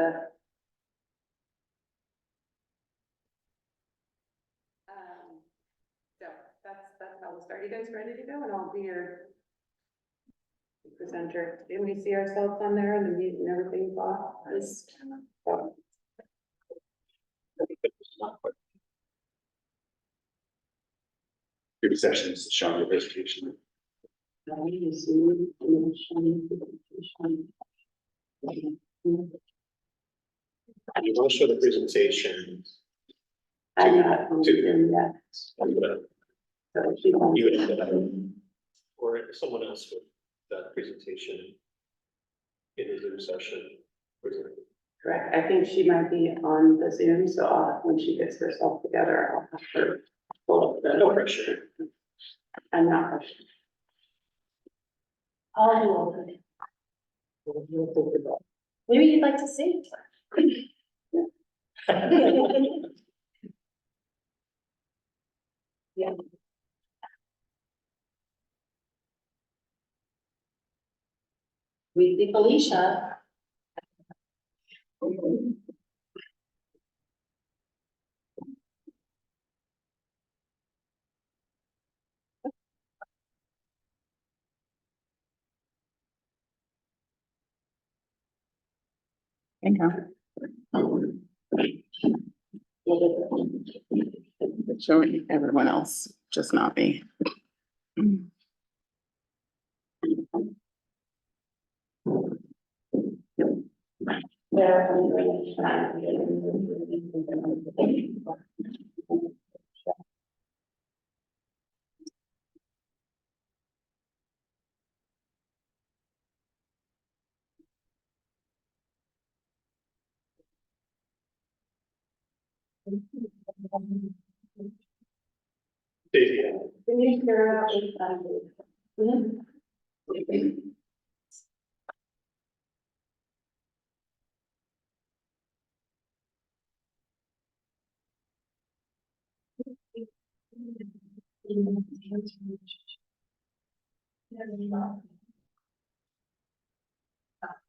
the. So that's how we'll start. You guys ready to go? And I'll be your presenter. Didn't we see ourselves on there and the meeting and everything? Good sessions, showing your presentation. You want to show the presentation. I'm not doing that. So she won't. You would have that, or someone else with that presentation in the Zoom session. Correct. I think she might be on the Zoom, so when she gets herself together, I'll have her pull up the. No pressure. I'm not rushing. Oh, maybe you'd like to see. Yeah. We see Felicia. Showing everyone else, just not me. Daisy, Can you figure out if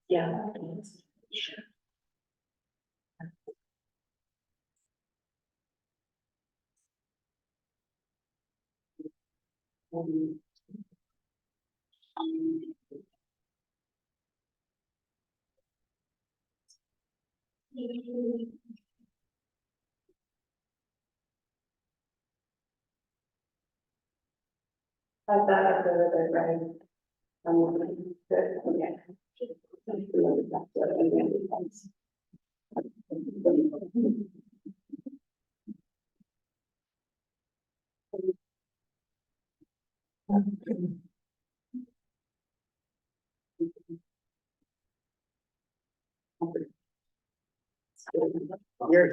yeah. How's that up there with it, right? Good, okay.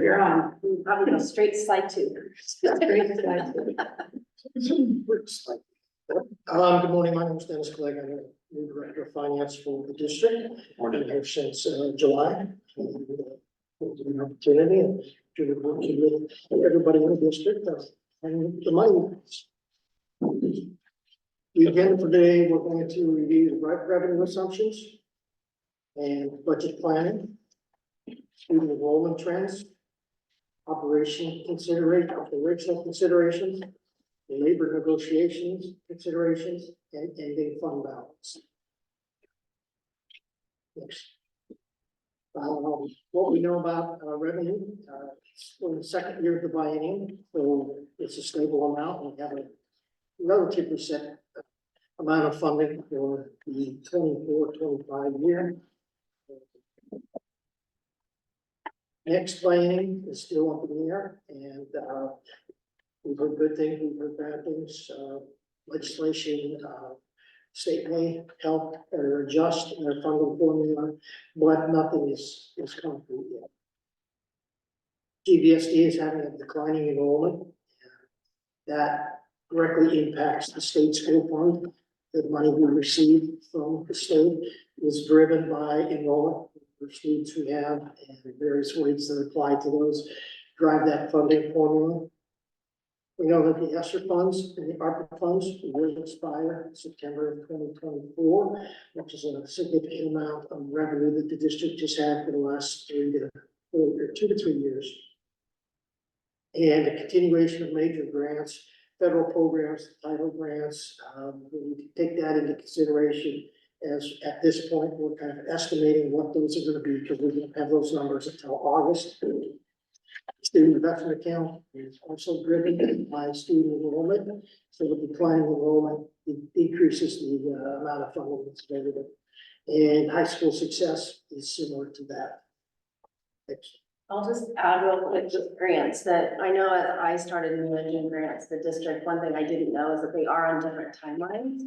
You're on. We probably go straight slide two. Straight to slide two. Good morning, my name is Dennis Clegg, I'm the new director of finance for the district. I've been here since July. It's an opportunity and to work with everybody in the district and the money. The agenda for today, we're going to review the revenue assumptions and budget planning, student enrollment trends, operational considerations, labor negotiations, considerations, and ending fund balance. Next. What we know about revenue, we're in the second year of the biennium, so it's a stable amount. We have a relatively set amount of funding for the 24-25 year. Next biennium is still up in the air, and we've heard good things, we've heard bad things. Legislation, state may help or adjust their funding formula, but nothing is concrete yet. GBSD is having a declining enrollment. That directly impacts the state school fund. The money we receive from the state is driven by enrollment for students we have and various weights that apply to those drive that funding formula. We know that the ESSER funds and the ARPA funds will expire September of 2024, which is a significant amount of revenue that the district just had for the last 2 to 3 years. And a continuation of major grants, federal programs, title grants, we need to take that into consideration. As at this point, we're kind of estimating what those are going to be, because we don't have those numbers until August. Student investment account is also driven by student enrollment, so the declining enrollment decreases the amount of funding that's available. And high school success is similar to that. Next. I'll just add real quick with grants that I know as I started managing grants, the district, one thing I didn't know is that they are on different timelines.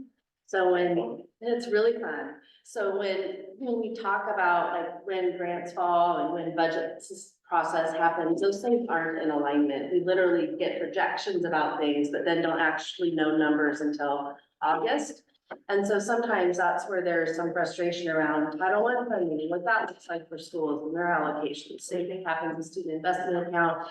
So when, it's really fun. So when we talk about like when grants fall and when budget process happens, those things aren't in alignment. We literally get projections about things, but then don't actually know numbers until August. And so sometimes that's where there's some frustration around Title I funding, what that looks like for schools and their allocations. Same thing happens with student investment account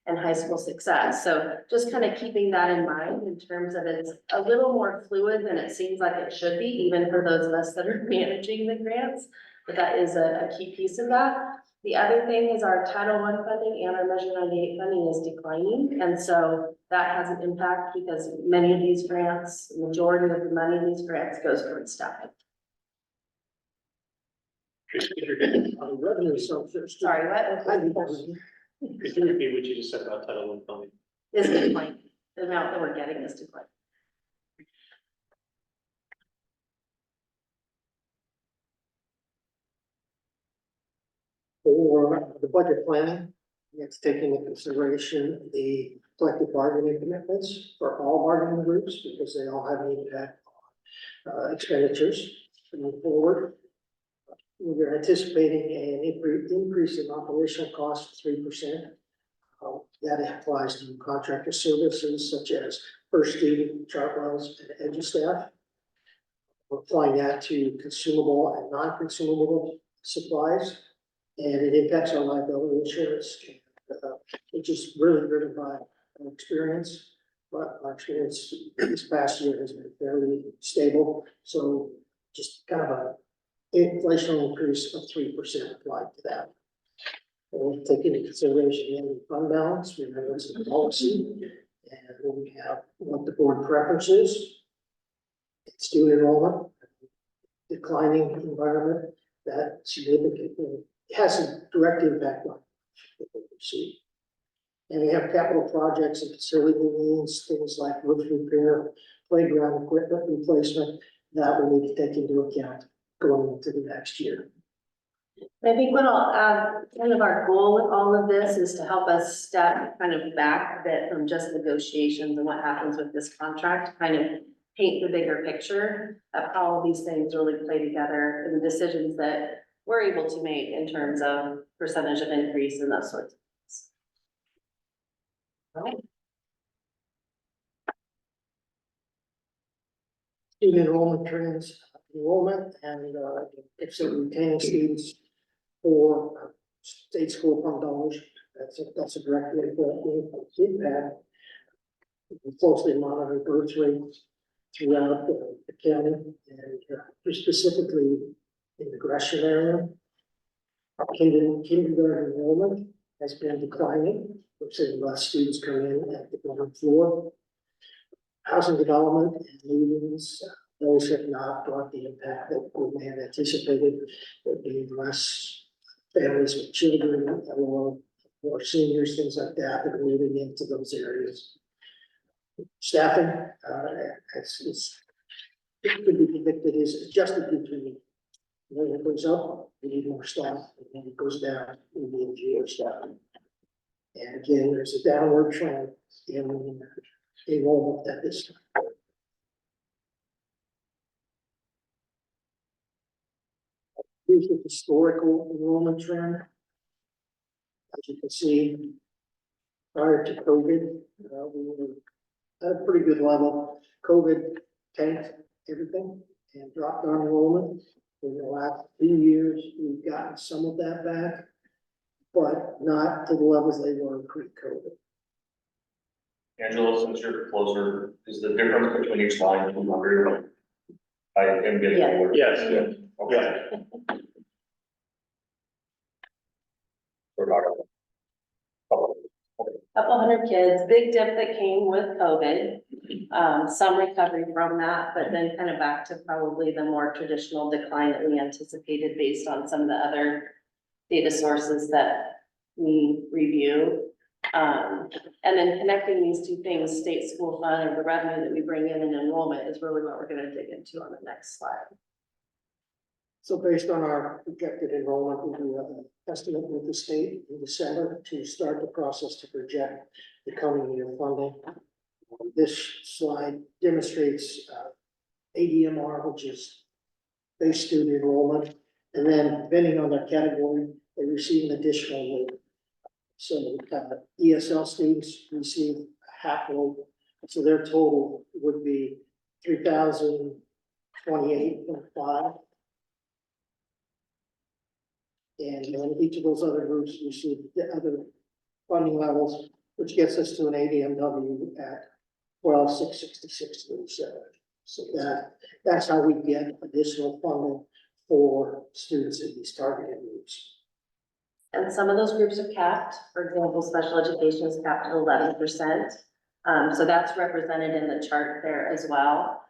and high school success. So just kind of keeping that in mind in terms of it's a little more fluid than it seems like it should be, even for those of us that are managing the grants. But that is a key piece of that. The other thing is our Title I funding and our Measure 98 funding is declining. And so that has an impact because many of these grants, the majority of the money in these grants goes towards staffing. Revenue assumptions. Sorry, what? Could you repeat what you just said about Title I funding? Is declining. The amount that we're getting is declining. For the budget planning, it's taking into consideration the collective bargaining commitments for all bargaining groups, because they all have an impact on expenditures moving forward. We're anticipating an increase in operational costs of 3%. That applies to contractor services such as first student, Chartwells, and EDU staff. We're applying that to consumable and non-consumable supplies. And it impacts our liability insurance, which is really driven by our experience. But our experience this past year has been fairly stable. So just kind of a inflationary increase of 3% applied to that. And we'll take into consideration the ending fund balance, we have this in policy, and then we have what the board preferences. Student enrollment, declining environment, that significantly has a direct impact on what we see. And we have capital projects and facility needs, things like roof repair, playground equipment replacement, that we need to take into account going into the next year. I think what I'll add, kind of our goal with all of this is to help us step kind of back a bit from just negotiations and what happens with this contract, kind of paint the bigger picture of how all these things really play together and the decisions that we're able to make in terms of percentage of increase and those sorts of things. All right. Student enrollment trends, enrollment and retaining students for state school fund dollars. That's a direct impact. We closely monitor birth rates throughout the county and specifically in the Gresham area. Kindergarten enrollment has been declining. We're seeing less students come in at the ground floor. Housing development and leavings, those have not brought the impact that we may have anticipated. There being less families with children or seniors, things like that are moving into those areas. Staffing, it could be predicted is adjusted between. When it goes up, we need more staff, and when it goes down, we need fewer staff. And again, there's a downward trend in enrollment at this time. Here's the historical enrollment trend. As you can see, prior to COVID, we were at a pretty good level. COVID tanked everything and dropped our enrollment. In the last few years, we've gotten some of that back, but not to the levels they were pre-COVID. Angela, since you're closer, is the difference between each line 200? I am getting Yeah. older. Yes, Yeah. Okay. We're talking about- Couple hundred kids, big dip that came with COVID, some recovery from that, but then kind of back to probably the more traditional decline that we anticipated based on some of the other data sources that we review. And then connecting these two things, state school fund or the revenue that we bring in and enrollment is really what we're gonna dig into on the next slide. So based on our projected enrollment, we have an estimate with the state in December to start the process to project the coming year funding. This slide demonstrates ADMR, which is base student enrollment, and then depending on their category, they receive an additional load. So ESL students receive a half load, so their total would be 3,028.5. And then each of those other groups receive the other funding levels, which gets us to an ADMW at 12,666.37. So that's how we get additional funding for students in these targeted groups. And some of those groups are capped, for example, special education is capped at 11%. So that's represented in the chart there as well.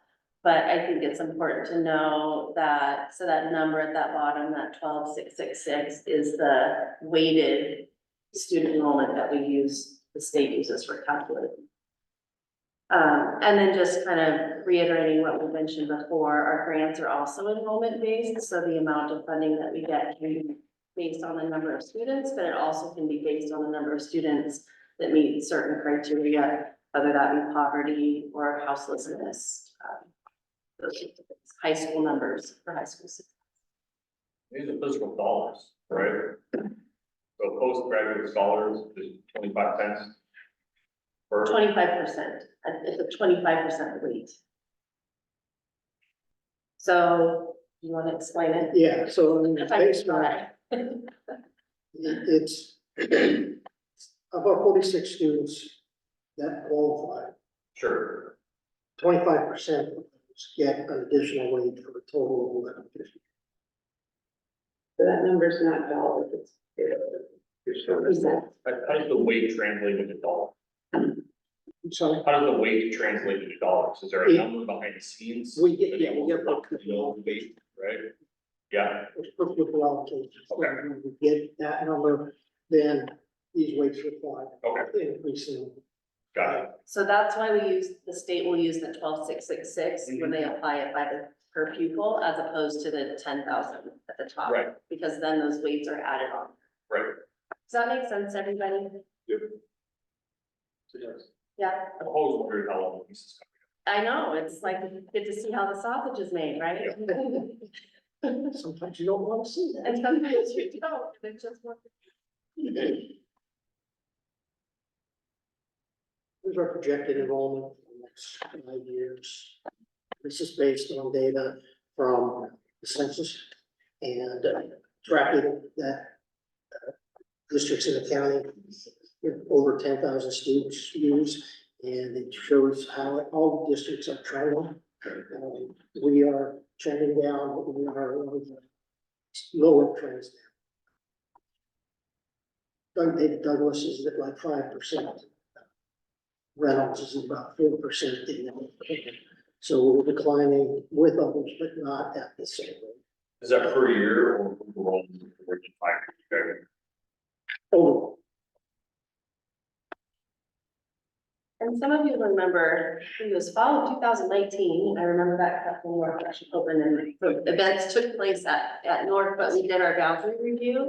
But I think it's important to know that, so that number at that bottom, that 12,666 is the weighted student enrollment that we use, the state uses for calculating. And then just kind of reiterating what we mentioned before, our grants are also enrollment based, so the amount of funding that we get can be based on the number of students, but it also can be based on the number of students that meet certain criteria, whether that be poverty or houselessness. Those sorts of things. High school numbers for high school students. These are physical dollars, right? So postgraduate scholars is 25 cents. Per 25%, it's a 25% weight. So, you want to explain it? Yeah, so in the If I can basement, try. it's about 46 students that qualify. Sure. 25% get an additional weight for a total of 1150. So that number's not dollars, it's. Percent. How does the weight translate into dollars? So How does the weight translate into dollars? Is there a number behind the scenes? we get both. No weight, right? Yeah, It's perfectly allocated. So Okay. when we get that number, then these weights require okay, increasing. got it. So that's why the state will use the 12,666 when they apply it by the per pupil, as opposed to the 10,000 at the top. Right. Because then those weights are added on. Right. Does that make sense, everybody? Yeah, I've always wondered how long this is I know, it's like, good to see how the sausage is made, right? Sometimes you don't want to see that. And sometimes you don't, it's just what. Here's our projected enrollment for the next 5 years. This is based on data from the census and tracking that districts in the county with over 10,000 students use, and it shows how all the districts are trending. We are trending down, but we are one of the lower trends now. Douglas is at like 5%. Reynolds is about 4% in there. So we're declining with others, but not at the same rate. Is that per year or overall? Okay. Overall, And some of you remember, it was fall of 2019, I remember that Captain North actually opened and the events took place at North, but we did our boundary review.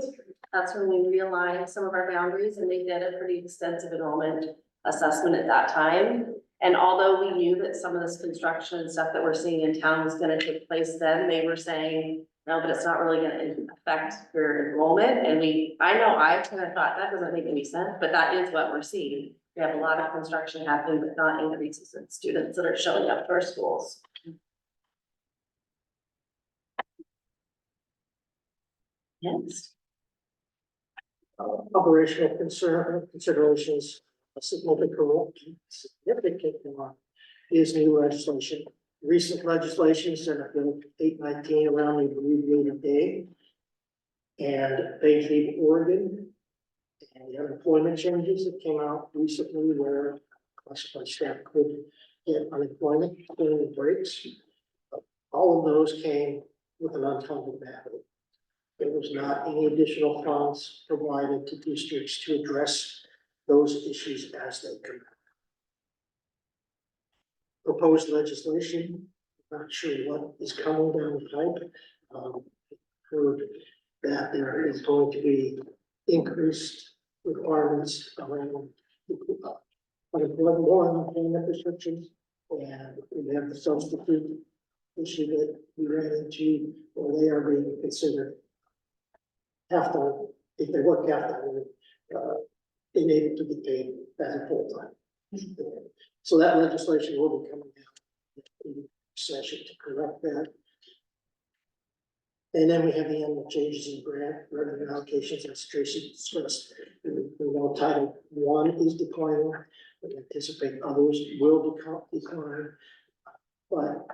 That's when we realigned some of our boundaries and they did a pretty extensive enrollment assessment at that time. And although we knew that some of this construction and stuff that we're seeing in town was gonna take place then, they were saying, no, but it's not really gonna affect your enrollment. And I know I kind of thought that doesn't make any sense, but that is what we're seeing. We have a lot of construction happening, but not increases in students that are showing up to our schools. Yes. operational considerations, a significant one is new legislation. Recent legislation, Senate Bill 819 around the abbreviated day. And page leave Oregon. And the unemployment changes that came out recently where classified staff could get unemployment during the breaks. All of those came with an unfunded matter. There was not any additional funds provided to districts to address those issues as they come. Proposed legislation, not sure what is coming down the pipe. Heard that there is going to be increased requirements around unemployment, more unemployment restrictions, and we have the substitute issue that we ran into, where they are being considered half time, if they work half time, being able to be paid as a full time. So that legislation will be coming out in session to correct that. And then we have the annual changes in grant revenue allocations, as Tracy discussed. We know Title I is declining, we anticipate others will decline. But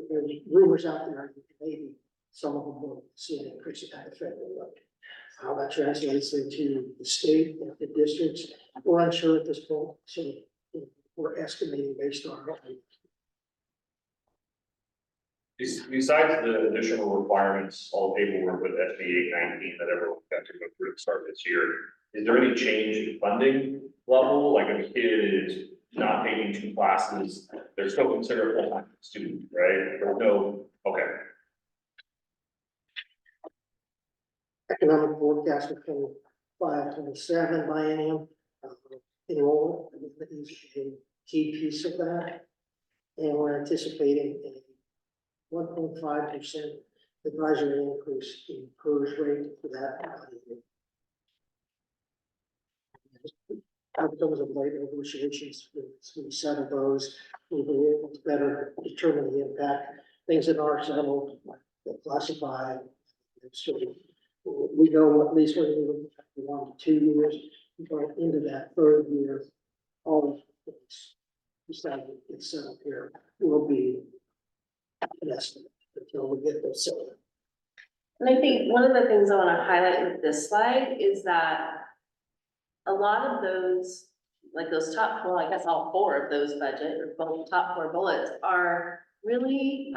there's rumors out there, that maybe some of them will see an increase at the federal level. How that translates into the state and the districts, we're unsure at this point, so we're estimating based on what we. Besides the additional requirements, all paperwork with SB 819 that everyone got to go through at the start of this year, is there any change in funding level? Like if a kid is not taking 2 classes, they're still considered a full-time student, right? Or no, okay. Economic forecast for 25-27 biennium, enrollment is a key piece of that. And we're anticipating a 1.5% advisory increase in PERS rate for that. Outcomes of labor negotiations, we settle those, we'll be able to better determine the impact. Things that are settled, that classify. So we know at least when we look at 1 to 2 years, going into that 3rd year, all of things decided it's settled here will be an estimate until we get those settled. And I think one of the things I want to highlight with this slide is that a lot of those, like those top, well, I guess all 4 of those budget, or both top 4 bullets are really,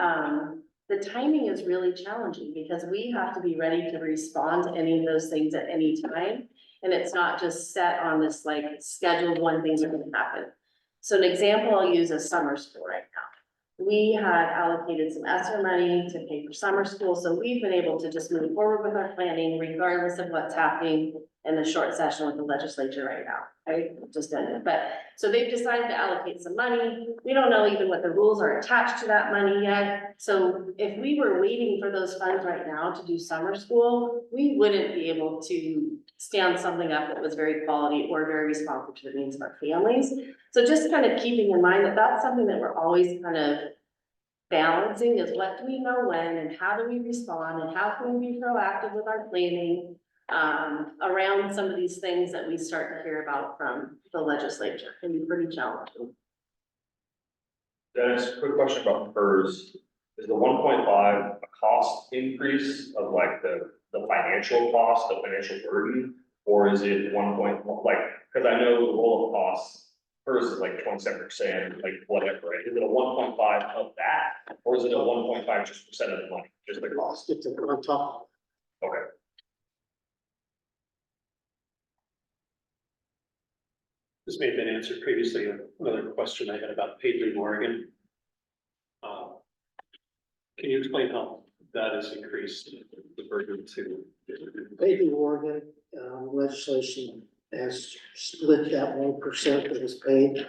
the timing is really challenging because we have to be ready to respond to any of those things at any time. And it's not just set on this like scheduled when things are going to happen. So an example I'll use is summer school right now. We had allocated some ESSER money to pay for summer school, so we've been able to just move forward with our planning regardless of what's happening in the short session with the legislature right now, right? Just ended, but, so they've decided to allocate some money. We don't know even what the rules are attached to that money yet. So if we were waiting for those funds right now to do summer school, we wouldn't be able to stand something up that was very quality or very responsive to the needs of our families. So just kind of keeping in mind that that's something that we're always kind of balancing is what do we know when and how do we respond and how can we be proactive with our planning around some of these things that we start to hear about from the legislature. Can be pretty challenging. Dennis, quick question about PERS. Is the 1.5 a cost increase of like the financial cost, the financial burden? Or is it 1.1, like, because I know the roll of costs, PERS is like 27%, like whatever, right? Is it a 1.5 of that? Or is it a 1.5 just percent of the money, just the cost? It's on top. Okay. This may have been answered previously, another question I had about paid leave Oregon. Can you explain how that has increased the burden to? Maybe Oregon legislation has split that 1% that is paid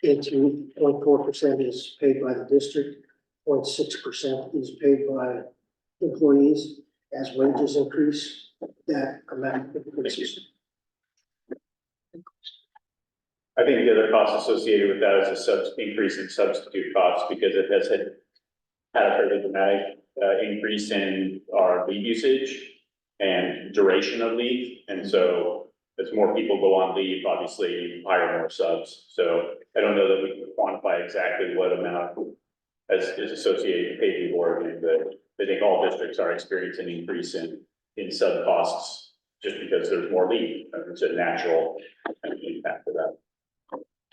into 0.4% is paid by the district, 0.6% is paid by employees. As wages increase, that amount increases. I think the other cost associated with that is a increase in substitute costs because it has had a fairly dramatic increase in our leave usage and duration of leave. And so as more people go on leave, obviously you hire more subs. So I don't know that we can quantify exactly what amount as is associated with pay Oregon, but I think all districts are experiencing an increase in sub costs just because there's more leave. It's a natural kind of impact of that.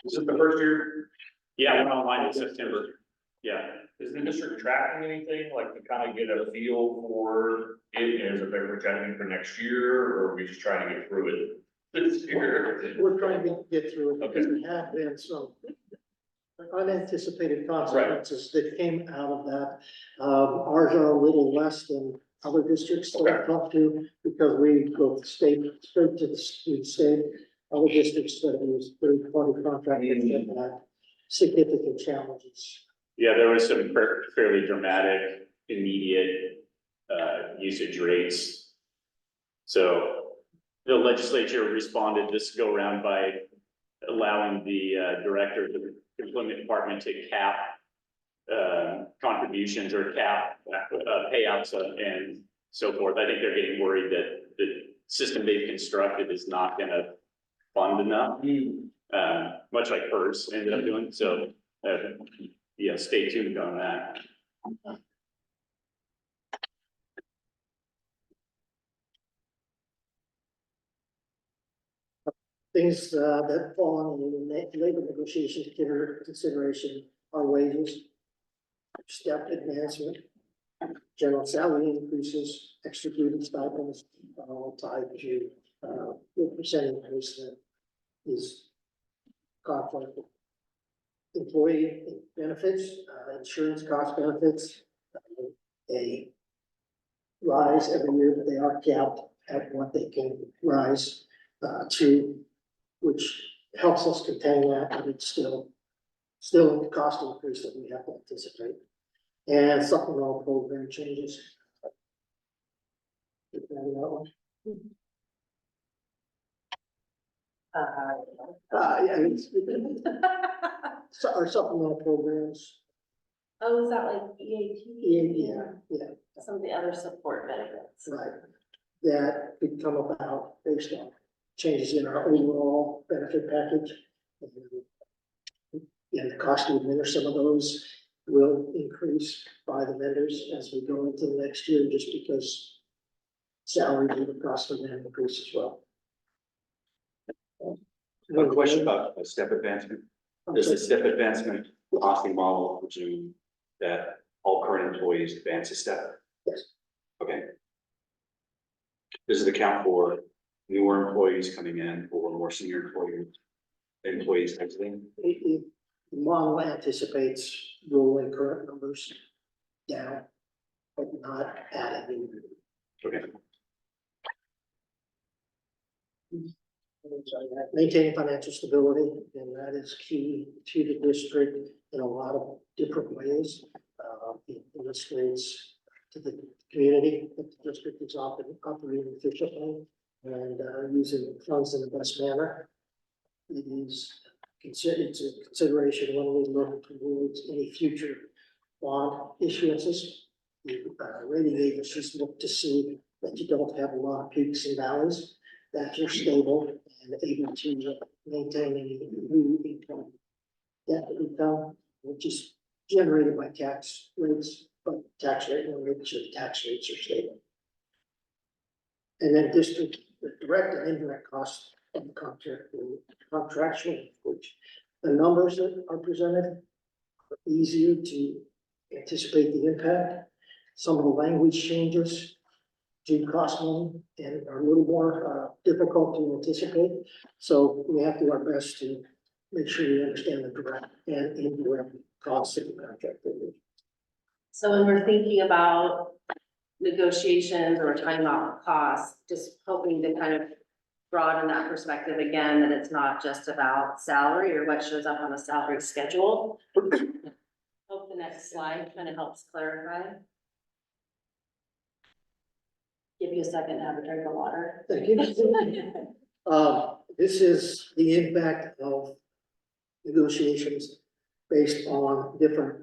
Is it the first year? Yeah, we're online in September. Yeah. Is the district tracking anything, like to kind of get a feel for it, as if they're projecting for next year, or are we just trying to get through it this year? We're trying to get through it because there have been some unanticipated consequences that came out of that. Ours are a little less than other districts that I've talked to because we go straight to the state. Other districts that use third-party contractors that had significant challenges. Yeah, there was some fairly dramatic, immediate, usage rates. So the legislature responded this go around by allowing the, director of the employment department to cap, contributions or cap, payouts and so forth. I think they're getting worried that the system they've constructed is not gonna fund enough. Much like hers ended up doing, so, yeah, stay tuned on that. Things that fall under the labor negotiation consideration are wages, step advancement, general salary increases, extra duty stipends, all tied to the percent increase that is conflict. Employee benefits, insurance cost benefits, a rise every year, but they are capped at what they can rise to, which helps us contain that, but it's still a cost increase that we have to anticipate. And supplemental program changes. Get that one. Yeah, so our supplemental programs, Oh, is that like EAP? yeah, Some of the other support benefits. right. That could come about based on changes in our overall benefit package. And the cost to administer some of those will increase by the vendors as we go into the next year, just because salary and the cost of them increase as well. One question about a step advancement. Does the step advancement costing model presume that all current employees advance a step? Yes. Okay. Does it account for newer employees coming in or more senior employees exiting? The model anticipates rolling current numbers down, but not adding new. Okay. Maintaining financial stability, and that is key to the district in a lot of different ways. It illustrates to the community that the district is operating efficiently and using funds in the best manner. It is it's a consideration when we look towards any future bond issuances. The rating agencies look to see that you don't have a lot of peaks and valleys, that you're stable and able to maintain any new income. That income, which is generated by tax rates, but tax rate will make sure the tax rates are stable. And then district, the direct and indirect costs of the contractual, which the numbers that are presented are easier to anticipate the impact. Some of the language changes do cost money and are a little more difficult to anticipate. So we have to do our best to make sure we understand the direct and indirect costs of the contract. So when we're thinking about negotiations or time out costs, just hoping to kind of broaden that perspective again, that it's not just about salary or what shows up on a salary schedule. Hope the next slide kind of helps clarify. Give you a second to have a drink of water. Thank you. This is the impact of negotiations based on different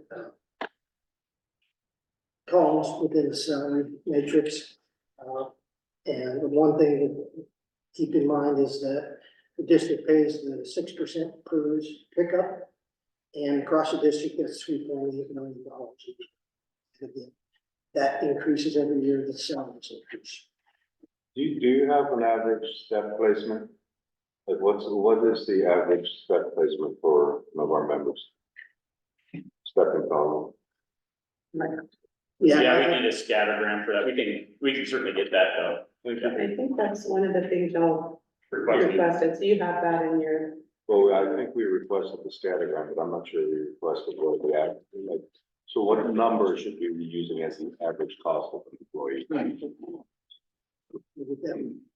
columns within the salary matrix. And the one thing that keep in mind is that the district pays the 6% PERS pickup. And across the district, that's $3.8 million. And again, that increases every year, the salaries increase. Do you have an average step placement? Like what is the average step placement for one of our members? Step and column? Yeah, we need a scattergram for that. We can certainly get that though. I think that's one of the things y'all Requested. requested, so you have that in your, Well, I think we requested the scattergram, but I'm not sure we requested what the average, like, so what number should we be using as the average cost of an employee?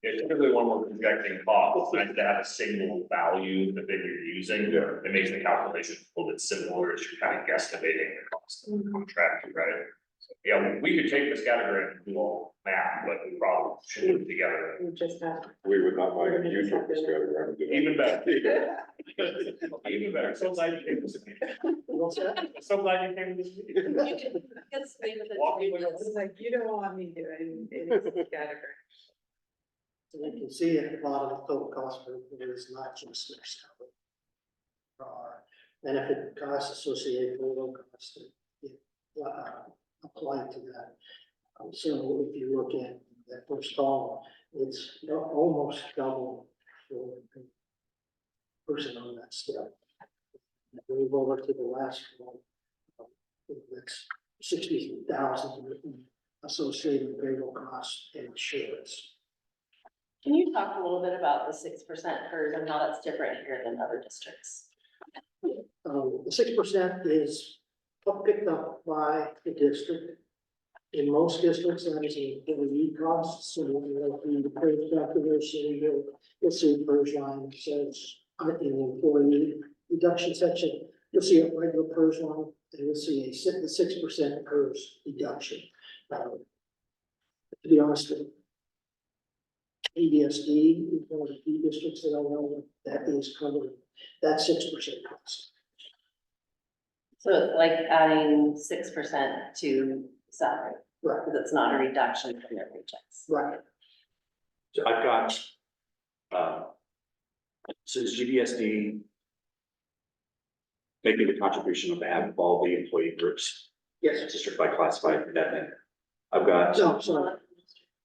Yeah, typically when we're projecting costs, it's nice to have a single value that you're using. Yeah. It makes the calculation a little bit simpler as you're kind of guesstimating the cost of the contract, right? So, yeah, we could take the scattergram and do all math, but we probably should put it together. you just have. We would not mind if you took the scattergram. and did it. Even better. Even better. So glad you came this meeting. What's that? So glad you came this meeting. Let's stay with it. Walking with It's like, you don't want me doing it category. So you can see at the bottom, the total cost per employee is not just their salary. There are benefit costs associated with payroll costs that apply to that. So if you look at that first column, it's almost double for the person on that step. Move over to the last one. That's 60,000 associated with payroll costs and insurance. Can you talk a little bit about the 6% PERS and how that's different here than other districts? The 6% is picked up by the district. In most districts, that is an employee cost, so when the PERS calculation, you'll see PERS line says in the employee reduction section, you'll see a regular PERS line, and you'll see the 6% PERS deduction. To be honest with you, ADSD is one of the few districts that I know that is covered, that 6% cost. So it's like adding 6% to salary, Right, because it's not a reduction from their paychecks. right. So I've got, so is GBSD making the contribution on behalf of all the employee groups, Yes. district by classified, that then? I've got No, sorry,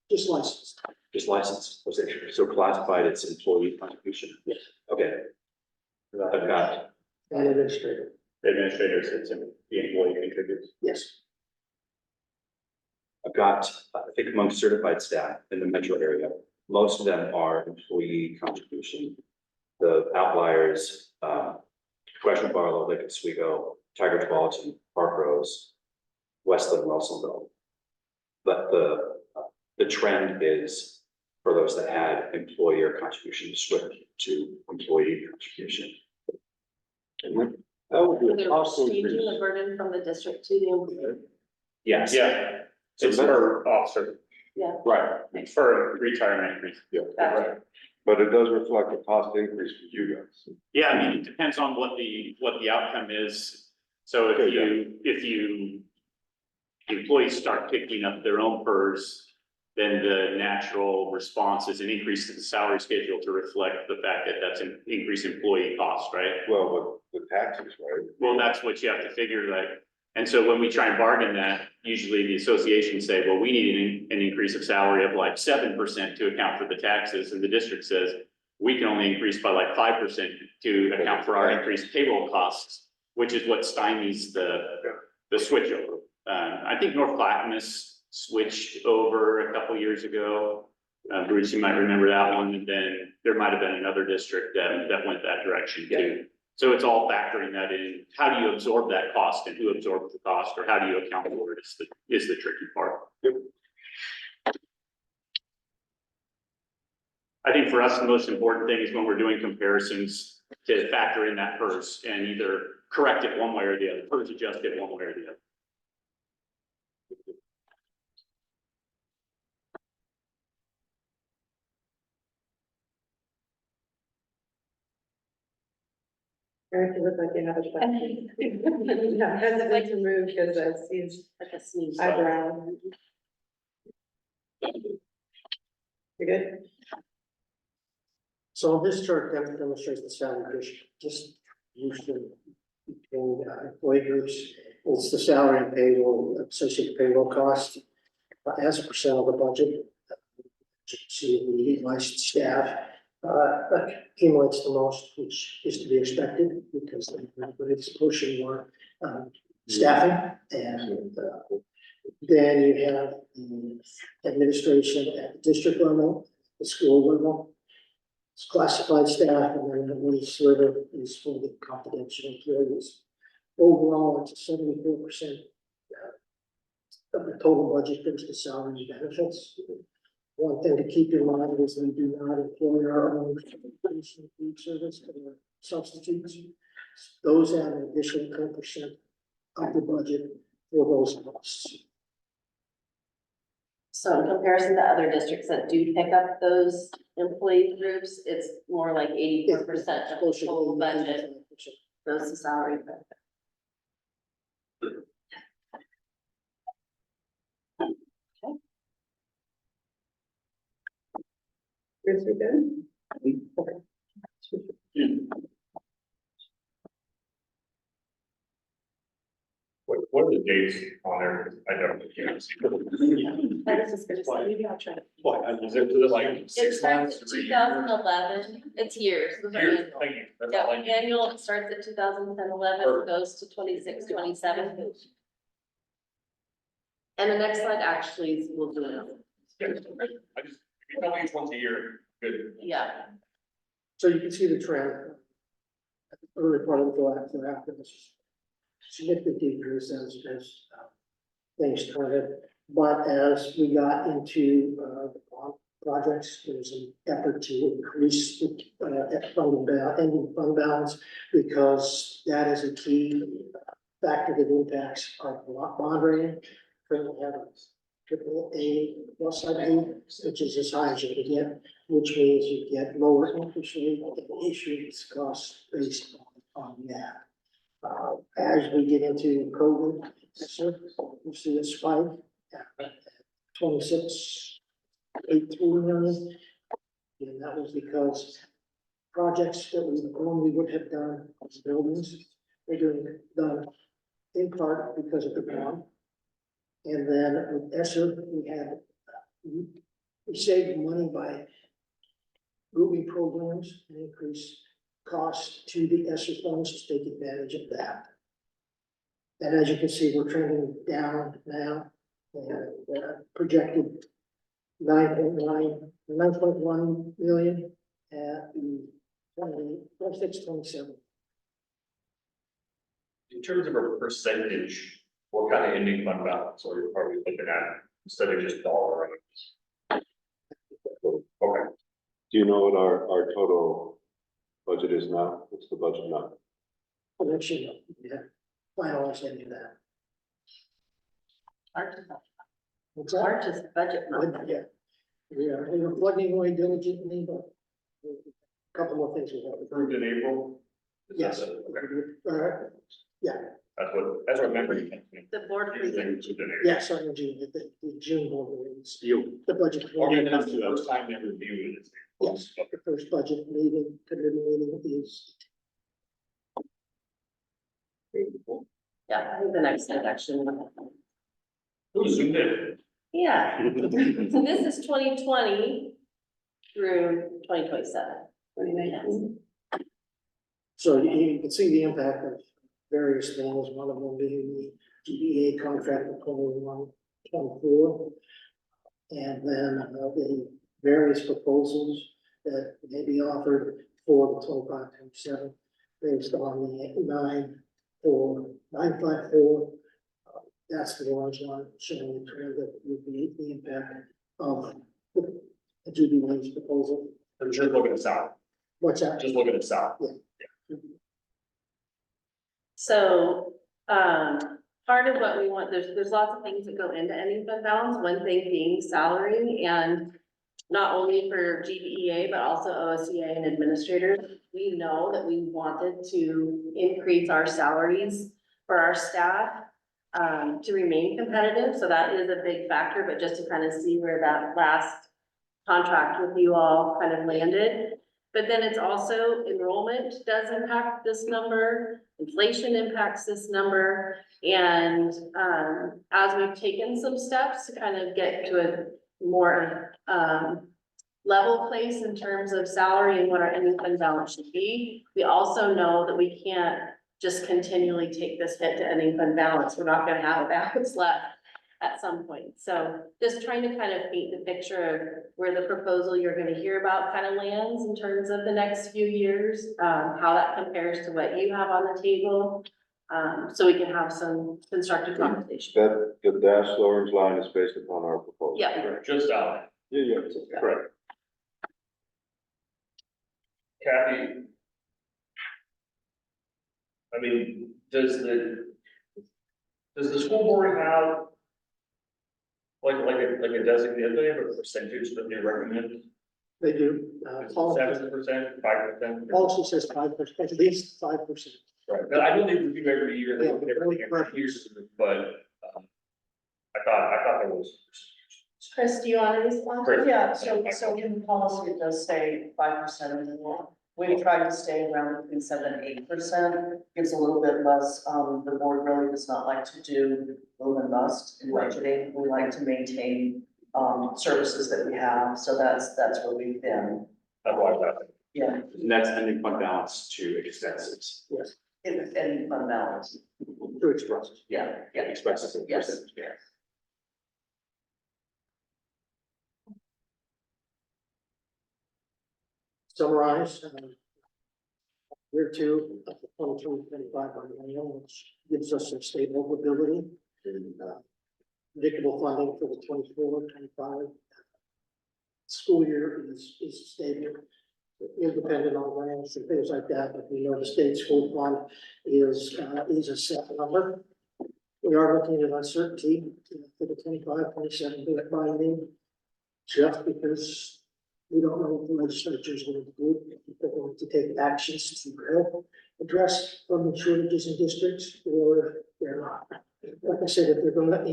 just licensed. just licensed, was it, so classified it's employee contribution? Yes. Okay. I've got, And administrator, The administrators, it's the employee contributes. yes. I've got, I think among certified staff in the metro area, most of them are employee contribution. The outliers, Gresham-Barlow, Lake Oswego, Tiger Falls, Park Rose, Westland, Russellville. But the trend is for those that had employer contribution to switch to employee contribution. That would So be a cost they're changing increase. the burden from the district to the employee. Yes. Yeah, So it's that- per officer, Right, it's for retirement increase. Gotcha. but it does reflect a cost increase for you guys. Yeah, I mean, it depends on what the outcome is. So Okay, if employees start picking up their own PERS, then the natural response is an increase to the salary schedule to reflect the fact that that's an increased employee cost, right? Well, with the taxes, right? Well, that's what you have to figure, like, and so when we try and bargain that, usually the associations say, well, we need an increase of salary of like 7% to account for the taxes, and the district says, we can only increase by like 5% to account for our increased payroll costs, which is what stymies the switch over. I think North Clackamas switched over a couple years ago. Bruce, you might remember that one, and then there might have been another district that went that direction too. So it's all factoring that in. How do you absorb that cost and who absorbs the cost, or how do you account for it is the tricky part. I think for us, the most important thing is when we're doing comparisons to factor in that PERS and either correct it one way or the other, PERS adjust it one way or the other. Eric, you look like you have a question. Yeah, hesitant to move because I see his Like a sneeze. eyebrow. You good? So this chart demonstrates the salary distribution between employee groups. It's the salary and payroll, associated payroll cost as a percent of the budget. You can see the licensed staff accumulates the most, which is to be expected because it's pushing more staffing. And then you have the administration at the district level, the school level. It's classified staff, and then the lease server is for the confidential employees. Overall, it's 74% of the total budget goes to salary and benefits. One thing to keep in mind is we do not employ our own food service or substitutes. Those have an additional 10% of the budget for those costs. So in comparison to other districts that do pick up those employee groups, it's more like 84% of the Closer to total 80%. budget goes to salary and benefits. Chris, we good? What are the dates on there? I don't, can't see. I was just gonna say, maybe I'll try to. What, is it like It 6 starts months? at 2011, it's years, those are Years, annual. thank you. That's Yeah, all I need. annual, it starts at 2010, 11, goes to 26, 27. And the next slide actually will do it. Yeah, I just, if you tell me it's once a year, good. Yeah, So you can see the trend. At the early part of the graph, there's significant decrease as things started. But as we got into the bond projects, there was an effort to increase the ending fund balance, because that is a key factor that impacts our bond rating. Currently have a triple A plus rating, which is as high as you can get, which means you get lower interest rate and issuance costs based on that. As we get into COVID, you see a spike at 26.83 million. And that was because projects that we normally would have done on buildings, they're doing done in part because of the bond. And then with ESSER, we saved money by moving programs and increase costs to the ESSER funds to take advantage of that. And as you can see, we're trending down now, and projected 9.1 million at 26-27. In terms of a percentage, what kind of ending fund balance are we looking at instead of just dollar amounts? Okay, Do you know what our total budget is now? What's the budget now? Election, yeah, finalize any of that. What's that? March is budget month. Yeah, we're plugging away diligently, but a couple more things we have to do. approved in April? Is that Yes. Okay, Yeah, that's what I remember you mentioned. The board Usually presented. approved in April. yeah, starting June, the June board meetings, You, the budget. Or committee. maybe that's the first time they review it. Yes, the first budget meeting, committee meeting is. Yeah, I think the next slide actually. Who zoomed in? Yeah, so this is 2020 through 2027. 2019. So you can see the impact of various things, one of them being the GEA contract for 21-24. And then the various proposals that may be offered for the 25-27 based on the 954. That's the large one showing the trend that would be the impact of the GBA's proposal. I'm just looking at south, What's that? just looking at south. So, part of what we want, there's lots of things that go into ending fund balance, one thing being salary, and not only for GBEA, but also OSCA and administrators. We know that we wanted to increase our salaries for our staff, to remain competitive, so that is a big factor, but just to kind of see where that last contract with you all kind of landed. But then it's also enrollment does impact this number, inflation impacts this number. And, as we've taken some steps to kind of get to a more, level place in terms of salary and what our ending fund balance should be, we also know that we can't just continually take this hit to ending fund balance. We're not gonna have a balance left at some point. So just trying to kind of paint the picture of where the proposal you're gonna hear about kind of lands in terms of the next few years, how that compares to what you have on the table. So we can have some constructive conversation. That, the dashed orange line is based upon our proposal. Yeah, Just out. Yeah, Correct. Kathy. I mean, does the school board have like a designated, they have a percentage that they recommend? They do, policy 7%, 5%? policy says 5%, at least 5%. Right, but I know they review every year, they look at everything every year, but, I thought there was. Chris, do you want to respond? Chris. Yeah, so in policy, it does say 5% of the law. We tried to stay around between 7% and 8%, gives a little bit less, the board really does not like to do boom and bust in budgeting. We like to maintain, services that we have, so that's where we've been, That's why I thought. yeah, And that's ending fund balance to expenses. Yes, in fund balance, to express. yeah, yeah. Expenses and Yes, percentage. yes. Summarize, year two of the 23-25 biennial, which gives us some stable ability and predictable funding for the 24-25 school year is stable, independent on grants and things like that, but we know the state school fund is a set number. We are looking at uncertainty for the 25-27 biennial, just because we don't know what the legislature is going to do, if they're going to take actions to help address funding shortages in districts, or if they're not. Like I said, if they're going to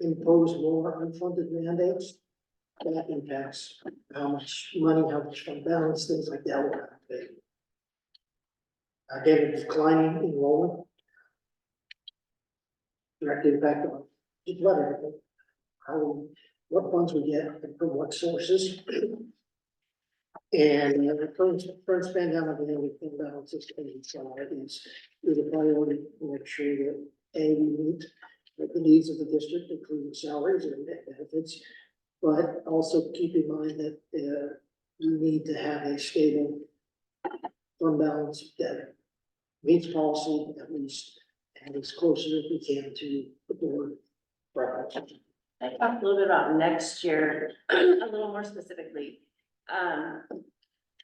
impose more unfunded mandates, that impacts how much money, how much fund balance, things like that will have to pay. Again, declining enrollment. Direct impact on whether, what funds we get and from what sources. And the current spend down of the ending balance is a priority to make sure that we meet the needs of the district, including salaries and benefits. But also keep in mind that we need to have a stable fund balance that meets policy at least, and is closer if we can to the board preference. I talked a little bit about next year, a little more specifically. I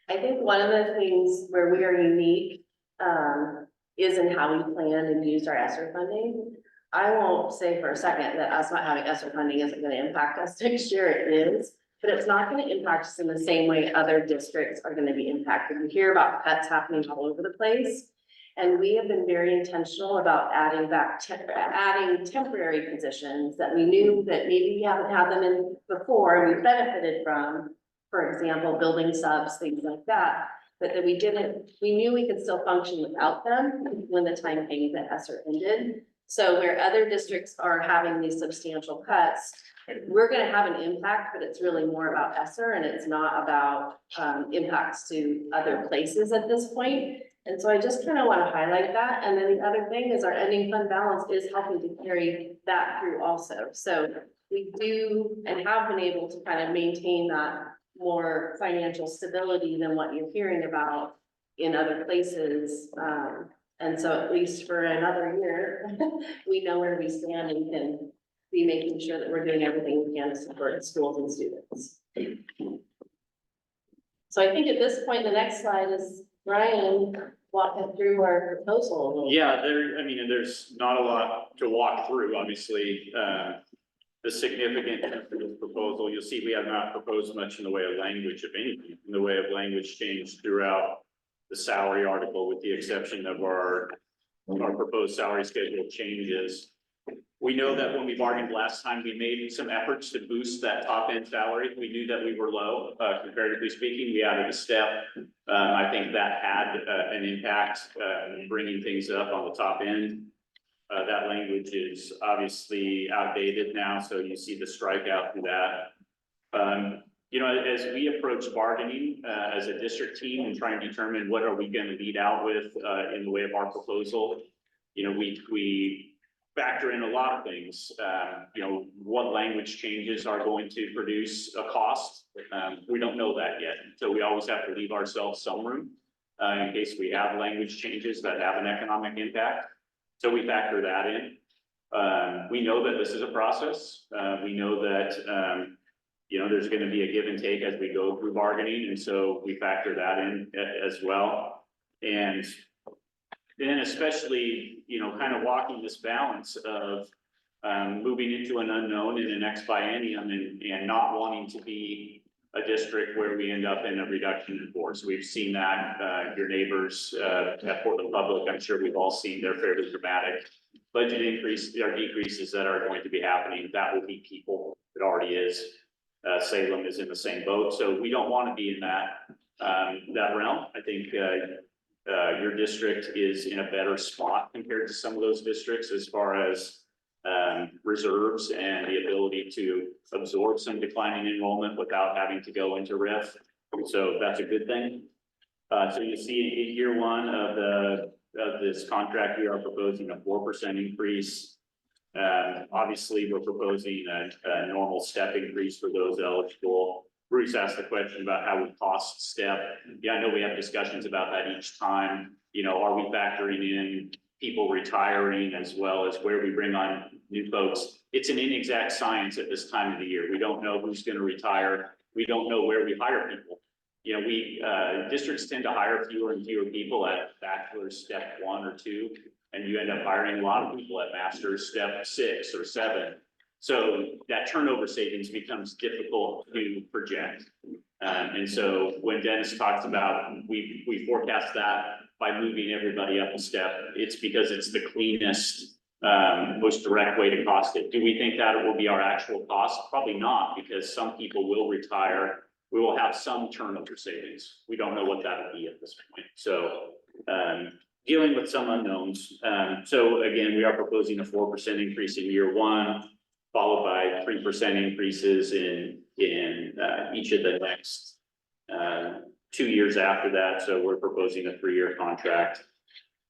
think one of the things where we are unique, is in how we planned and used our ESSER funding. I won't say for a second that us not having ESSER funding isn't gonna impact us next year, it is. But it's not gonna impact us in the same way other districts are gonna be impacted. We hear about cuts happening all over the place. And we have been very intentional about adding temporary positions that we knew that maybe we haven't had them in before and we benefited from. For example, building subs, things like that, but that we knew we could still function without them when the time came that ESSER ended. So where other districts are having these substantial cuts, we're gonna have an impact, but it's really more about ESSER and it's not about impacts to other places at this point. And so I just kind of want to highlight that. And then the other thing is our ending fund balance is helping to carry that through also. So we do and have been able to kind of maintain that more financial stability than what you're hearing about in other places. And so at least for another year, we know where we stand and can be making sure that we're doing everything we can to support schools and students. So I think at this point, the next slide is Brian walking through our proposal. Yeah, and there's not a lot to walk through, obviously. The significant of this proposal, you'll see we have not proposed much in the way of language, if anything, in the way of language change throughout the salary article, with the exception of our proposed salary schedule changes We know that when we bargained last time, we made some efforts to boost that top end salary. We knew that we were low, comparatively speaking. We added a step. I think that had an impact, bringing things up on the top end. That language is obviously outdated now, so you see the strikeout through that. You know, as we approach bargaining as a district team and trying to determine what are we going to lead out with in the way of our proposal, you know, we factor in a lot of things. You know, what language changes are going to produce a cost. We don't know that yet, so we always have to leave ourselves some room in case we have language changes that have an economic impact. So we factor that in. We know that this is a process. We know that you know, there's going to be a give and take as we go through bargaining, and so we factor that in as well. And then especially, you know, kind of walking this balance of moving into an unknown in an ex biennium and not wanting to be a district where we end up in a reduction in force. We've seen that, your neighbors at Portland Public, I'm sure we've all seen their fairly dramatic budget increase or decreases that are going to be happening. That will be people. It already is. Salem is in the same boat, so we don't want to be in that realm. I think your district is in a better spot compared to some of those districts as far as reserves and the ability to absorb some declining enrollment without having to go into RIF. So that's a good thing. So you see in year one of this contract, we are proposing a 4% increase. Obviously, we're proposing a normal step increase for those eligible. Bruce asked the question about how we cost step. Yeah, I know we have discussions about that each time. You know, are we factoring in people retiring as well as where we bring on new folks? It's an inexact science at this time of the year. We don't know who's going to retire. We don't know where we hire people. You know, districts tend to hire fewer and fewer people at bachelor's step 1 or 2. And you end up hiring a lot of people at master's step 6 or 7. So that turnover savings becomes difficult to project. And so when Dennis talks about, we forecast that by moving everybody up a step, it's because it's the cleanest, most direct way to cost it. Do we think that it will be our actual cost? Probably not, because some people will retire. We will have some turnover savings. We don't know what that will be at this point. So, dealing with some unknowns. So again, we are proposing a 4% increase in year one, followed by 3% increases in each of the next 2 years after that. So we're proposing a 3-year contract.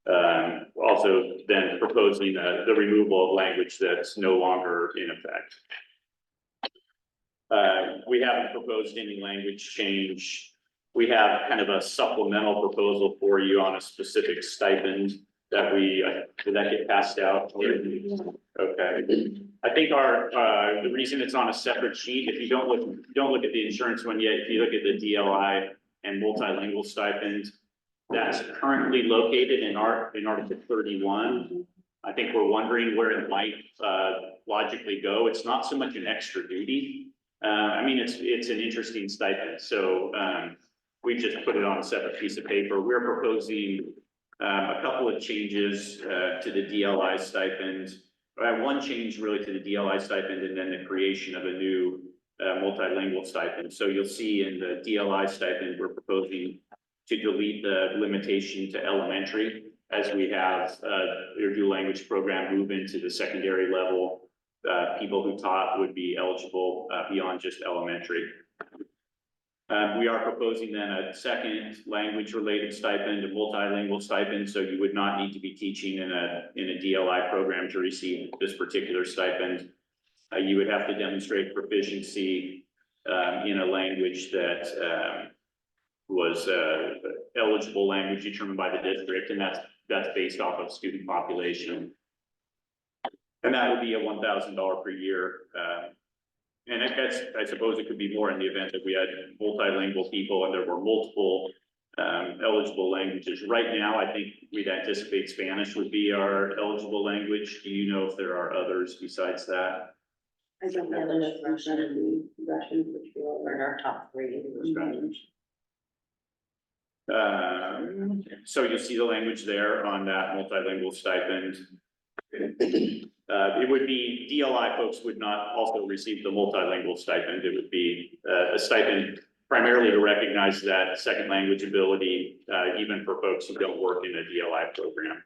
Also then proposing the removal of language that's no longer in effect. We haven't proposed any language change. We have kind of a supplemental proposal for you on a specific stipend that did that get passed out? Okay. I think the reason it's on a separate sheet, if you don't look at the insurance one yet, if you look at the DLI and multilingual stipend, that's currently located in Article 31. I think we're wondering where it might logically go. It's not so much an extra duty. I mean, it's an interesting stipend. So we just put it on a separate piece of paper. We're proposing a couple of changes to the DLI stipend. One change really to the DLI stipend, and then the creation of a new multilingual stipend. So you'll see in the DLI stipend, we're proposing to delete the limitation to elementary as we have your dual language program move into the secondary level. People who taught would be eligible beyond just elementary. We are proposing then a second language related stipend, a multilingual stipend, so you would not need to be teaching in a DLI program to receive this particular stipend. You would have to demonstrate proficiency in a language that was eligible language determined by the district, and that's based off of student population. And that would be a $1,000 per year. And I suppose it could be more in the event that we had multilingual people and there were multiple eligible languages. Right now, I think we'd anticipate Spanish would be our eligible language. Do you know if there are others besides that? I don't know the Russian, which we all We're in our top 3. So you'll see the language there on that multilingual stipend. It would be, DLI folks would not also receive the multilingual stipend. It would be a stipend primarily to recognize that second language ability, even for folks who don't work in a DLI program.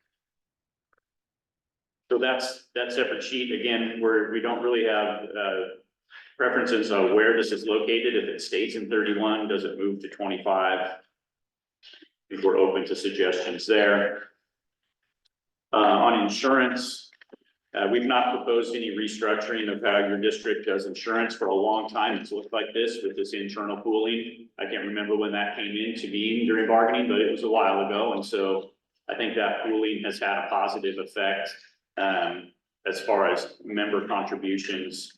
So that's that separate sheet. Again, we don't really have preferences on where this is located. If it stays in 31, does it move to 25? If we're open to suggestions there. On insurance, we've not proposed any restructuring of how your district does insurance for a long time. It's looked like this with this internal pooling. I can't remember when that came into being during bargaining, but it was a while ago. And so I think that pooling has had a positive effect as far as member contributions.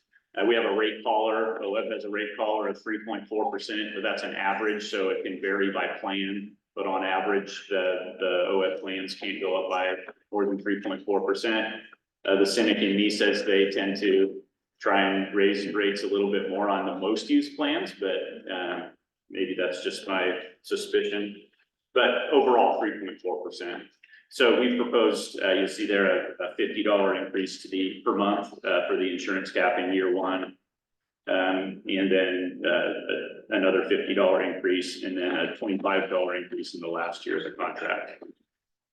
We have a rate collar. OF has a rate collar of 3.4%, but that's an average, so it can vary by plan. But on average, the OF plans can't go up by more than 3.4%. The cynic in me says they tend to try and raise rates a little bit more on the most used plans, but maybe that's just my suspicion. But overall, 3.4%. So we proposed, you'll see there a $50 increase to per month for the insurance cap in year one. And then another $50 increase, and then a $25 increase in the last year of the contract.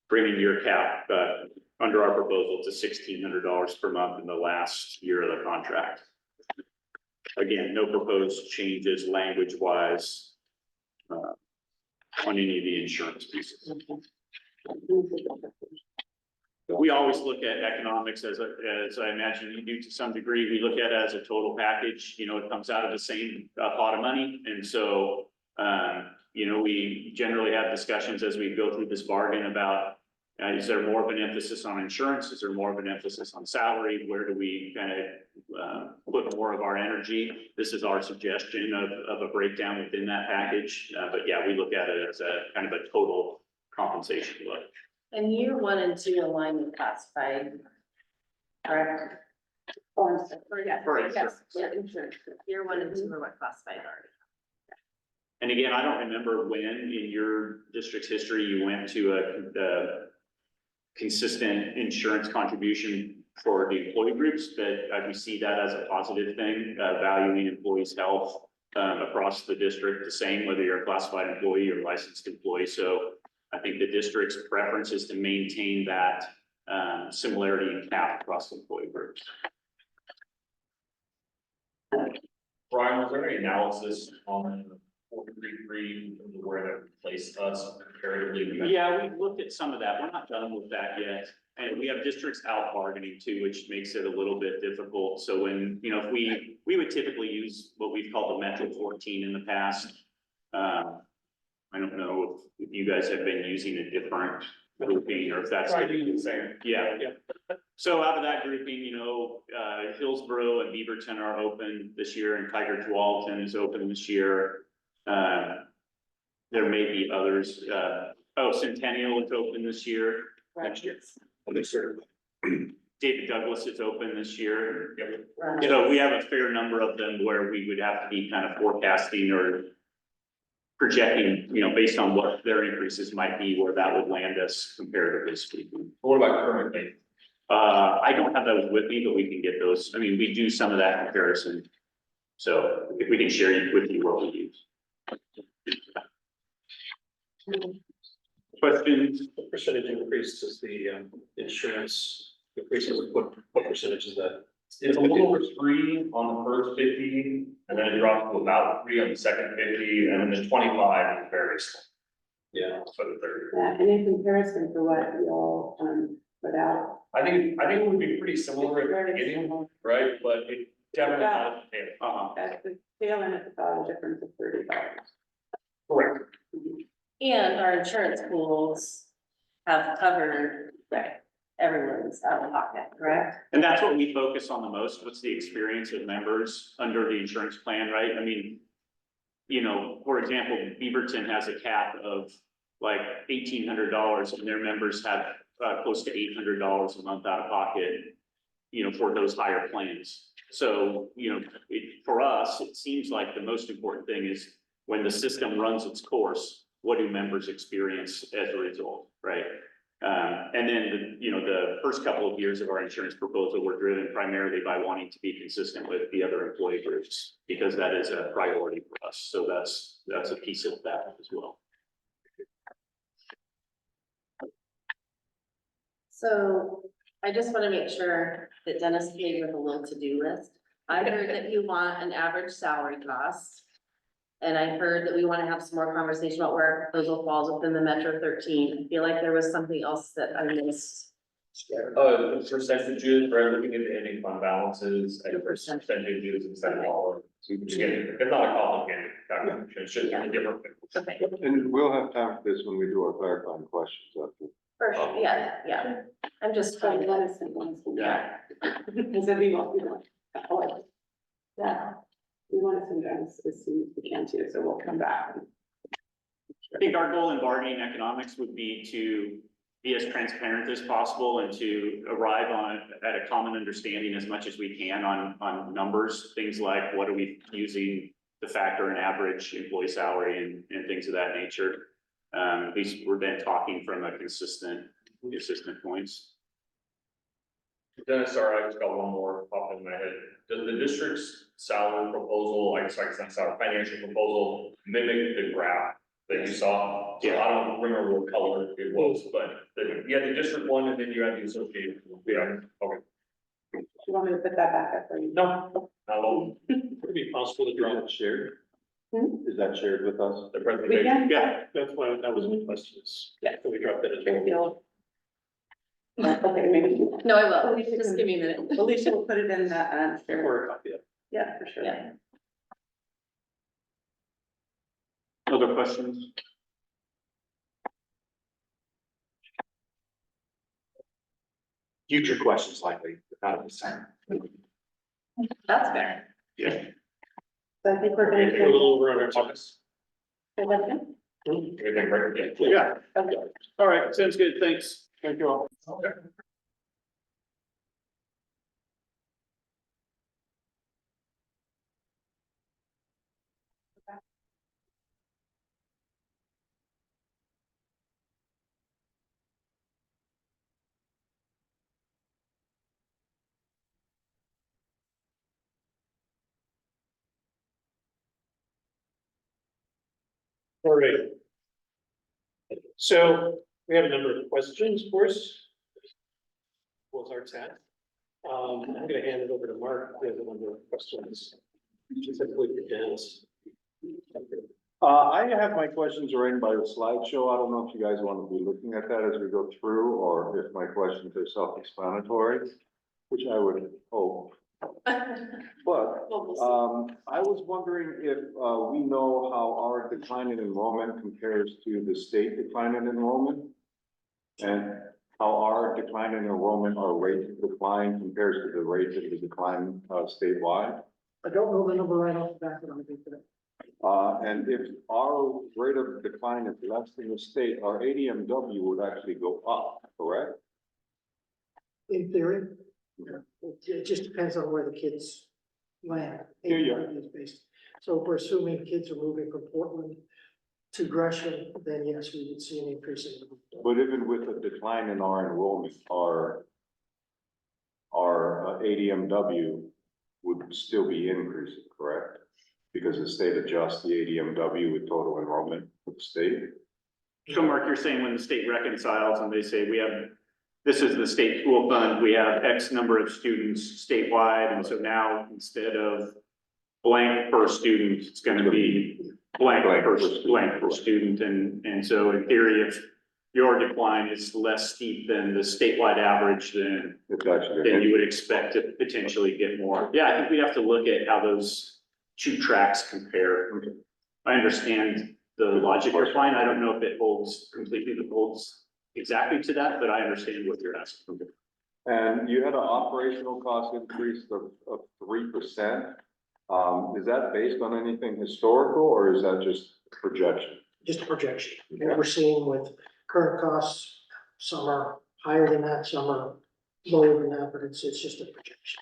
Bringing your cap under our proposal to $1,600 per month in the last year of the contract. Again, no proposed changes language-wise on any of the insurance pieces. We always look at economics as I imagine you do to some degree. We look at it as a total package. You know, it comes out of the same pot of money. And so, you know, we generally have discussions as we go through this bargain about, is there more of an emphasis on insurance? Is there more of an emphasis on salary? Where do we kind of put more of our energy? This is our suggestion of a breakdown within that package. But yeah, we look at it as a kind of a total compensation look. And year 1 and 2 align with classified, correct? Oh, I'm sorry. Yeah, Yes. yeah, insurance. Year 1 and 2 are what classified are. And again, I don't remember when in your district's history you went to a consistent insurance contribution for the employee groups, but we see that as a positive thing, valuing employees' health across the district, the same whether you're a classified employee or licensed employee. So I think the district's preference is to maintain that similarity in cap across employee groups. Brian, was there any analysis on 433 in terms of where that placed us comparatively? Yeah, we've looked at some of that. We're not done with that yet. And we have districts out bargaining too, which makes it a little bit difficult. So when, you know, if we would typically use what we've called the Metro 14 in the past. I don't know if you guys have been using a different grouping or if that's. The same. Yeah. So out of that grouping, you know, Hillsborough and Beaverton are open this year, and Tiger Tualatin is open this year. There may be others. Centennial is open this year. Next year. David Douglas is open this year. Right. So we have a fair number of them where we would have to be kind of forecasting or projecting, you know, based on what their increases might be, where that would land us comparatively speaking. What about currently? I don't have those with me, but we can get those. I mean, we do some of that comparison. So if we can share with you what we use. Questions? What percentage increase does the insurance increases? What percentage is that? It's a little over 3 on the first 50, and then it drops to about 3 on the second 50, and then the 25 is very small. Yeah. For the third. Yeah, and in comparison to what you all put out. I think it would be pretty similar at the beginning, right? But it definitely not at the tail. At the tail end, it's about a difference of $30. Correct. And our insurance pools have covered everyone's out of pocket, correct? And that's what we focus on the most. What's the experience of members under the insurance plan, right? I mean, you know, for example, Beaverton has a cap of like $1,800 and their members have close to $800 a month out of pocket, you know, for those higher plans. So, you know, for us, it seems like the most important thing is when the system runs its course, what do members experience as a result, right? And then, the first couple of years of our insurance proposal were driven primarily by wanting to be consistent with the other employee groups, because that is a priority for us. So that's a piece of that as well. So I just want to make sure that Dennis came with a little to-do list. I heard that you want an average salary cost. And I heard that we want to have some more conversation about where our proposal falls within the Metro 13. I feel like there was something else that I missed. The percentages, right, looking at the ending fund balances, and 2%. percentages instead of all. It's not a complicated calculation, it's just a different. Okay, And we'll have time for this when we do our clarifying questions after. for sure, yeah. I'm just So trying to, let us think, yeah. Because if we want, yeah, we want to send us as soon as we can too, so we'll come back. I think our goal in bargaining economics would be to be as transparent as possible and to arrive at a common understanding as much as we can on numbers, things like what are we using to factor an average employee salary and things of that nature. At least we've been talking from a consistent points. Dennis, sorry, I just got one more pop in my head. Does the district's salary proposal, sorry, it's not salary, financial proposal mimic the graph that you saw? So I don't remember what color it was, but you had the district one and then you had the associated. Yeah, okay. Do you want me to put that back up for you? No, not all. Would it be possible to Is draw? that shared? Hmm? Is that shared with us? The We presentation. can? Yeah. That's why, that was my question is, can we drop that in? Great deal. Okay, maybe. no, I will, just give me a minute. Alicia will put it in the, share Or word. a copy of it. Yeah, for sure. Yeah. Other questions? Future questions likely, out of the center. That's fair. Yeah. So I think we're We're gonna. a little over on our time. Everything right? Yeah. All right, sounds good. Thanks. Thank you all. Okay. All right. So we have a number of questions, of course. Was our task. I'm gonna hand it over to Mark. We have a number of questions. Specifically for Dennis. I have my questions arranged by the slideshow. I don't know if you guys want to be looking at that as we go through, or if my questions are self-explanatory, which I would hope. But I was wondering if we know how our decline in enrollment compares to the state decline in enrollment? And how our decline in enrollment, our rate of decline compares to the rate of the decline statewide? I don't know the number right off the bat, but I'm going to. And if our rate of decline is less than the state, our ADMW would actually go up, correct? In theory, yeah, it just depends on where the kids land. Yeah, yeah. It's based. So if we're assuming kids are moving from Portland to Gresham, then yes, we would see an increase in. But even with a decline in our enrollment, our ADMW would still be increasing, correct? Because the state adjusts the ADMW with total enrollment for the state. So Mark, you're saying when the state reconciles and they say this is the state school fund, we have X number of students statewide, and so now instead of blank per student, it's gonna be blank per student, and so in theory, if your decline is less steep than the statewide average, then you would expect to potentially get more. Yeah, I think we have to look at how those two tracks compare. I understand the logic you're applying. I don't know if it holds exactly to that, but I understand what you're asking. And you had an operational cost increase of 3%. Is that based on anything historical, or is that just projection? Just a projection. What we're seeing with current costs, some are higher than that, some are lower than that, but it's just a projection.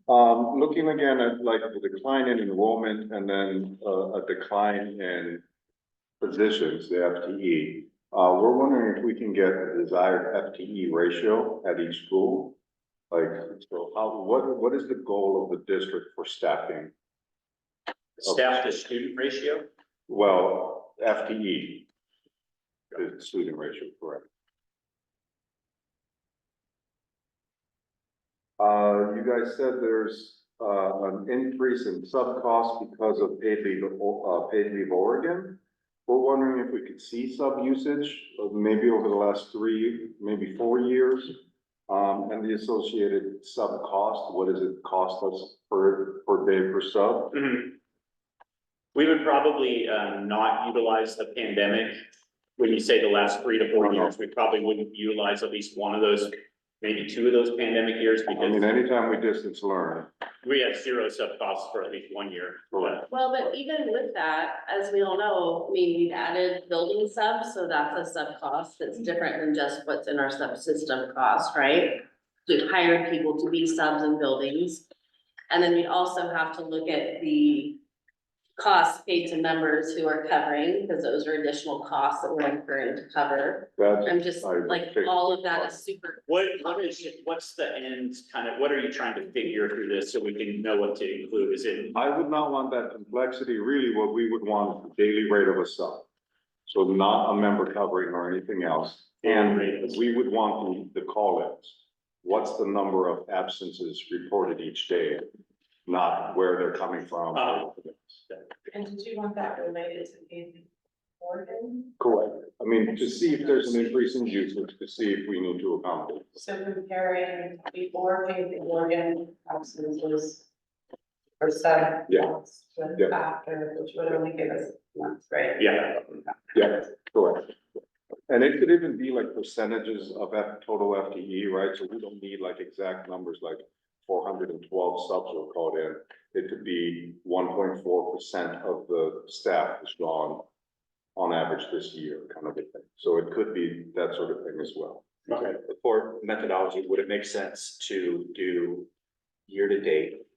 Looking again at like the decline in enrollment and then a decline in positions, the FTE. We're wondering if we can get the desired FTE ratio at each school. Like, so what is the goal of the district for staffing? Staff to student ratio? Well, FTE. The student ratio, correct. You guys said there's, an increase in sub cost because of paid leave Oregon. We're wondering if we could see sub usage of maybe over the last 3, maybe 4 years. And the associated sub cost, what does it cost us per day per sub? We would probably not utilize the pandemic. When you say the last 3 to 4 years, we probably wouldn't utilize at least one of those, maybe 2 of those pandemic years, I mean, because anytime we distance learn. we had 0 sub costs for at least 1 year. Correct. Well, but even with that, as we all know, I mean, we've added building subs, so that's a sub cost that's different than just what's in our subsystem cost, right? We've hired people to be subs in buildings. And then we also have to look at the costs paid to members who are covering, because those are additional costs that we're incurring to cover. That's, I'm just like, all of that is super. What's the end kind of, what are you trying to figure through this so we can know what to include? Is it? I would not want that complexity. Really, what we would want is the daily rate of a sub. So not a member covering or anything else. And we would want the call-ins. What's the number of absences reported each day? Not where they're coming from. And did you want that related to paid Oregon? Correct. I mean, to see if there's an increase in usage, to see if we need to accommodate. So comparing before paid Oregon absences or sub Yeah. costs with Yeah. after, which would only give us months, right? Yeah. Yeah, correct. And it could even be like percentages of total FTE, right? So we don't need like exact numbers like 412 subs were called in. It could be 1.4% of the staff is gone on average this year, kind of a thing. So it could be that sort of thing as well. Okay, for methodology, would it make sense to do year to date?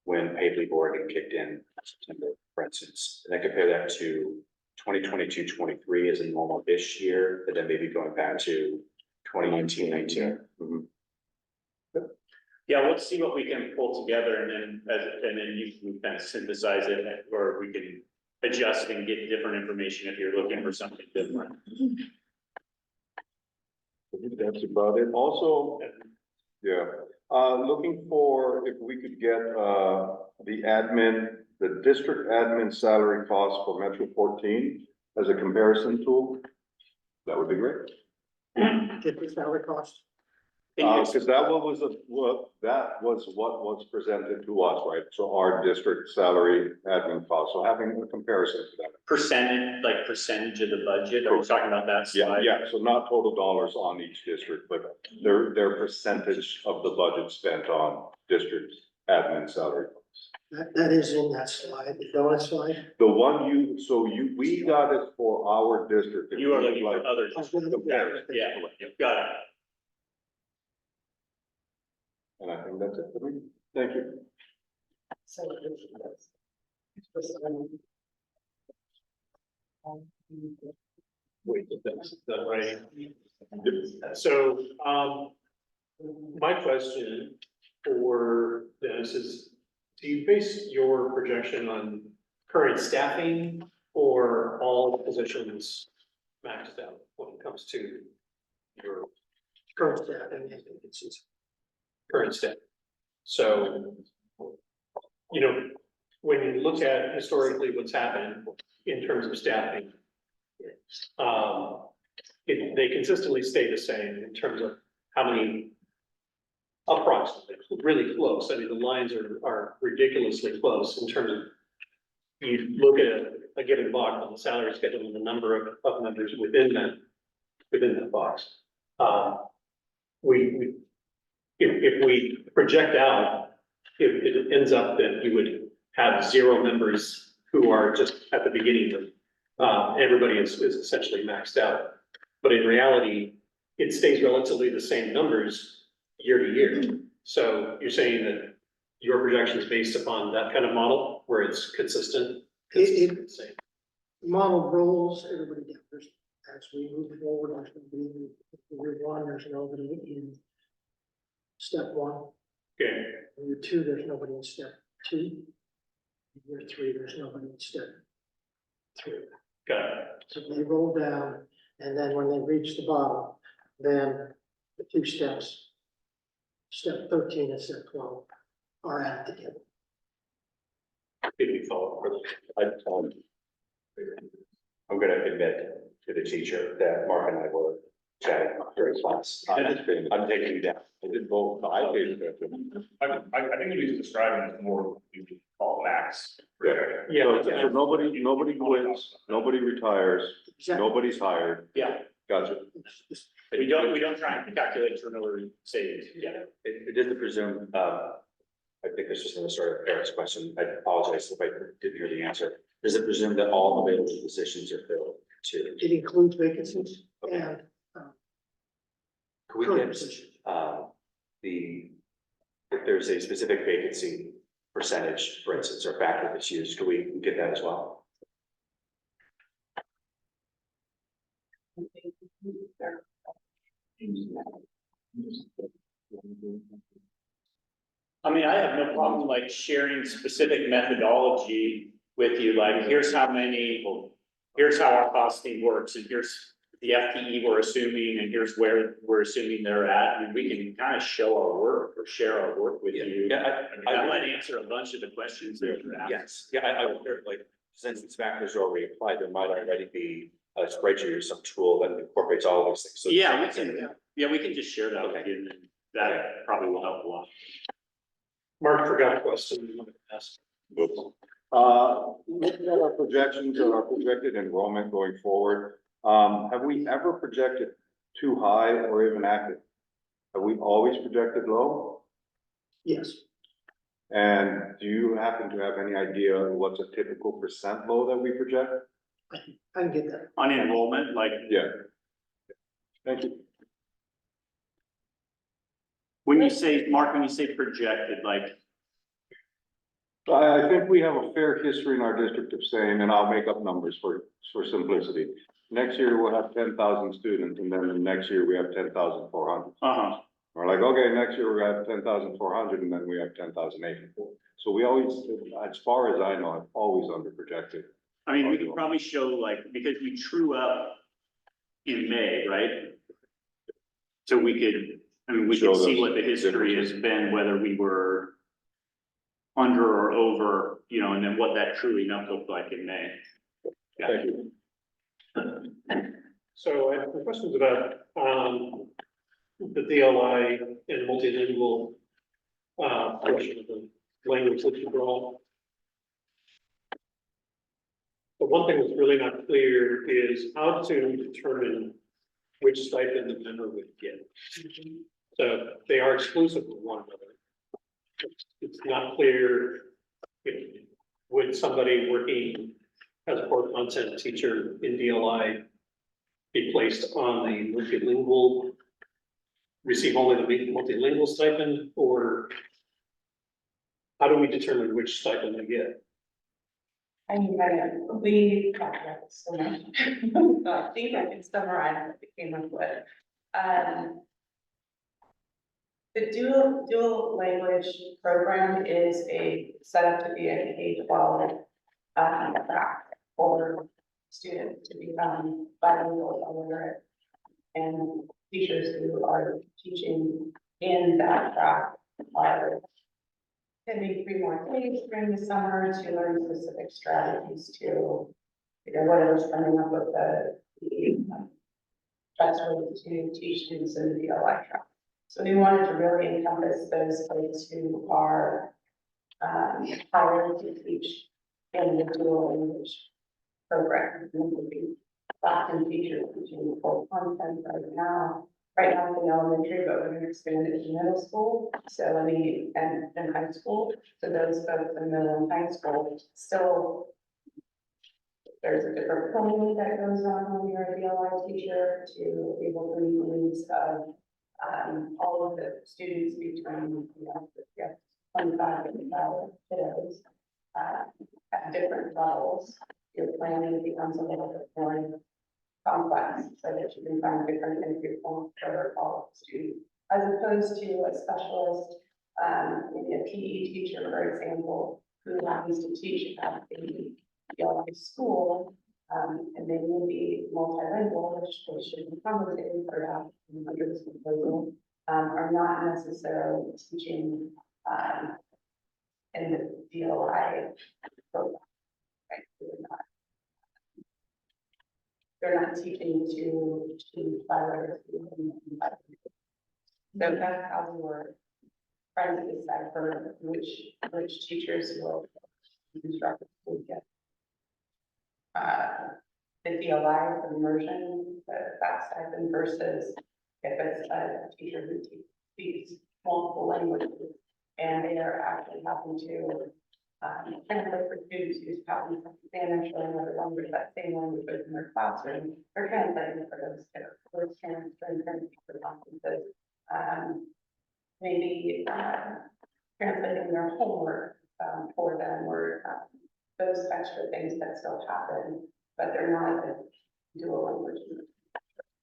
When paid leave Oregon kicked in September, for instance, and then compare that to 2022-23 as a normal-ish year, but then maybe going back to 2019-19. Yeah, let's see what we can pull together, and then you can kind of synthesize it, or we can adjust and get different information if you're looking for something different. I think that's about it. Also, yeah, looking for if we could get, the district admin salary cost for Metro 14 as a comparison tool. That would be great. Get the salary cost. Because that was what was presented to us, right? So our district salary admin cost, so having a comparison to that. Percentage of the budget, are we talking about that slide? Yeah, so not total dollars on each district, but their percentage of the budget spent on district admin salary. That is in that slide, the donut slide. The one we got it for our district. You are looking for others. Yeah, got it. And I think that's it for me. Thank you. So. Wait, that's that right. So, my question for Dennis is, do you base your projection on current staffing or all positions maxed out when it comes to your Current staff and vacancies. current staff? So, you know, when you look at historically what's happened in terms of staffing, they consistently stay the same in terms of how many approximately, really close. I mean, the lines are ridiculously close in terms of, you look at a given box on the salary schedule and the number of members within that box. If we project out, if it ends up that you would have 0 members who are just at the beginning of, everybody is essentially maxed out. But in reality, it stays relatively the same numbers year to year. So you're saying that your projection is based upon that kind of model where it's consistent? Model roles, everybody gathers as we move forward, there's gonna be, year one, there's nobody in step one. Okay, In year two, there's nobody in step two. In year three, there's nobody in step three. got it. So they roll down, and then when they reach the bottom, then the two steps, step 13 and step 12, are added together. Did we follow further? I'm gonna admit to the teacher that Mark and I were chatting during class. I'm taking you down. I did both, I paid attention. I think we just describing it as more, we could call max. Yeah, So nobody quits, nobody retires, Exactly. nobody's hired. Yeah, Gotcha. we don't try and calculate turnover savings, yeah. It doesn't presume, I think this was in the sort of Eric's question, I apologize if I didn't hear the answer. Does it presume that all available positions are filled too? It includes vacancies and Could we current get, positions. if there's a specific vacancy percentage, for instance, or factor that's used, could we get that as well? I mean, I have no problem like sharing specific methodology with you, like, here's how many, here's how our costing works, and here's the FTE we're assuming, and here's where we're assuming they're at, and we can kind of show our work or share our work with you. Yeah, I might answer a bunch of the questions that you're asking. yes, yeah, I would, like, since these factors are already applied, there might already be a spreadsheet or some tool that incorporates all of those things. So Yeah, we can just share that with you, and that probably will help a lot. Mark forgot a question you wanted to ask. Looking at our projections and our projected enrollment going forward, have we ever projected too high or even accurate? Have we always projected low? Yes, And do you happen to have any idea what's a typical percent low that we project? I can get that. On enrollment, like, Yeah. Thank you. when you say, Mark, when you say projected, like, I think we have a fair history in our district of saying, and I'll make up numbers for simplicity. Next year we'll have 10,000 students, and then the next year we have 10,400. We're like, okay, next year we're gonna have 10,400, and then we have 10,800. So we always, as far as I know, I've always under projected. I mean, we could probably show like, because we true up in May, right? So we could, I mean, we Show could see those what the history has differences. been, whether we were under or over, you know, and then what that truing up looked like in May. Yeah. Thank you. So I have some questions about, the DLI and multilingual, portion of the language that you brought. But one thing that's really not clear is how to determine which stipend the member would get. So they are exclusive of one another. It's not clear, you know, would somebody working as a core content teacher in DLI be placed on the multilingual, receive only the multilingual stipend, or how do we determine which stipend they get? I mean, we talked about this so much. So I think I can summarize what we came up with. The dual language program is set up to be a K-12 track for students to become bilingual or literate. And teachers who are teaching in that track are attending 3 more days during the summer to learn specific strategies to, you know, whatever's coming up with the best way to teach students in the DLI track. So we wanted to really encompass those folks who are hired to teach in the dual language program. And would be classroom teachers teaching full content right now. Right now in elementary, but we're going to expand it to middle school, so and high school. So those folks in middle and high school still, there's a different planning that goes on when you're a DLI teacher to be able to meet the needs of all of the students between, you know, 25 and kiddos at different levels. Your planning becomes a little bit more complex. context so that you can find different entry points for all students. As opposed to a specialist, maybe a PE teacher, for example, who happens to teach at the ELA school, and they may be multilingual, which they should be compensated for that under this proposal, are not necessarily teaching, in the DLI program, right? They're not teaching to bilingual. So that's how we were trying to decipher which teachers will instruct will get. The DLI immersion, that stipend versus if it's a teacher who speaks multiple languages and they are actually having to translate for students who's talking Spanish or another language, that same language in their classroom, they're translating for those too. We're translating for conferences. Maybe translating their homework for them or those extra things that still happen, but they're not a dual language.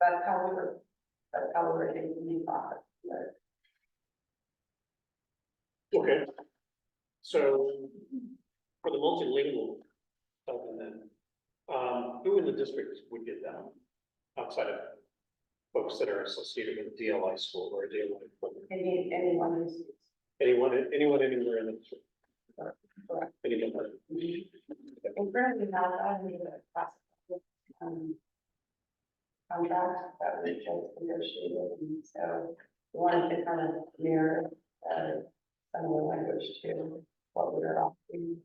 That's how we were thinking the process. Okay. So for the multilingual stuff and then, who in the district would get that outside of folks that are associated with a DLI school or a DLI program? Anyone who's. Anyone anywhere in the district? Correct. Anyone? And currently not, I need a class. Contract that we just negotiated, and so we wanted to kind of mirror, some of the language to what we were offering.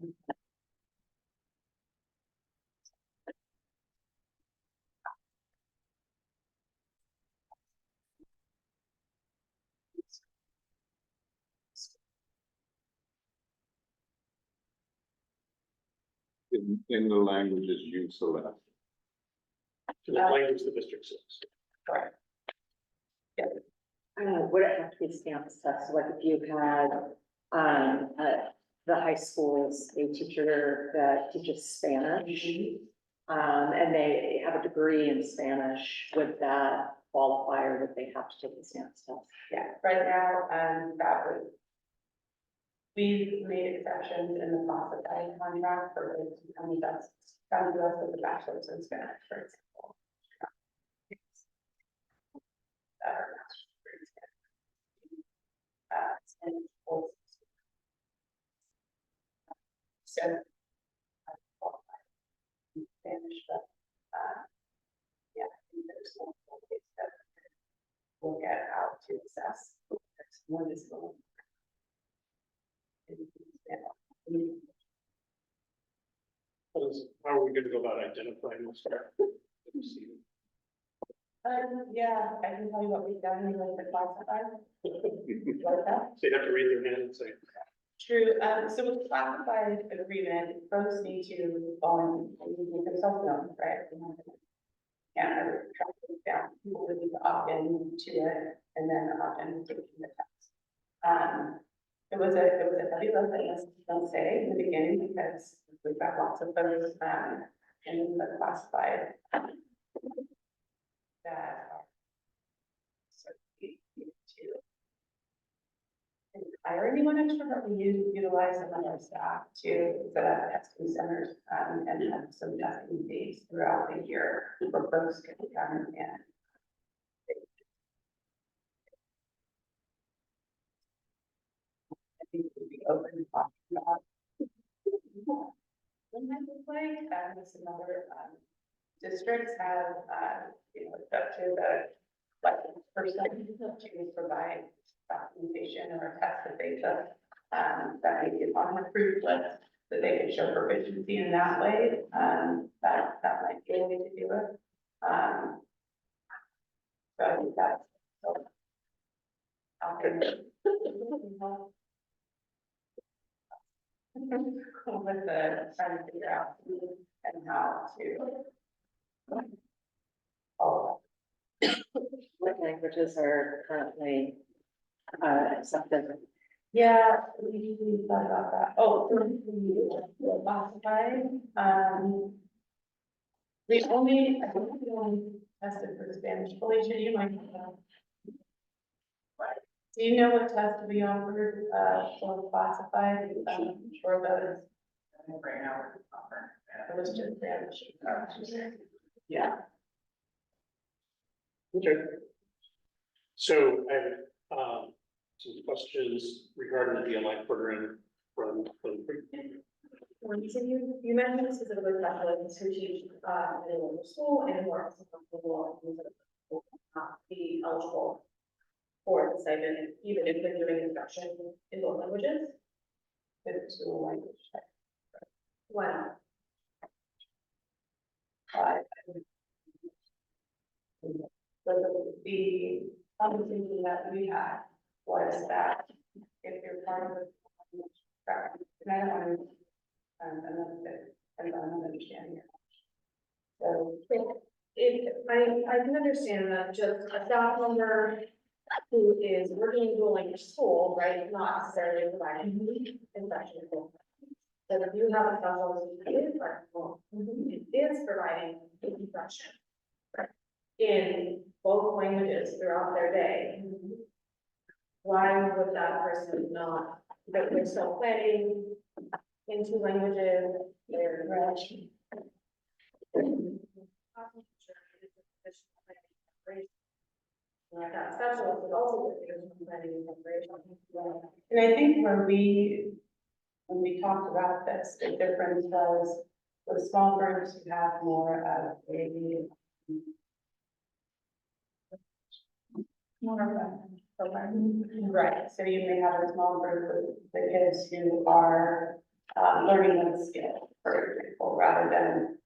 In the languages you select. To the language the district says. Correct. Would it have to be stamps test? Like if you had, the high schools, a teacher that teaches Spanish, and they have a degree in Spanish, would that qualify or would they have to take the stamps test? Yeah, right now, that would. We've made exceptions in the classified contract for those who come to us with a bachelor's in Spanish, for example. That are master's degrees in Spanish. So, I qualify in Spanish, but, yeah, I think there's multiple ways that we'll get out to assess. One is going. How are we gonna go about identifying this? Yeah, I can tell you what we've done, you like the classified. Like that? So you have to raise your hand and say, True, so with classified agreement, folks need to, consult them, right? And I would track it down, people would need to opt in to it, and then opt in to the text. It was a heavy lift, I'll say, in the beginning, because we've got lots of folks, in the classified that are so easy to hire anyone extra, but we utilize some of our staff to set up testing centers, and have some testing days throughout the year where folks can come and I think we'll be open to talking about. When that looks like, this another, districts have, it's up to the licensed person to provide documentation or a test that they took, that may be on an approved list, that they can show proficiency in that way, that might be a way to do it. So I think that's so. Out there. With the trying to figure out who and how to. What languages are currently, accepted? Yeah, we thought about that. Oh, the classified, The only, I don't think the only tested for Spanish, Felicia, you might know. Do you know what test we offered, for classified, for those? Right now, it was just Spanish. Yeah. Okay. So I have, some questions regarding the DLI program from. So you mentioned specifically specialists who teach, in a local school and who are comfortable not be eligible for the stipend, even if they're doing instruction in both languages. It's a language. Why not? But the conversation that we had was that if you're part of the practice, and I don't want to, and I'm understanding it. So, If, I can understand that just a staff member who is working in dual language school, right, not necessarily providing instruction. But if you have a specialist who is flexible, who is providing instruction in both languages throughout their day, why would that person not, that they're still planning in two languages, they're that specialist is also planning and preparation. and I think when we talked about this, the difference was with small groups, you have more of a right, so you may have a small group with the kids who are learning one skill, for example, rather than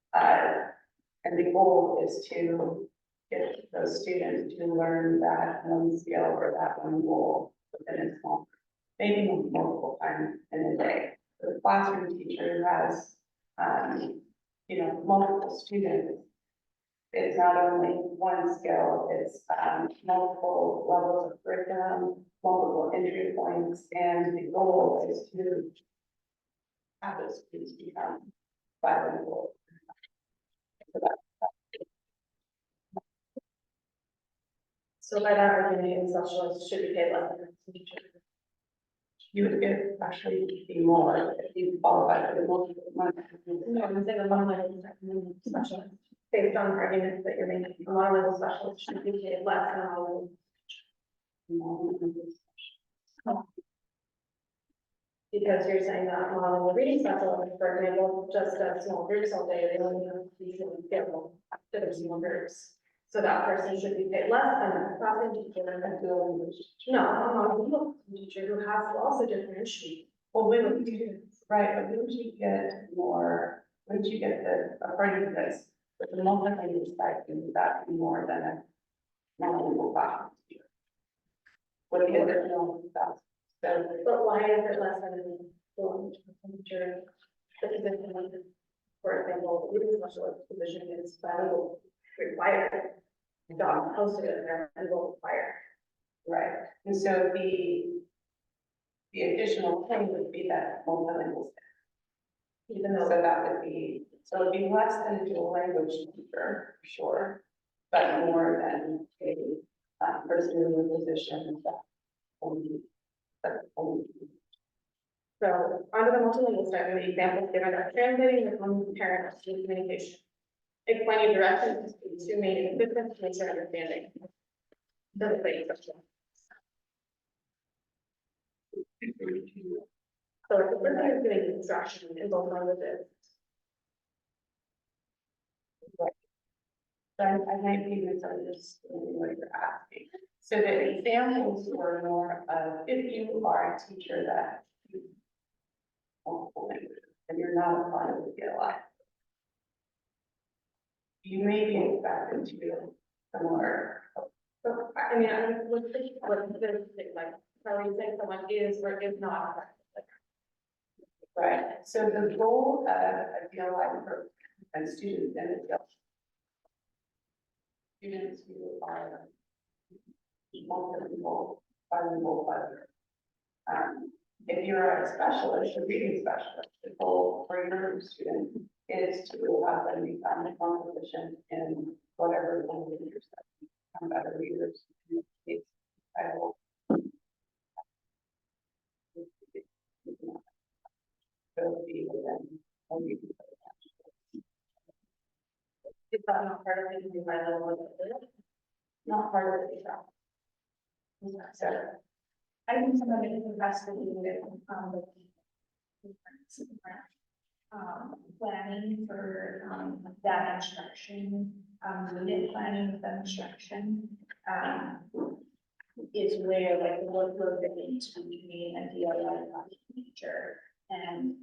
and the goal is to get those students to learn that one skill or that one goal within a small group, maybe multiple times in a day. The classroom teacher who has multiple students, it's not only one skill, it's multiple levels of curriculum, multiple entry points, and the goal is to have those students become bilingual. So by that argument, specialists should be paid less than a teacher. You would get actually be more if you qualify for the multiple months. No, I'm saying a monolingual specialist, based on arguments that you're making, a monolingual specialist should be paid less than a monolingual. Because you're saying that monolingual reading specialist, for example, just does small groups all day, they only have usually scheduled to their small groups. So that person should be paid less than a classroom teacher and dual language. No, a monolingual teacher who has to also differentiate. Well, when you, right, but wouldn't you get more, wouldn't you get according to this, with the multi-language stipend, that be more than a monolingual classroom teacher? What the additional stuff, so. But why is it less than a dual language teacher? The position, for example, the reading specialist position is bilingual required. Job posted in there and will require. Right, and so the additional thing would be that multilingual. Even though So that would be, so it'd be less than a dual language teacher, for sure, but more than a person in a position that only. So, under the multilingual stipend, the examples given are translating the common parent or student communication. Explaining directions to main assistance to make sure understanding. Doesn't say instruction. So if the person is doing instruction in both languages, I might be misunderstanding what you're asking. So the examples were more of, if you are a teacher that multiple languages, and you're not a part of the DLI, you may be expected to do similar. so, I mean, I would think what the, like, how you saying someone is or is not. Right, so the goal of a DLI program and students in the DLI. Students who are multilingual, bilingual, if you're a specialist, a reading specialist, the goal for your student is to have them become more proficient in whatever language you're studying, become better readers. It's, I will. Ability within a reading. Is that not part of it, by the level of it? Not part of the job. So, I think somebody who has to do with, planning for, that instruction, unit planning with that instruction, is where like the workload that needs to be between a DLI teacher and,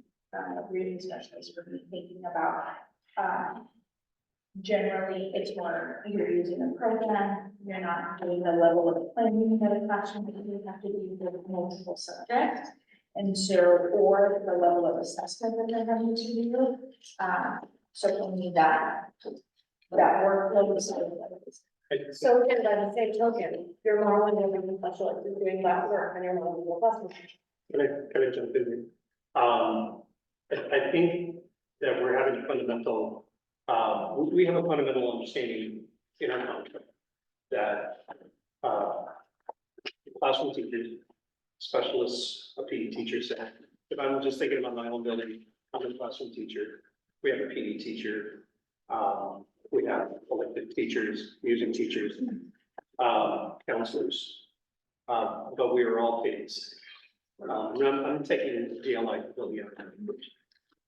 reading specialist for me thinking about, generally, it's more, you're using a program, you're not doing the level of planning that a classroom would have to do with multiple subjects. And so, or the level of assessment that they're having to do. So for me, that workload is. So again, by the same token, you're modeling your reading specialist is doing that work and you're modeling your classroom. Can I jump in? I think that we're having a fundamental, we have a fundamental understanding in our contract that, classroom teachers, specialists, PE teachers, if I'm just thinking about my own building, I'm a classroom teacher. We have a PE teacher. We have elected teachers, music teachers, counselors. But we are all PEs. I'm taking DLI building out.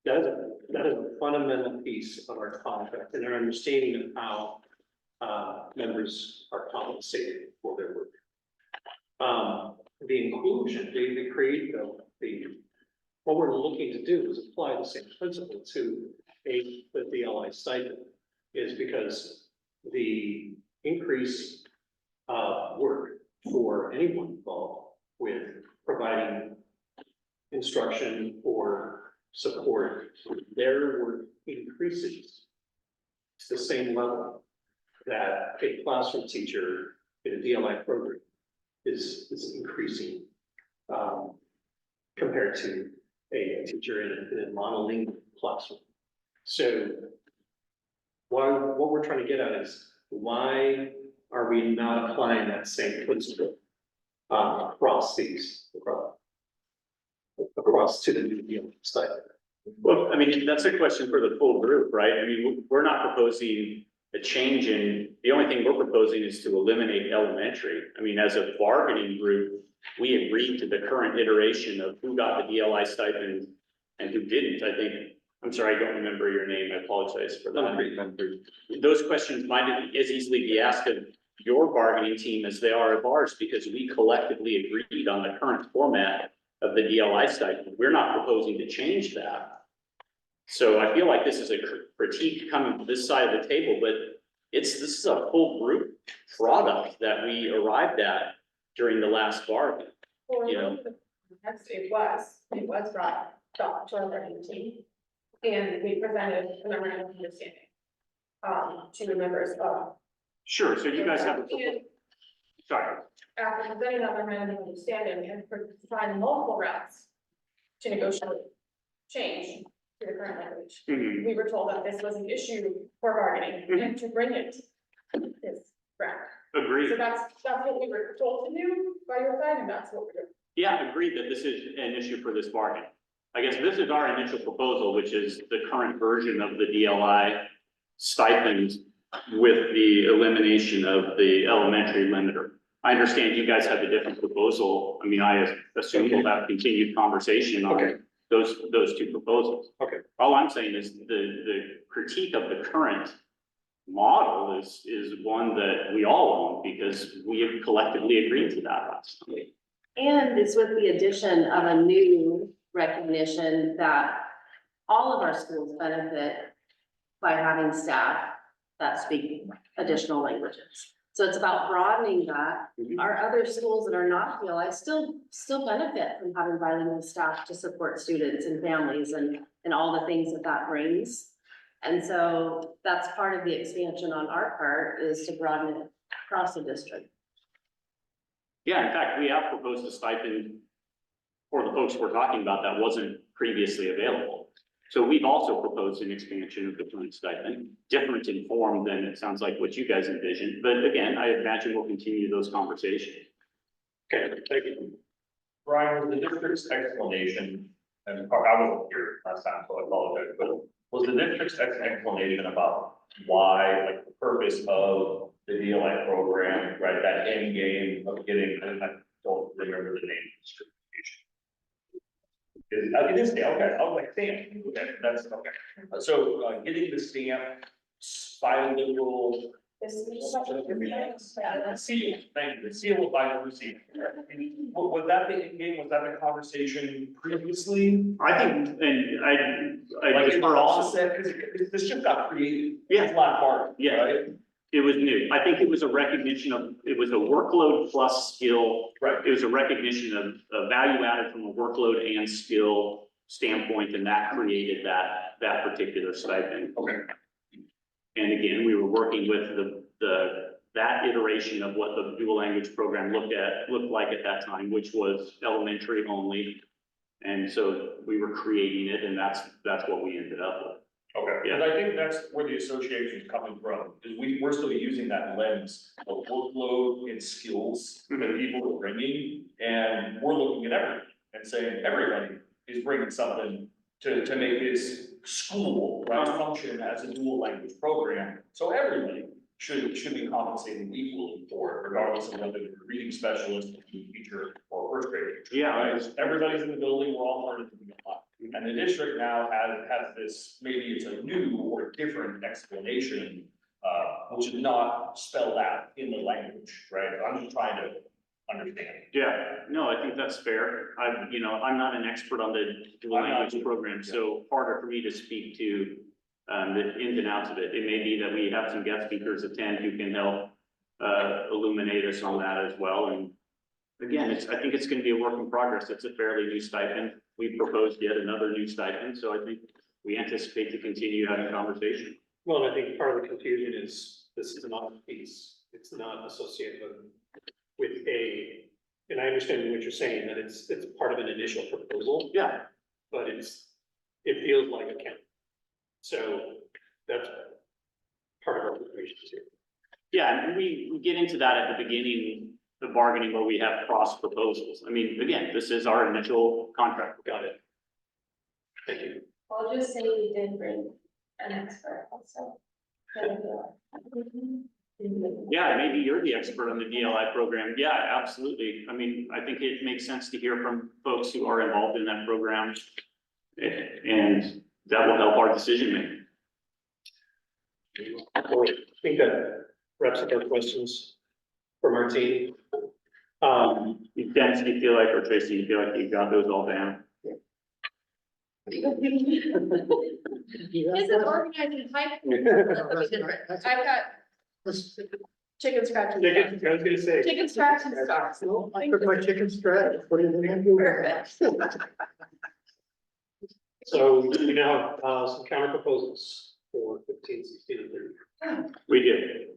That is a fundamental piece of our contract and our understanding of how members are compensated for their work. The inclusion, the create what we're looking to do is apply the same principle to the DLI stipend, is because the increase of work for anyone involved with providing instruction or support, their work increases to the same level that a classroom teacher in a DLI program is increasing compared to a teacher in a monolingual classroom. So what we're trying to get at is, why are we not applying that same principle across to the new deal stipend? Well, I mean, that's a question for the full group, right? I mean, we're not proposing a change in, the only thing we're proposing is to eliminate elementary. I mean, as a bargaining group, we agreed to the current iteration of who got the DLI stipend and who didn't. I think, I'm sorry, I don't remember your name. I apologize for that. Those questions might as easily be asked of your bargaining team as they are of ours, because we collectively agreed on the current format of the DLI stipend. We're not proposing to change that. So I feel like this is a critique coming to this side of the table, but this is a full group product that we arrived at during the last bargain. You know, It was brought to our bargaining team, and we presented a memorandum of understanding to the members of. sure, so you guys have, And sorry. after presenting that memorandum of understanding and for trying multiple routes to negotiate change to the current language, Mhm. we were told that this was an issue for bargaining and to bring it is correct. Agreed. So that's what we were told to do by your side, and that's what we're doing. Yeah, agreed that this is an issue for this bargain. I guess this is our initial proposal, which is the current version of the DLI stipend with the elimination of the elementary limiter. I understand you guys have a different proposal. I mean, I assume we'll have continued conversation on those two proposals. Okay. All I'm saying is the critique of the current model is one that we all own, because we have collectively agreed to that last night. And it's with the addition of a new recognition that all of our schools benefit by having staff that speak additional languages. So it's about broadening that. Our other schools that are not DLI still benefit from having bilingual staff to support students and families and all the things that brings. And so that's part of the expansion on our part, is to broaden it across the district. Yeah, in fact, we have proposed a stipend for the folks we're talking about, that wasn't previously available. So we've also proposed an expansion of the current stipend, different in form than it sounds like what you guys envisioned. But again, I imagine we'll continue those conversations. Okay, thank you. Brian, was the district's explanation, and I wasn't here last time, so I apologize, but was the district's explanation about why, like, the purpose of the DLI program, right, that end game of getting, and I don't remember the name of the certification. It is, okay, I was like, stamp, okay, that's, okay. So, getting the stamp, bilingual. Seal, thank you, the seal of bilingual. Was that the end game, was that the conversation previously? I think, and I Like, just it heard was also, offset, because this just got created. Yeah. It's not hard. Yeah. Right? it was new. I think it was a recognition of, it was a workload plus skill. Right. It was a recognition of value added from a workload and skill standpoint, and that created that particular stipend. Okay. And again, we were working with that iteration of what the dual language program looked like at that time, which was elementary only. And so we were creating it, and that's what we ended up with. Okay, Yeah. and I think that's where the association is coming from, is we're still using that lens of workload and skills that people are bringing. And we're looking at everything and saying everybody is bringing something to make this school, right, function as a dual language program. So everybody should be compensated equally for it, regardless of whether they're a reading specialist, a teacher, or first grade teacher. Yeah. Right? Everybody's in the building, we're all learning to be alive. And the district now has this, maybe it's a new or different explanation, which is not spelled out in the language, right? I'm just trying to understand. Yeah, no, I think that's fair. I'm not an expert on the dual I'm not language either. program, so harder for me to speak to the ins and outs of it. It may be that we have some guest speakers attend who can help illuminate us on that as well. And again, I think it's going to be a work in progress. It's a fairly new stipend. We proposed yet another new stipend, so I think we anticipate to continue having conversation. Well, and I think part of the confusion is this is not a piece. It's not associated with and I understand what you're saying, that it's part of an initial proposal, Yeah, but it feels like a count. So that's part of our operations here. yeah, and we get into that at the beginning of bargaining where we have cross proposals. I mean, again, this is our initial contract. Got it. Thank you. I'll just say we did bring an expert also. Yeah, maybe you're the expert on the DLI program. Yeah, absolutely. I mean, I think it makes sense to hear from folks who are involved in that program. And that will help our decision making. Well, I think that wraps up our questions from our team. Dennis, do you feel like, or Tracy, you feel like you got those all down? Is it organized in type? I've got chicken scratch and I stuff. was gonna say. Chicken scratch and stuff. No, I took my chicken scratch, put it in. Perfect. So we now have some counter proposals for 15, 16, and 30. We did.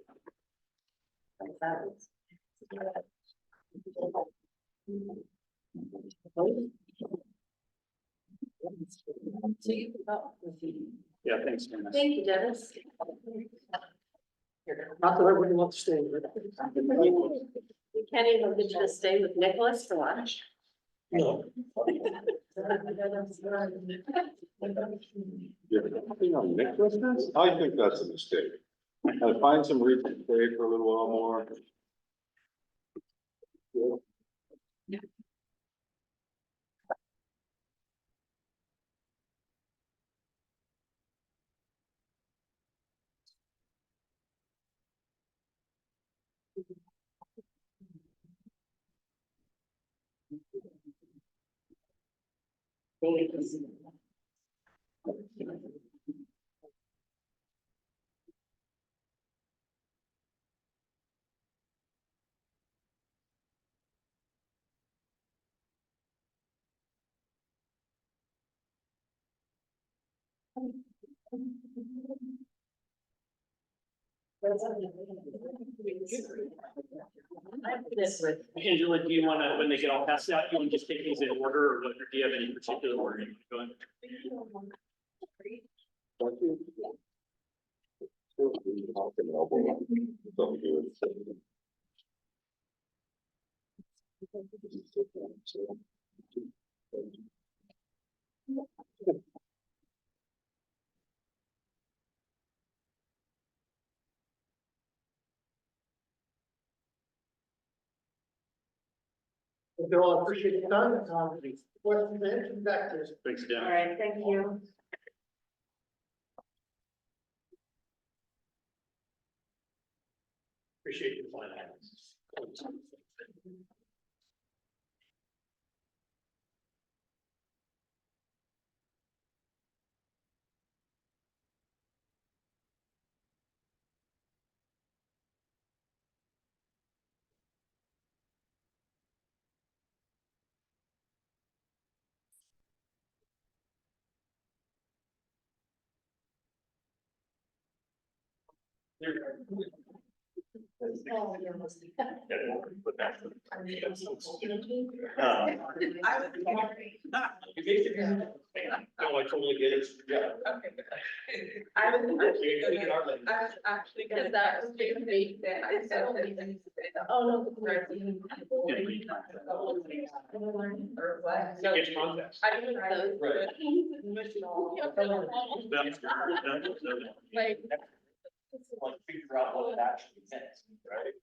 Yeah, thanks, Dennis. Thank you, Dennis. Not that everybody wants to stay, but. We can't even get you to stay with Nicholas for lunch. No. I think that's a mistake. I find some reason to stay for a little while more. Angela, do you wanna, when they get all passed out, you wanna just take these in order, or what, or do you have any particular order you want to go in? If you all appreciate your time, what's the answer back to us? Thanks, All Dan. right, thank you. Appreciate your time. No, I totally get it. Yeah. I was actually gonna. Because that was big, big, that I said that we need to say that. Oh, no. Or what? So Get context. I can try those. Right. Like, Like figure out what it actually means, right?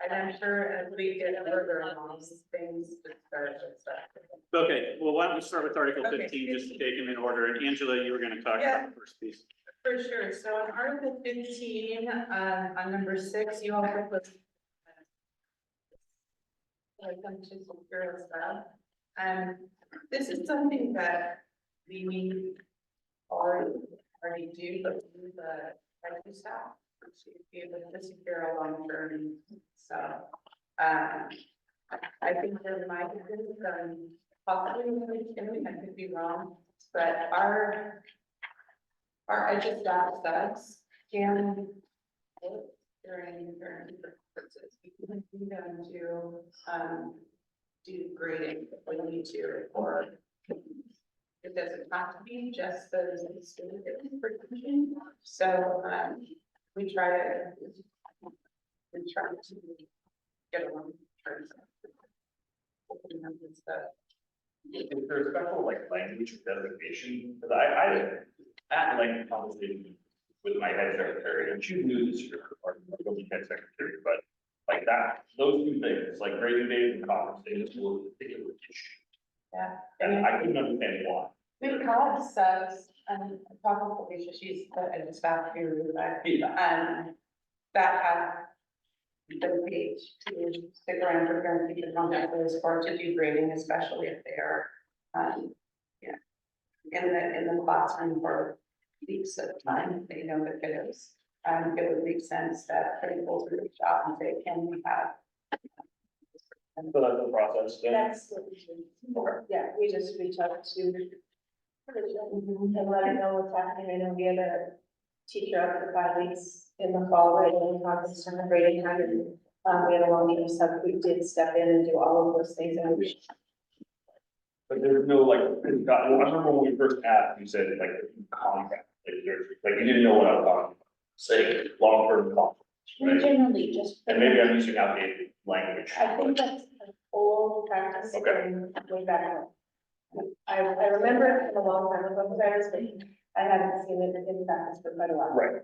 And I'm sure as we get further along these things, it starts and stuff. Okay, well, why don't we start with Article Okay. 15, just to take them in order, and Angela, you were gonna talk about the first piece. For sure, so on Article 15, on number 6, you also put. Welcome to secure stuff. This is something that we already do, but we use the IT staff to be able to secure a long term. So, I think there might have been some possibly, I could be wrong, but our IT staff subs can during purposes, we can do them to do grading if we need to, or it doesn't have to be just those student protection. So we try to get along terms of stuff. Is there a special like language designation? Because I had like a conversation with my head secretary, and she knew this year, or the head secretary, but like that, those two things, like grading days and conference days were a particular issue. Yeah. And I couldn't understand why. We've had subs, and probably she's a staff here, but that have the page to stick around for parent teacher contactors or to do grading, especially if they are, in the classroom for weeks at a time, they know the kiddos. It would make sense that principals would reach out and say, can we have? So that's the process. then. That's what we do. Yeah, we just reach out to. And let them know what's happening. I know we had a teacher out for 5 weeks in the fall, right, and conference from the grading time, and we had a long meeting, so we did step in and do all of those things, and we. But there's no like, I remember when we first asked, you said like contract, like you didn't know what I was talking about. Say long-term contract, We right? generally just. And maybe I'm using outdated language. I think that's an old practice Okay. from way back when. I remember it from a long time ago, but I haven't seen it in practice for quite a while. Right.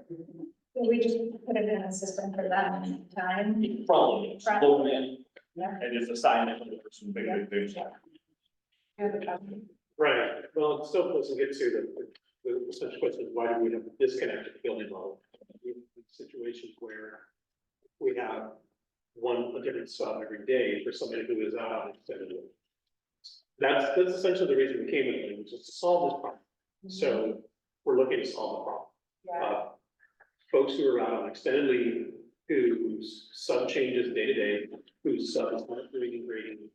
We just put it in a system for that time. Probably, slow in, Yeah. and just assign it to the person who big things. Right, well, it still doesn't get to the essential question of why do we have a disconnected building level? We have situations where we have a different sub every day for somebody who is out on extended leave. That's essentially the reason we came with it, was just to solve this problem. So we're looking to solve the problem. Yeah. Folks who are out on extended leave, whose sub changes day to day, whose sub is not doing and grading.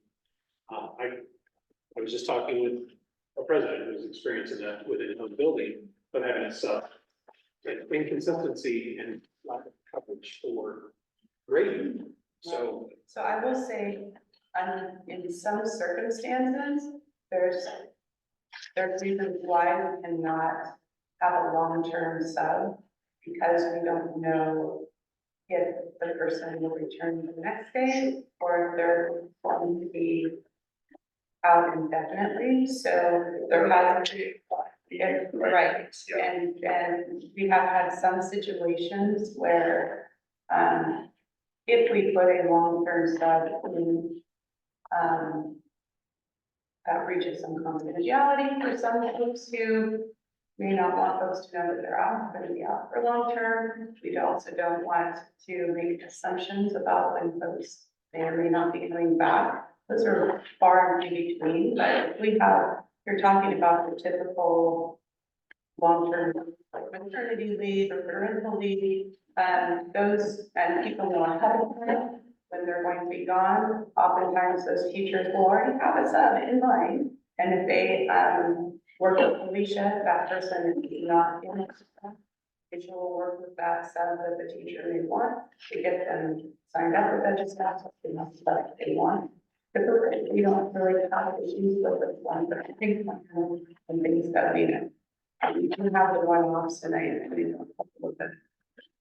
I was just talking with a president who's experiencing that within his own building, but having a sub inconsistency and lack of coverage for grading. So, I will say, in some circumstances, there's reasons why we cannot have a long-term sub, because we don't know if the person will return the next day, or if they're going to be out indefinitely, so there has to be. Right, and we have had some situations where, if we put a long-term sub in, that breaches some confidentiality for some folks who may not want folks to know that they're out, going to be out for long term. We also don't want to make assumptions about when folks may or may not be coming back. Those are far and few between, but if we have, you're talking about the typical long-term, like maternity leave or parental leave, those, and people know ahead of time when they're going to be gone. Oftentimes those teachers will already have a sub in mind, and if they, work with Alicia, that person is not in it. Alicia will work with that sub that the teacher may want to get them signed up with that, just that's what they want. Typically, we don't really have issues with this one, but I think sometimes when things gotta be done. You can have the one-offs tonight, and you know, a couple of the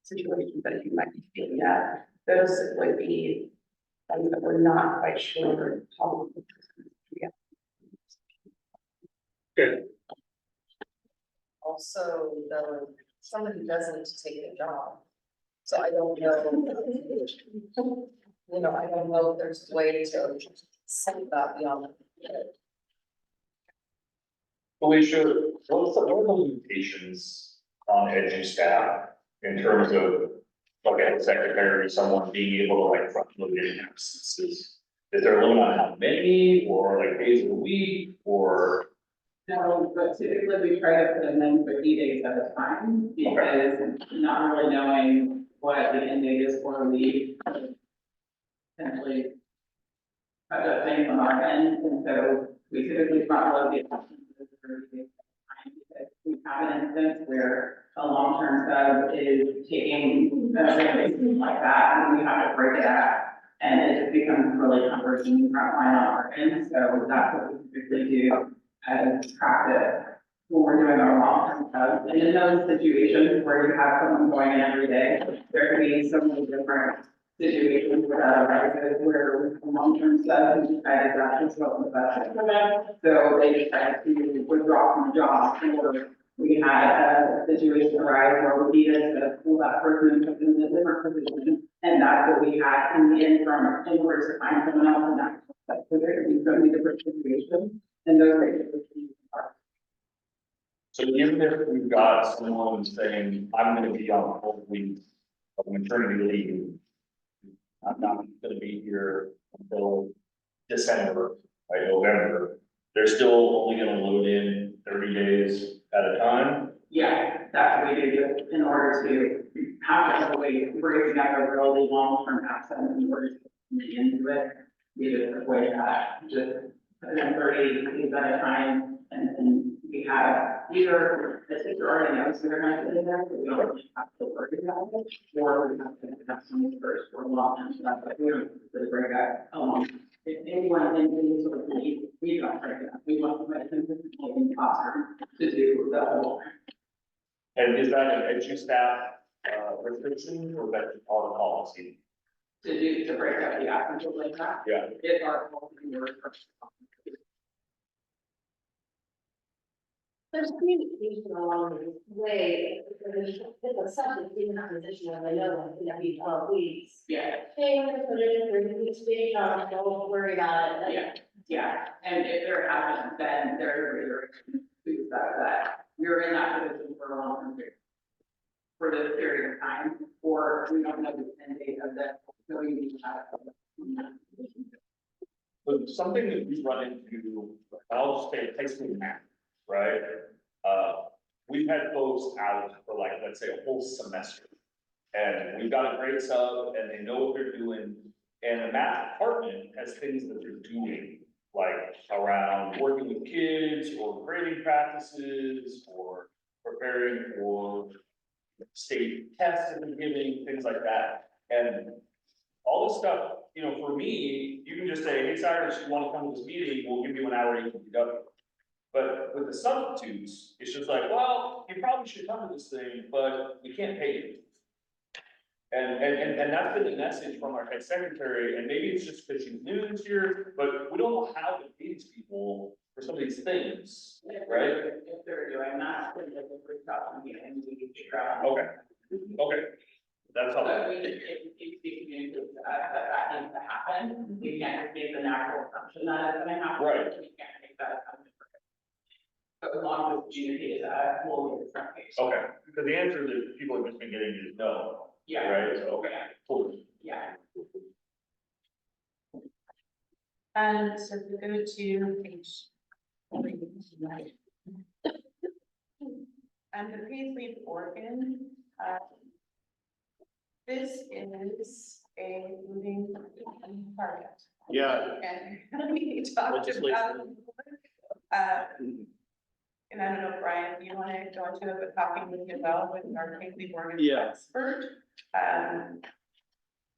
situations that you might be feeling at, those would be things that we're not quite sure how. good. Also, somebody doesn't take a job. So I don't know. You know, I don't know if there's a way to set that beyond. Alicia, what are the limitations on edu staff in terms of, like, a secretary, someone being able to like front load in absences? Is there a limit on how many, or like days of the week, or? No, but typically we try to put them in 50 days at a time, because not really knowing what the end date is for a leave. Essentially, other things on our end, and so we typically front load the absences for 30 days at a time, because we have an instance where a long-term sub is taking something like that, and we have to break it out, and it just becomes really cumbersome frontline on our end, so that's what we typically do as practice when we're doing our long-term subs. And in those situations where you have someone going in every day, there can be so many different situations where that arises, where with a long-term sub, we decided that just wasn't the best for them. So they decided to withdraw from the job, or we had a situation arise where we needed to pull that person into a different position. And that's what we had in the interim, in order to find someone else in that. So there could be so many different situations, and those are So even if we've got someone saying, I'm gonna be on 12 weeks of maternity leave, I'm not gonna be here until December, by November, they're still only gonna load in 30 days at a time? Yeah, that's what we do in order to have a way of breaking up a really long-term absence in order to get into it. We just avoid that, just put in 30 days at a time, and we have either the teacher already knows they're not getting there, so we don't really have to worry about it, or we have to have some first for a long-term stuff, but we don't really break up if anyone in any sort of need, we don't break it up. We want somebody consistently in the classroom to do the whole. And is that an edu staff, restriction, or is that all the policy? To break up the absences like that. Yeah. It's our policy work. There's communication along the way, it's such a different position, as I know, it's gonna be 12 weeks. Yeah, Hey, I'm gonna put it in 30 weeks, big job, don't worry about it. Like, yeah, and if there happens, then there's a reason that you're in that position for a long term period. For this period of time, or we don't know the end date of that, so we need to have. But something that we run into, I'll just say high school math, right? We've had folks out for like, let's say, a whole semester. And we've got a great sub, and they know what they're doing, and the math department has things that they're doing, like around working with kids, or grading practices, or preparing for state tests have been giving, things like that. And all this stuff, you know, for me, you can just say, hey, Cyrus, you wanna come to this meeting, we'll give you an hour, you can go. But with the substitutes, it's just like, well, you probably should come to this thing, but we can't pay you. And that's been the message from our head secretary, and maybe it's just because she's new this year, but we don't know how to pay these people for some of these things, right? If they're doing that, then they can reach out to me and we can figure out. Okay, okay, that's all. But we, if we communicate that needs to happen, we can't just make the natural assumption that it's gonna happen. Right. We can't make that assumption. But as long as it's communicated, we'll get the front page. Okay, because the answer that people have just been getting is no, Yeah. right? So, okay, cool. Yeah. And so we go to page. And the paid leave organ, this is a moving target. Yeah. And we talked about. And I don't know, Brian, do you want to go into it with talking with you about with our paid leave organ Yeah. expert? Kind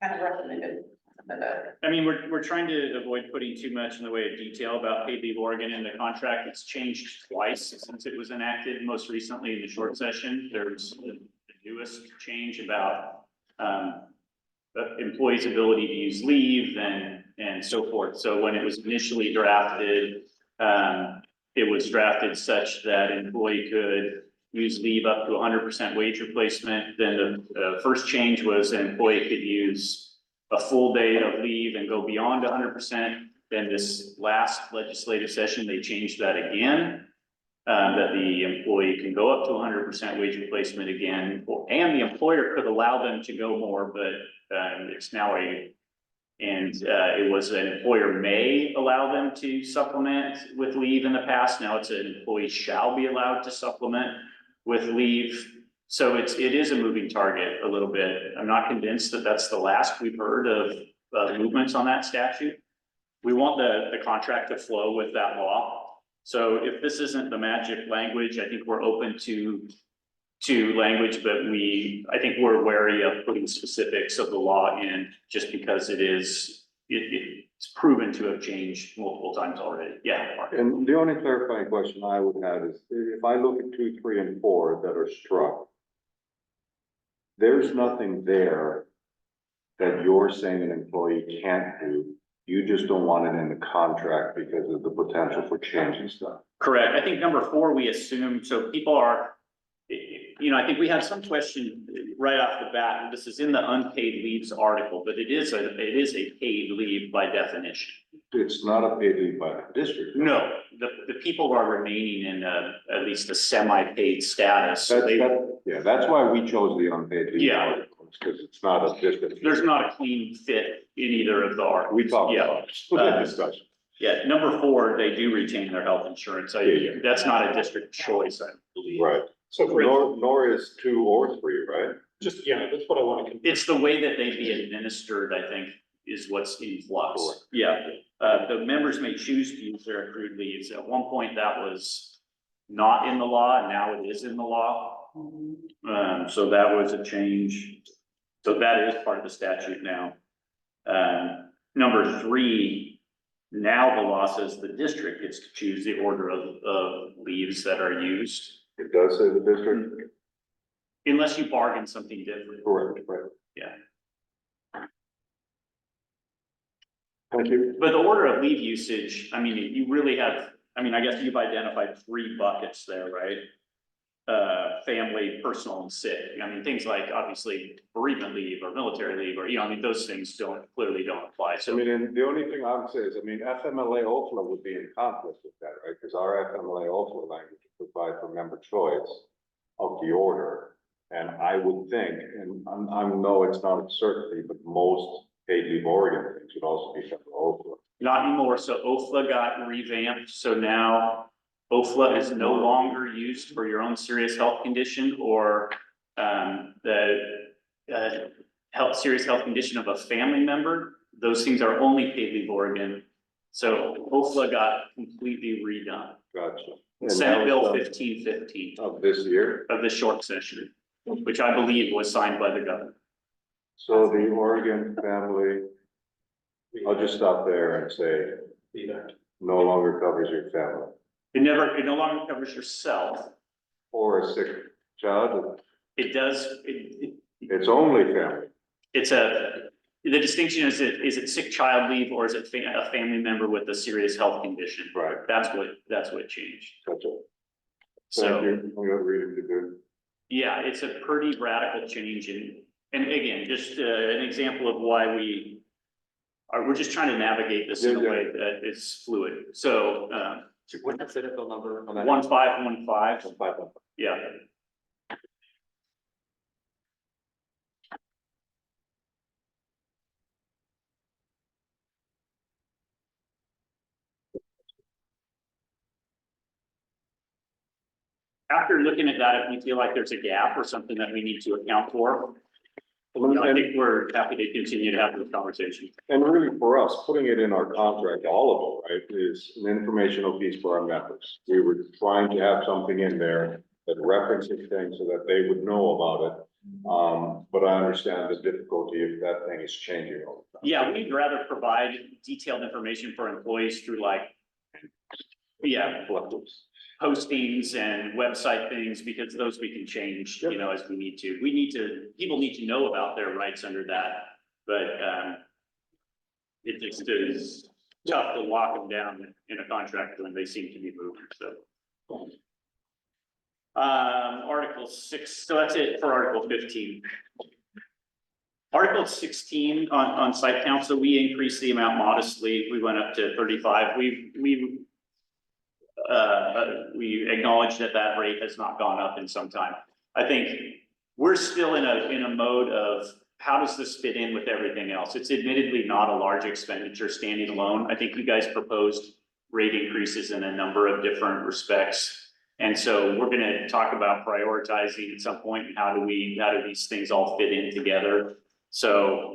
of recommended some of the. I mean, we're trying to avoid putting too much in the way of detail about paid leave Oregon in the contract. It's changed twice since it was enacted, most recently in the short session. There's the newest change about the employee's ability to use leave and so forth. So when it was initially drafted, it was drafted such that employee could use leave up to 100% wage replacement. Then the first change was an employee could use a full day of leave and go beyond 100%. Then this last legislative session, they changed that again, that the employee can go up to 100% wage replacement again, and the employer could allow them to go more, but it's now it was an employer may allow them to supplement with leave in the past. Now it's an employee shall be allowed to supplement with leave. So it is a moving target a little bit. I'm not convinced that that's the last we've heard of movements on that statute. We want the contract to flow with that law. So if this isn't the magic language, I think we're open to language, but I think we're wary of putting specifics of the law in just because it's proven to have changed multiple times already. Yeah. Mark. And the only clarifying question I would have is, if I look at 2, 3, and 4 that are struck, there's nothing there that you're saying an employee can't do. You just don't want it in the contract because of the potential for changing stuff. Correct. I think number 4, we assume, so people are, I think we had some question right off the bat, and this is in the unpaid leaves article, but it is a paid leave by definition. It's not a paid leave by the district. No, the people are remaining in at least a semi-paid status. So That's why we chose the unpaid leave. Yeah. Articles, because it's not a district. There's not a clean fit in either of the articles. We talked about it. Discussion. Yeah, number 4, they do retain their health insurance. That's not a district choice, I believe. Right. So for Nor is 2 or 3, right? that's what I want to. It's the way that they be administered, I think, is what's in flux. Correct. Yeah, the members may choose to use their accrued leaves. At one point, that was not in the law, and now it is in the law. So that was a change. So that is part of the statute now. Number 3, now the law says the district gets to choose the order of leaves that are used. It does say the district. Unless you bargain something different. Correct, right. Yeah. Thank you. But the order of leave usage, I mean, you really have, I guess you've identified 3 buckets there, right? Family, personal, and sick. Things like obviously bereavement leave or military leave or, those things clearly don't apply. So And the only thing I would say is, FMLA ultra would be in conflict with that, right? Because our FMLA ultra language provide for member choice of the order. And I would think, and I know it's not a certainty, but most paid leave Oregon things would also be federal ultra. not anymore. So OFLA got revamped. So now OFLA is no longer used for your own serious health condition or serious health condition of a family member. Those things are only paid leave Oregon. So OFLA got completely redone. Gotcha. Senate Bill 1515 Of this year? of the short session. which I believe was signed by the governor. So the Oregon family, I'll just stop there and say, no longer covers your family It no longer covers yourself. or a sick child. It does, It's only family. the distinction is it sick child leave or is it a family member with a serious health condition? Right. That's what changed. That's it. Thank So, you. We got to read it good. yeah, it's a pretty radical change and again, just an example of why we're just trying to navigate this in a way that is fluid. So, What's the NFL number on that? 1515, yeah. After looking at that, if we feel like there's a gap or something that we need to account for, I think we're happy to continue to have this conversation. And really for us, putting it in our contract, all of it, right, is an informational piece for our members. We were trying to have something in there that references things so that they would know about it. But I understand the difficulty if that thing is changing all the time. Yeah, we'd rather provide detailed information for employees through postings and website things, because those we can change, as we need to. People need to know about their rights under that, but, it just is tough to lock them down in a contract when they seem to be moving, so. Article 6, so that's it for Article 15. Article 16 on site count, so we increased the amount modestly. We went up to 35. We acknowledge that rate has not gone up in some time. I think we're still in a mode of how does this fit in with everything else? It's admittedly not a large expenditure standing alone. I think you guys proposed rate increases in a number of different respects. And so we're gonna talk about prioritizing at some point and how do these things all fit in together? So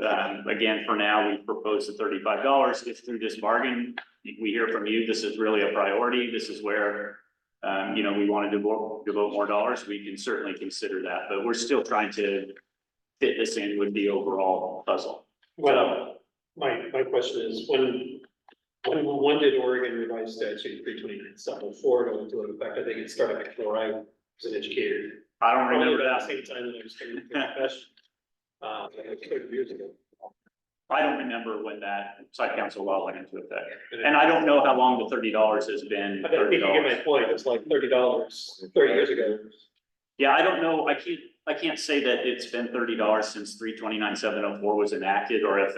again, for now, we've proposed the $35. If through this bargain, we hear from you, this is really a priority, this is where we want to devote more dollars, we can certainly consider that, but we're still trying to fit this in with the overall puzzle. Well, my question is, when did Oregon revise statute 329.704 go into effect? I think it started before I was an educator. I don't remember At that. the same time that I was coming to profession. Like 30 years ago. I don't remember when that site council law went into effect, and I don't know how long the $30 has been. I think you get my point, it's like $30, 30 years ago. Yeah, I don't know, I can't say that it's been $30 since 329.704 was enacted, or if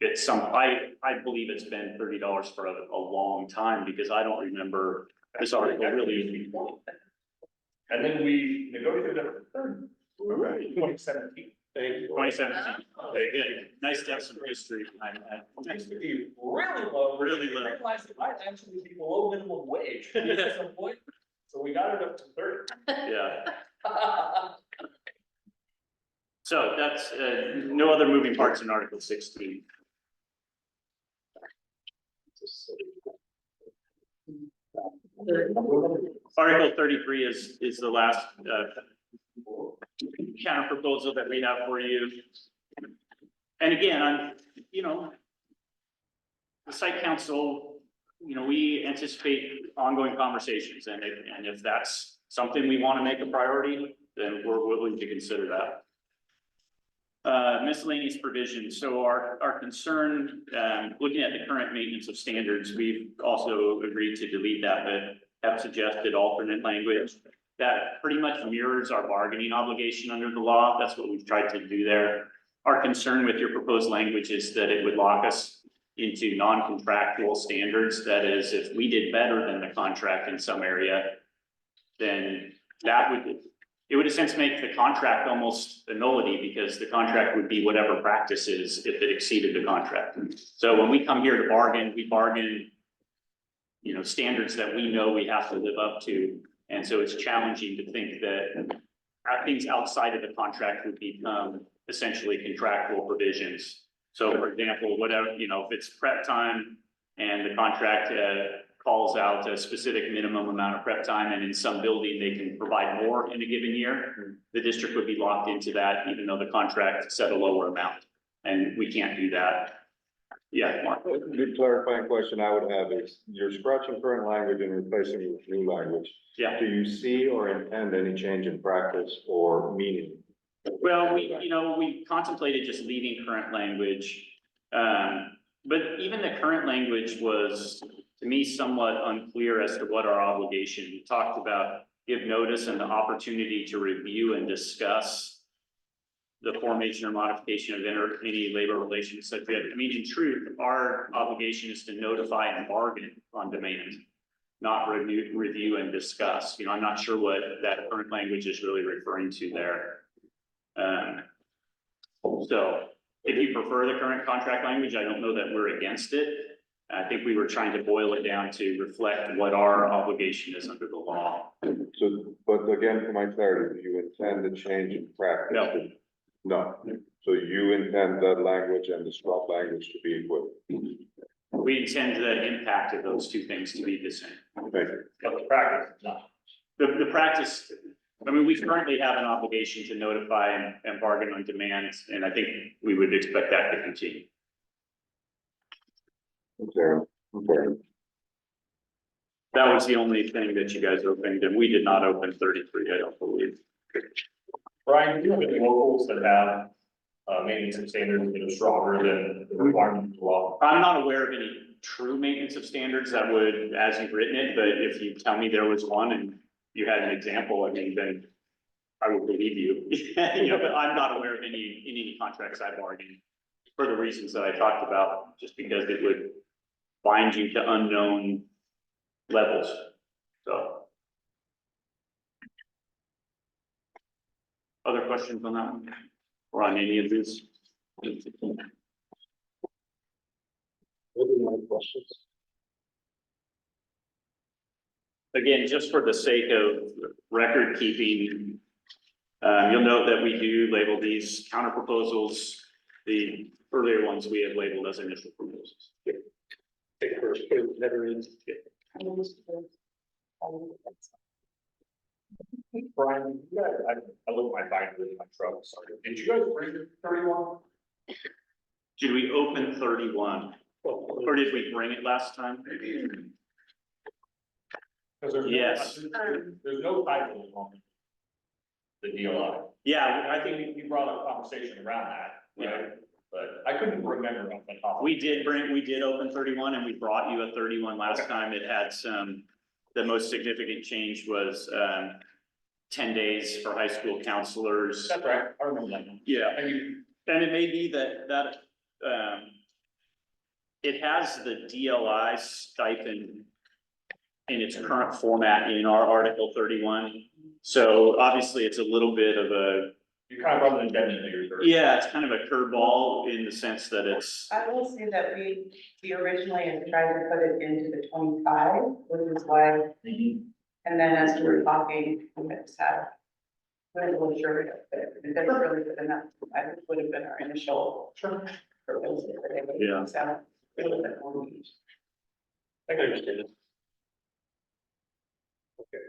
it's I believe it's been $30 for a long time, because I don't remember this article really. And then we negotiated a third, 2017. Thank you. 2017. Okay, nice to have some history behind that. It used to be really low. Really low. We realized it might actually be below minimum wage at some point, so we got it up to 30. Yeah. So that's, no other moving parts in Article 16. Article 33 is the last, counter proposal that we have for you. And again, the site council, we anticipate ongoing conversations, and if that's something we want to make a priority, then we're willing to consider that. Miscellaneous provisions. So our concern, looking at the current maintenance of standards, we've also agreed to delete that, but have suggested alternate language that pretty much mirrors our bargaining obligation under the law. That's what we've tried to do there. Our concern with your proposed language is that it would lock us into non-contractual standards. That is, if we did better than the contract in some area, then it would in a sense make the contract almost a nullity, because the contract would be whatever practice is if it exceeded the contract. So when we come here to bargain, we bargain, standards that we know we have to live up to. And so it's challenging to think that things outside of the contract would become essentially contractual provisions. So for example, whatever, if it's prep time and the contract calls out a specific minimum amount of prep time, and in some building, they can provide more in a given year. The district would be locked into that, even though the contract set a lower amount, and we can't do that. Yeah, Mark. The clarifying question I would have is, you're scratching current language and replacing it with new language. Yeah. Do you see or intend any change in practice or meaning? Well, we contemplated just leaving current language. But even the current language was, to me, somewhat unclear as to what our obligation. We talked about give notice and the opportunity to review and discuss the formation or modification of any labor relations subject. I mean, in truth, our obligation is to notify and bargain on demand, not review and discuss. I'm not sure what that current language is really referring to there. So if you prefer the current contract language, I don't know that we're against it. I think we were trying to boil it down to reflect what our obligation is under the law. So, but again, for my clarity, do you intend a change in practice? No. No. So you intend that language and the swap language to be equivalent? We intend the impact of those two things to be the same. Thank you. But the practice is not. The practice, I mean, we currently have an obligation to notify and bargain on demands, and I think we would expect that to continue. Okay. That was the only thing that you guys opened, and we did not open 33, I don't believe. Brian, do you have any locals that have, maintenance and standards that are stronger than the requirements of the law? I'm not aware of any true maintenance of standards that would, as you've written it, but if you tell me there was one and you had an example, I mean, then I would believe you. But I'm not aware of any contracts I bargained for the reasons that I talked about, just because it would bind you to unknown levels, so. Other questions on that one? Or on any of these? Again, just for the sake of record keeping, you'll note that we do label these counter proposals. The earlier ones we have labeled as initial proposals. Take first, put it better in. Brian, you guys, I look at my binder in my truck, sorry. Did you guys bring 31? Did we open 31? Or did we bring it last time? Because there's Yes. there's no title on the DLI. Yeah, I think we brought up conversation around that, right? But I couldn't remember off the top. we did open 31 and we brought you a 31 last time. It had some, the most significant change was 10 days for high school counselors. That's right, I remember that one. Yeah, Thank you. and it may be that it has the DLI stipend in its current format in our Article 31. So obviously it's a little bit of a, You kind of run the indemnity here. yeah, it's kind of a curveball in the sense that it's, I will say that we originally had tried to put it into the 25, which is why, and then as we were talking, we had had. We weren't sure, but it never really good enough, I think would have been our initial. Proposal for the Yeah. So a little bit more. I can understand it. Okay,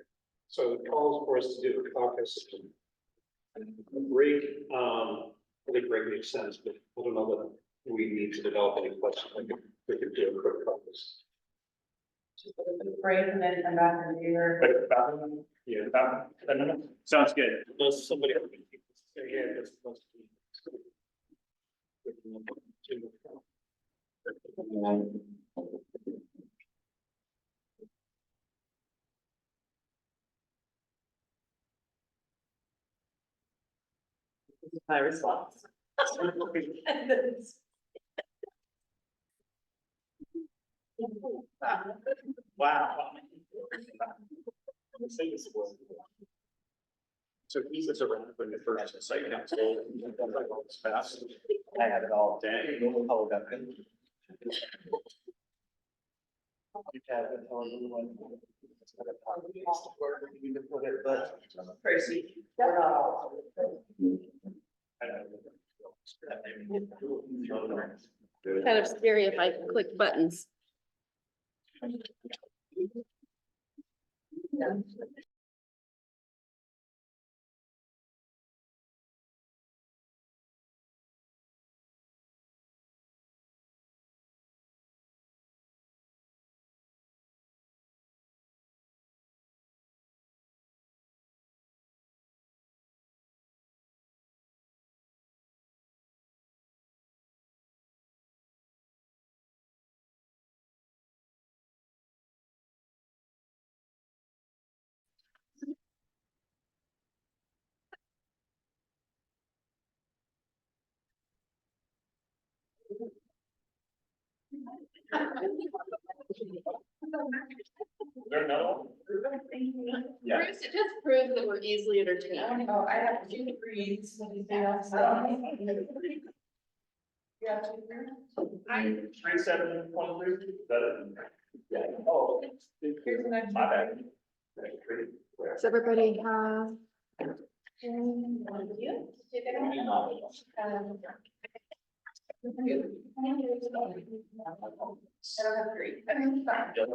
so it calls for us to do a caucus. Break, I think break makes sense, but I don't know that we need to develop any questions. We could do a quick caucus. Just a little bit break and then come back and do your. Yeah. sounds good. Unless somebody. Yeah, that's supposed to be. My response. Wow. So he was around when the first site council, was passed. I had it all day. Hold up. Tracy, we're not all. Kind of scary if I click buttons. There another one? Yeah. Bruce, it just proves that we're easily entertained. Oh, I have two threes. Anything else? You have two threes? 3723, is that it? Yeah. Oh. Here's the next My one. bad. Does everybody have? I don't have three. I mean, fine. Yes.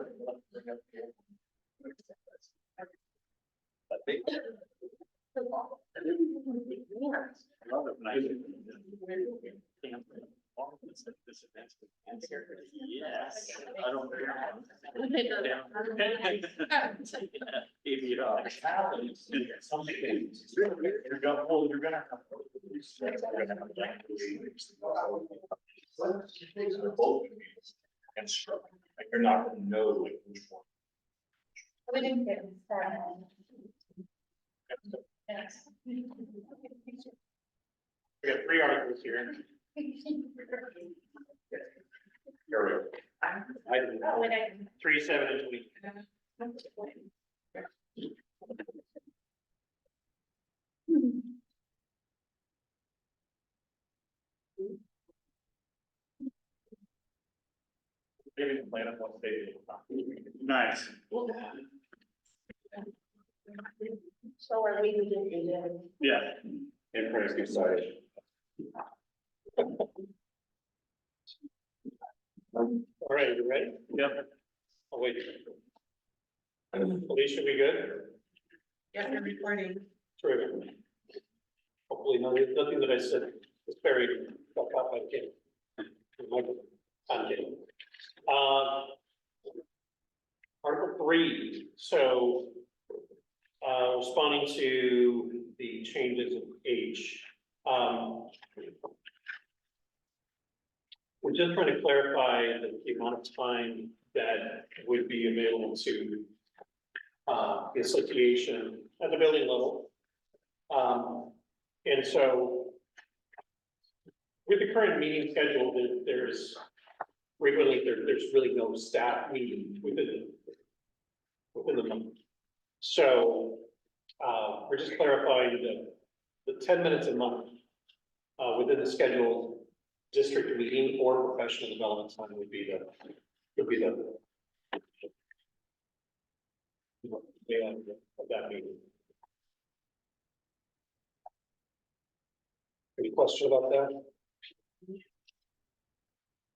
I don't. If you don't. You're gonna, well, you're gonna have. And struck, like you're not gonna know like which one. We didn't get that. Yes. We got 3 articles here. Here I didn't know. 3, 7, and 20. Maybe the plan of one stage. Nice. So are we doing? Yeah. And praise be excited. All right, you ready? Yep. Oh, wait. Alicia, we good? Yeah, you're recording. Terrific. Hopefully, nothing that I said is buried, got caught by the kid. I'm kidding. Article 3, so, responding to the changes of age. We're just trying to clarify the amount of time that would be available to the association at the building level. And so with the current meeting schedule, there's frequently, there's really no staff meeting within the month. So we're just clarifying the 10 minutes a month within the scheduled district meeting or professional development time would be the of that meeting. Any question about that?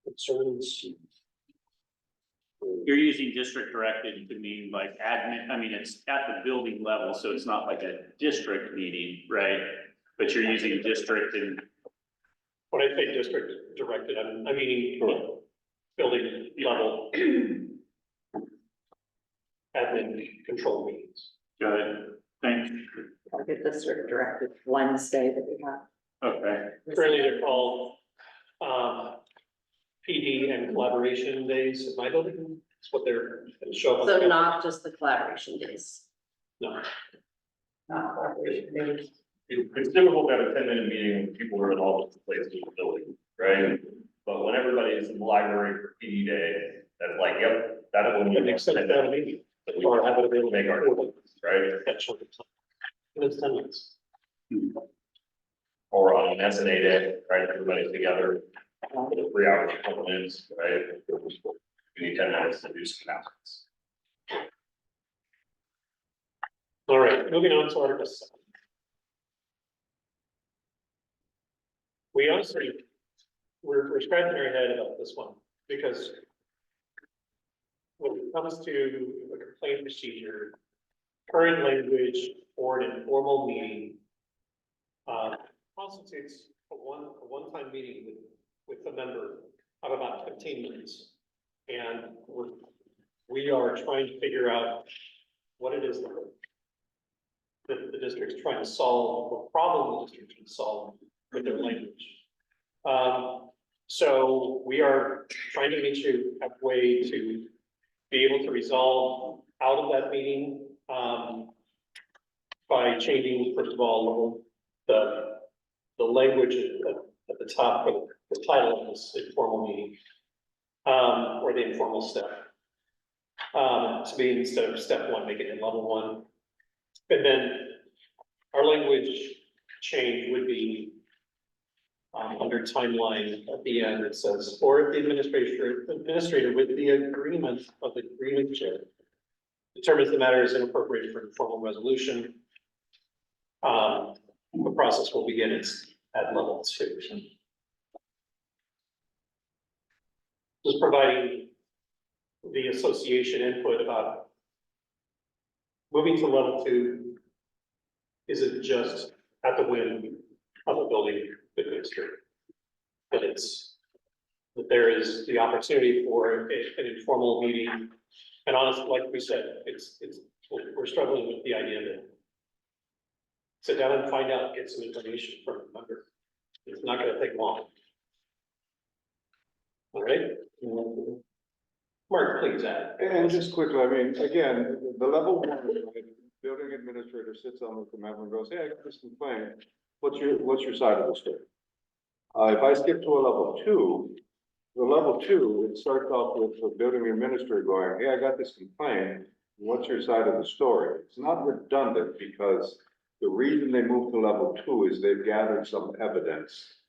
Concerns? You're using district directed to mean like admin, I mean, it's at the building level, so it's not like a district meeting, right? But you're using district and. When I say district directed, I mean building level admin control meetings. Got it, thanks. I'll get this sort of directed Wednesday that we have. Okay, Currently, they're called PD and collaboration days at my building. That's what they're show up. So not just the collaboration days. No, Not collaboration days. It's difficult to have a 10-minute meeting when people are in all different places in the building, right? But when everybody is in the library for PD day, that's like, yep, that will it makes sense to have a meeting or have it available. Make our, right? That short of time. And it's 10 minutes. Or on an SNA day, right? Everybody's together, 3 hours, a couple minutes, right? We need 10 minutes to do some announcements. All right, moving on to Article 7. We honestly, we're scratching our head about this one because when it comes to a complaint procedure, current language for an informal meeting constitutes a one-time meeting with a member of about 15 minutes. And we are trying to figure out what it is that the district's trying to solve, what problem the district can solve with their language. So we are trying to make sure we have a way to be able to resolve out of that meeting, by changing, first of all, the language at the top of the title of this informal meeting, or the informal step. To be, instead of step one, make it in level one. And then our language change would be under timeline at the end, it says, or if the administrator with the agreement of the agreement chair determines the matter is inappropriate for informal resolution, the process will begin at level 2. Just providing the association input about moving to level 2 isn't just at the whim of a building administrator. But that there is the opportunity for an informal meeting. And honestly, like we said, we're struggling with the idea that sit down and find out, get some information from a member. It's not gonna take long. All right? Mark, please add. And just quickly, I mean, again, the level one, right, building administrator sits on with the member and goes, hey, I got this complaint. What's your side of the story? If I skip to a level 2, the level 2, it starts off with the building administrator going, hey, I got this complaint. What's your side of the story? It's not redundant because the reason they move to level 2 is they've gathered some evidence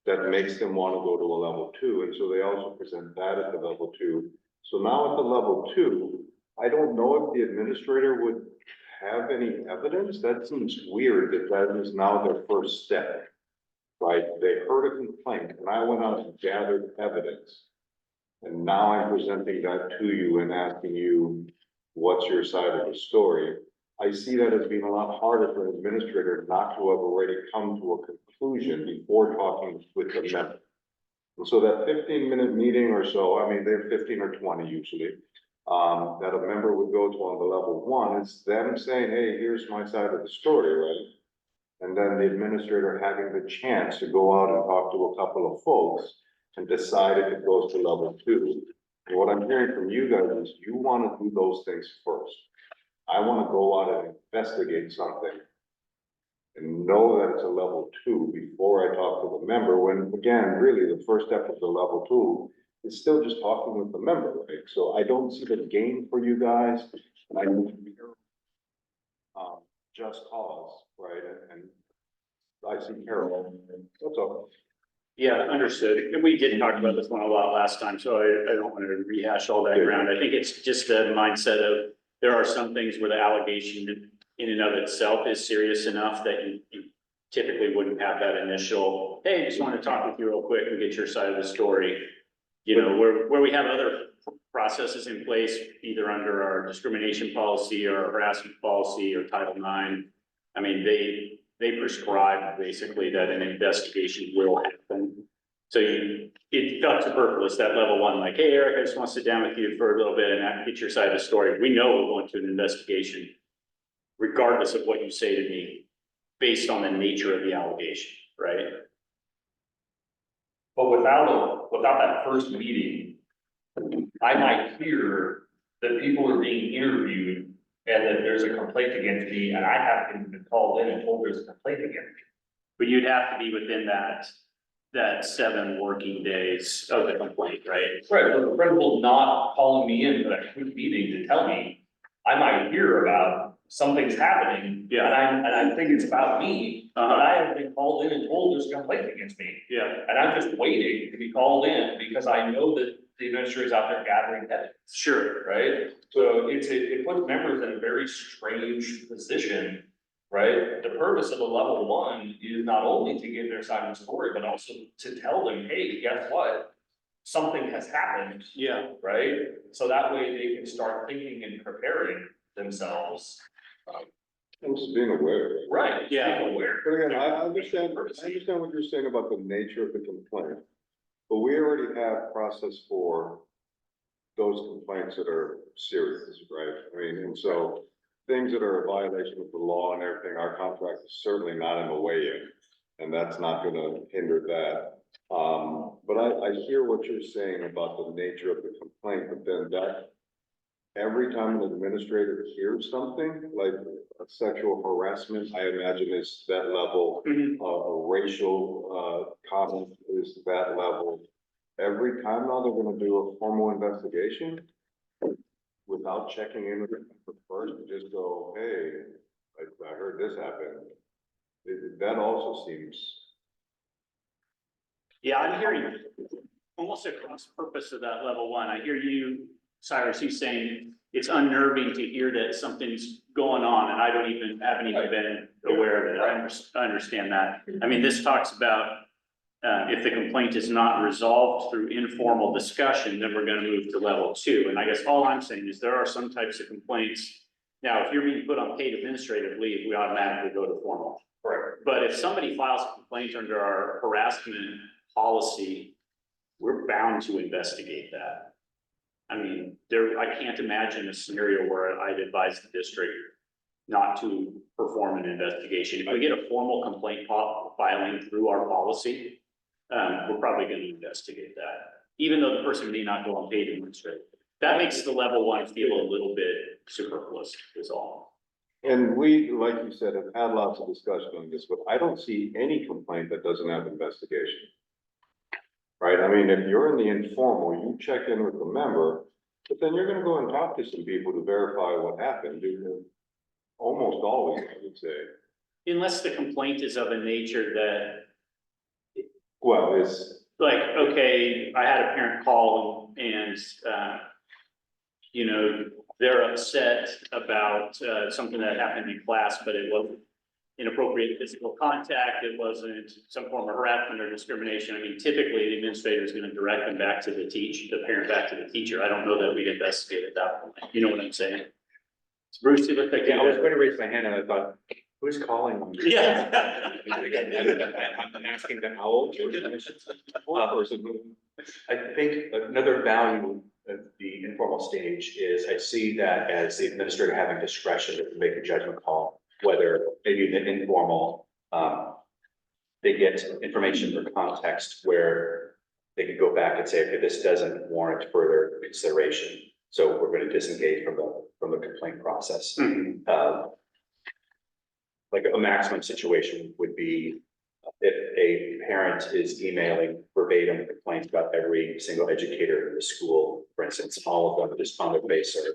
that makes them want to go to a level 2. And so they also present that at the level 2. So now at the level 2, I don't know if the administrator would have any evidence. That seems weird that is now their first step, right? They heard a complaint and I went out and gathered evidence. And now I'm presenting that to you and asking you, what's your side of the story? I see that as being a lot harder for an administrator not to have already come to a conclusion before talking with the member. And so that 15-minute meeting or so, I mean, they're 15 or 20 usually, that a member would go to on the level 1, it's them saying, hey, here's my side of the story, right? And then the administrator having the chance to go out and talk to a couple of folks and decide if it goes to level 2. And what I'm hearing from you guys is you want to do those things first. I want to go out and investigate something and know that it's a level 2 before I talk to the member, when again, really the first step of the level 2 is still just talking with the member, right? So I don't see the gain for you guys, and I need to be just cause, right? And I see Carol, that's all. Yeah, understood. And we did talk about this one a lot last time, so I don't want to rehash all that ground. I think it's just the mindset of there are some things where the allegation in and of itself is serious enough that you typically wouldn't have that initial, hey, just want to talk with you real quick and get your side of the story. You know, where we have other processes in place, either under our discrimination policy or harassment policy or Title IX. I mean, they prescribe basically that an investigation will happen. So it felt superfluous, that level 1, like, hey, Eric, I just want to sit down with you for a little bit and get your side of the story. We know we're going to an investigation, regardless of what you say to me, based on the nature of the allegation, right? But without that first meeting, I might hear that people are being interviewed and that there's a complaint against me, and I haven't even been called in and told there's a complaint against me. But you'd have to be within that 7 working days of the complaint, right? Right, but the principal's not calling me in for that quick meeting to tell me, I might hear about something's happening. Yeah. And I think it's about me, but I haven't been called in and told there's a complaint against me. Yeah. And I'm just waiting to be called in because I know that the administrator's out there gathering evidence. Sure. Right? So it puts members in a very strange position, right? The purpose of a level 1 is not only to give their side of the story, but also to tell them, hey, guess what? something has happened, Yeah. right? So that way they can start thinking and preparing themselves. I'm just being aware. Right. Yeah. being aware. But again, I understand what you're saying about the nature of the complaint. But we already have process for those complaints that are serious, right? I mean, and so things that are a violation of the law and everything, our contract is certainly not in the way in. And that's not gonna hinder that. But I hear what you're saying about the nature of the complaint, but then that every time an administrator hears something like a sexual harassment, I imagine is that level, a racial, comment is that level. Every time now they're gonna do a formal investigation without checking in with them first, and just go, hey, I heard this happen. That also seems, Yeah, I'm hearing almost a cross purpose of that level one. I hear you, Cyrus, you saying it's unnerving to hear that something's going on and I haven't even been aware of it. I understand that. I mean, this talks about if the complaint is not resolved through informal discussion, then we're gonna move to level two. And I guess all I'm saying is there are some types of complaints. Now, if you're being put on paid administrative leave, we automatically go to formal. Correct. But if somebody files a complaint under our harassment policy, we're bound to investigate that. I mean, I can't imagine a scenario where I'd advise the district not to perform an investigation. If we get a formal complaint filing through our policy, we're probably going to investigate that, even though the person may not go on paid administrative. That makes the level one feel a little bit superfluous is all. and we, like you said, have had lots of discussion on this, but I don't see any complaint that doesn't have investigation. Right, I mean, if you're in the informal, you check in with the member, but then you're gonna go and talk to some people to verify what happened, almost always, I would say. Unless the complaint is of a nature that, Well, it's, like, okay, I had a parent call and, you know, they're upset about something that happened in class, but it wasn't inappropriate physical contact, it wasn't some form of harassment or discrimination. I mean, typically the administrator is going to direct them back to the parent back to the teacher. I don't know that we'd investigate at that point. You know what I'm saying? Bruce, you look like. Yeah, I was going to raise my hand and I thought, who's calling? Yeah. I'm asking them how old. I think another value of the informal stage is I see that as the administrator having discretion to make a judgment call, whether maybe in an informal, they get information or context where they could go back and say, okay, this doesn't warrant further consideration. So we're going to disengage from the complaint process. Like a maximum situation would be if a parent is emailing verbatim complaints about every single educator in the school, for instance, all of them just on their face are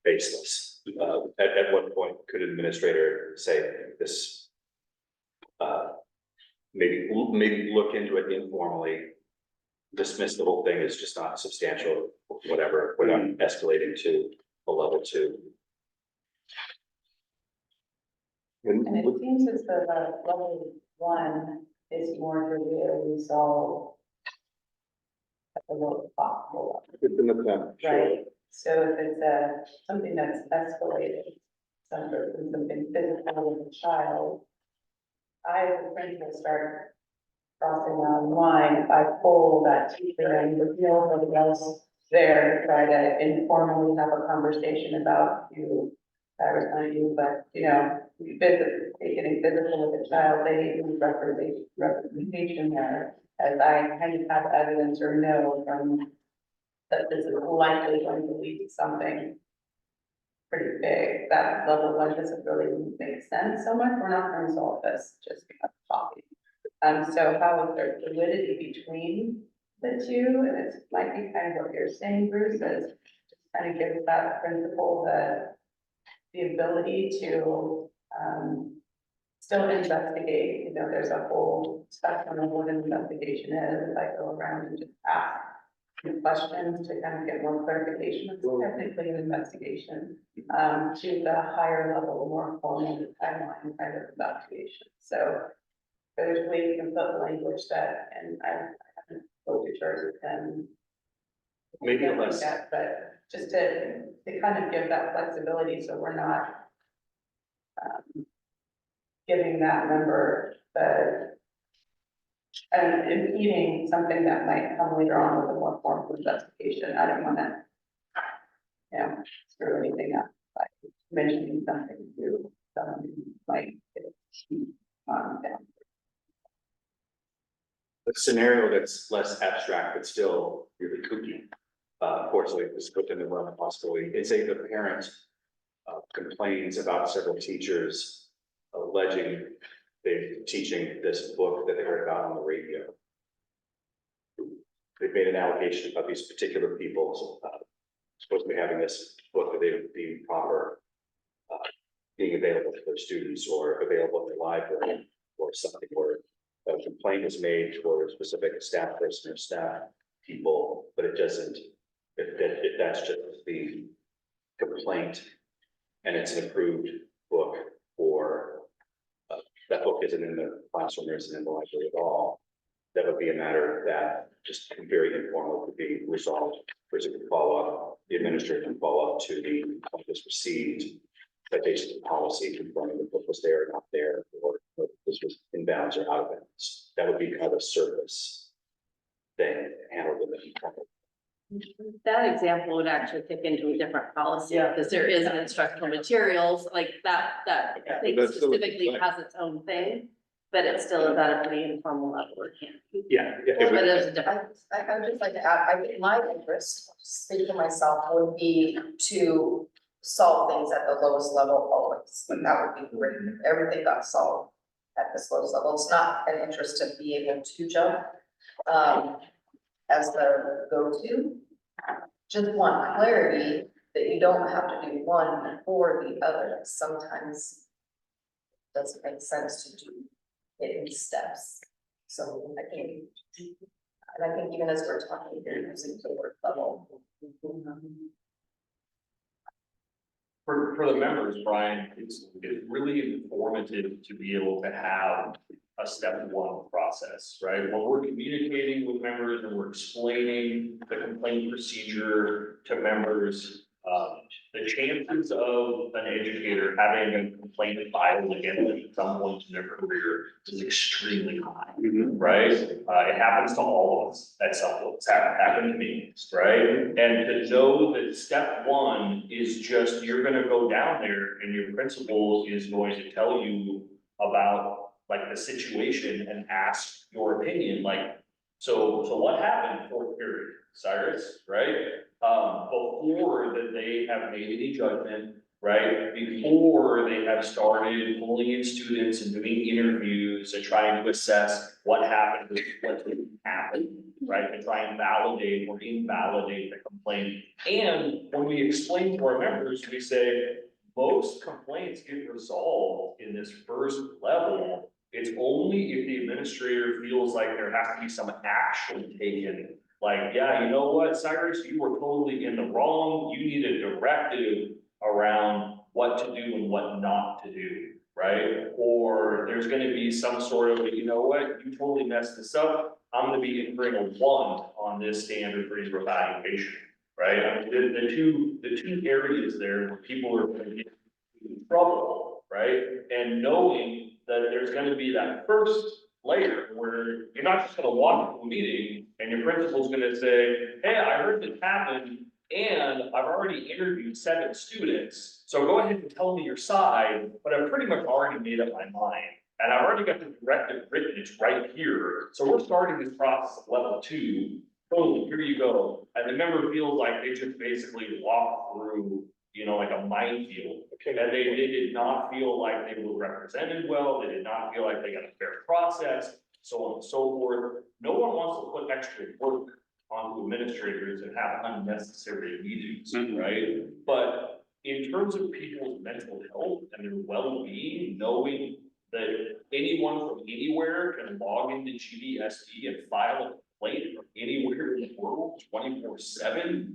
baseless. At what point could an administrator say this? Maybe look into it informally, dismiss the whole thing as just not substantial, whatever, without escalating to a level two. And it seems as though level one is more to really resolve at the lowest possible level. it's an attempt, sure. Right, so if it's something that's escalated, something physical with a child, I, as a principal, start crossing that line. If I pull that teacher and reveal something else there to try to informally have a conversation about you. I was not you, but you know, getting physical with a child, they need representation there. As I kind of have evidence or know from that this is likely going to lead to something pretty big, that level one doesn't really make sense so much. We're not going to solve this just because of talking. So how is there fluidity between the two? And it might be kind of what you're saying, Bruce, is just kind of gives that principal the ability to still investigate. You know, there's a whole spectrum of what an investigation is. I go around and just ask questions to kind of get more clarification. It's technically an investigation to the higher level, more formal timeline kind of investigation. So there's ways you can put language that, and I haven't spoken to Charles and Maybe can't less. look at, but just to kind of give that flexibility, so we're not giving that member and impeding something that might come later on with a more formal justification. I don't wanna, screw anything up by mentioning something to someone who might get down. A scenario that's less abstract, but still really kooky. Fortunately, it was put in the realm of possibility. It's a, the parent complains about several teachers alleging they're teaching this book that they heard about on the radio. They've made an allegation about these particular people supposed to be having this book that they would be proper, being available to their students or available in their library or something, where a complaint is made for a specific staff person or staff people, but it doesn't, if that's just the complaint and it's an approved book for, that book isn't in the classroom or isn't in the library at all, that would be a matter that just very informal could be resolved. Person could follow up, the administrator can follow up to the complaint received, citation of policy confirming the book was there or not there, or this was in bounds or out of bounds. That would be kind of a service thing handled in the. That example would actually fit into a different policy, because there is an instructional materials like that, I think That's still- specifically has its own thing, but it still is at a pretty informal level, it can't be. Yeah. But it is a different. I would just like to add, I think my interest, speak for myself, would be to solve things at the lowest level always. Like that would be great, if everything got solved at this lowest level. It's not an interest to be able to jump as the go-to. Just want clarity that you don't have to do one or the other. Sometimes it doesn't make sense to do it in steps. So I think, and I think even as we're talking here, using the word level. For the members, Brian, it's really informative to be able to have a step one process, right? When we're communicating with members and we're explaining the complaint procedure to members, the chances of an educator having a complaint filed against them at some point in their career is extremely high, right? It happens to all of us at some point. It's happened to me, right? And to know that step one is just, you're gonna go down there and your principal is going to tell you about like the situation and ask your opinion, like, so what happened fourth period, Cyrus, right? Before that they have made any judgment, right? Before they have started pulling in students and doing interviews and trying to assess what happened, what didn't happen, right? To try and validate or invalidate the complaint. And when we explain to our members, we say, most complaints get resolved in this first level. It's only if the administrator feels like there has to be some action taken. Like, yeah, you know what, Cyrus, you were totally in the wrong. You need a directive around what to do and what not to do, right? Or there's gonna be some sort of, you know what, you totally messed this up. I'm gonna be incurring a 1 on this standard for your evaluation, right? I mean, the two areas there where people are gonna get in trouble, right? And knowing that there's gonna be that first layer where you're not just gonna walk into a meeting and your principal's gonna say, hey, I heard this happened and I've already interviewed 7 students, so go ahead and tell me your side, but I've pretty much already made up my mind. And I've already got the directive written, it's right here, so we're starting this process at level 2, totally, here you go. And the member feels like they just basically walked through, you know, like a minefield. And they did not feel like they were represented well, they did not feel like they got a fair process, so on and so forth. No one wants to put extra work onto administrators and have unnecessary meetings, right? But in terms of people's mental health and their well-being, knowing that anyone from anywhere can log into GBSD and file a complaint from anywhere in the world, 24/7,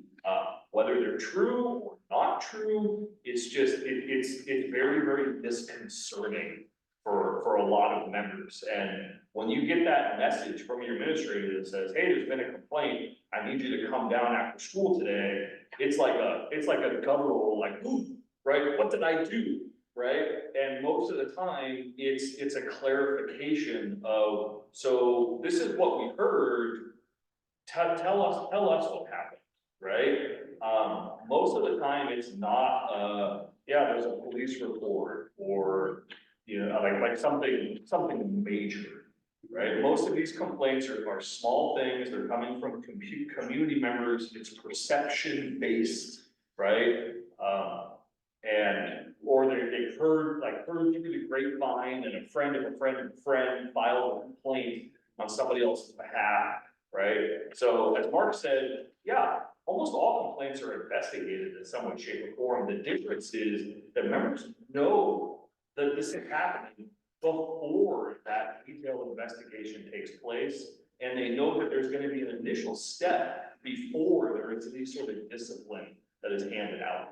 whether they're true or not true, it's just, it's very, very disconcerting for for a lot of members. And when you get that message from your administrator that says, hey, there's been a complaint, I need you to come down after school today, it's like a guttural, like, ooh, right, what did I do? Right? And most of the time, it's a clarification of, so this is what we heard. Tell us what happened, right? Most of the time, it's not, yeah, there's a police report or, you know, like something major, right? Most of these complaints are small things, they're coming from community members, it's perception based, right? Or they've heard through the grapevine and a friend of a friend of a friend filed a complaint on somebody else's behalf, right? So as Mark said, yeah, almost all complaints are investigated in some way, shape or form. The difference is that members know that this is happening before that detailed investigation takes place. And they know that there's gonna be an initial step before there is any sort of discipline that is handed out.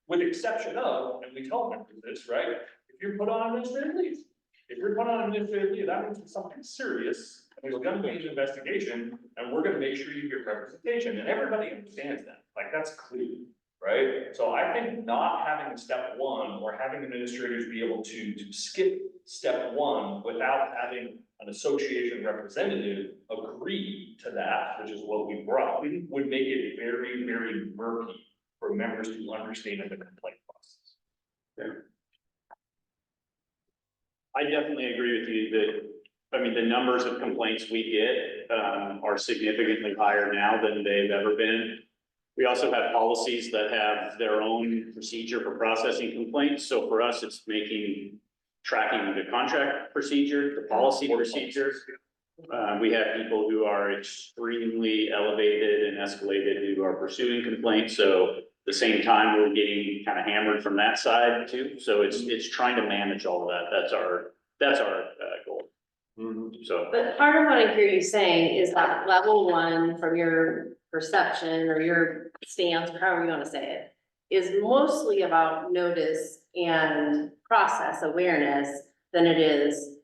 With exception of, and we tell members this, right? If you're put on administrative leave, that means it's something serious. And there's gonna be an investigation and we're gonna make sure you get representation and everybody understands that. Like that's clear, right? So I think not having a step one or having administrators be able to skip step one without having an association representative agree to that, which is what we brought, would make it very, very murky for members to understand the complaint process. I definitely agree with you that, I mean, the numbers of complaints we get are significantly higher now than they've ever been. We also have policies that have their own procedure for processing complaints. So for us, it's tracking the contract procedure, the policy procedure. We have people who are extremely elevated and escalated who are pursuing complaints. So at the same time, we're getting kind of hammered from that side too. So it's trying to manage all of that. That's our goal. So. But part of what I hear you saying is that level one from your perception or your stance, or however you want to say it, is mostly about notice and process awareness than it is.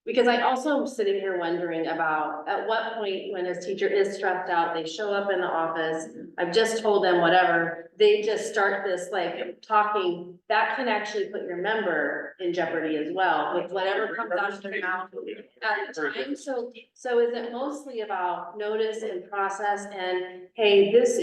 Because I also am sitting here wondering about at what point when a teacher is stressed out, they show up in the office, I've just told them whatever, they just start this like talking, that can actually put your member in jeopardy as well with whatever comes out of their mouth at the time. So is it mostly about notice and process and, hey, this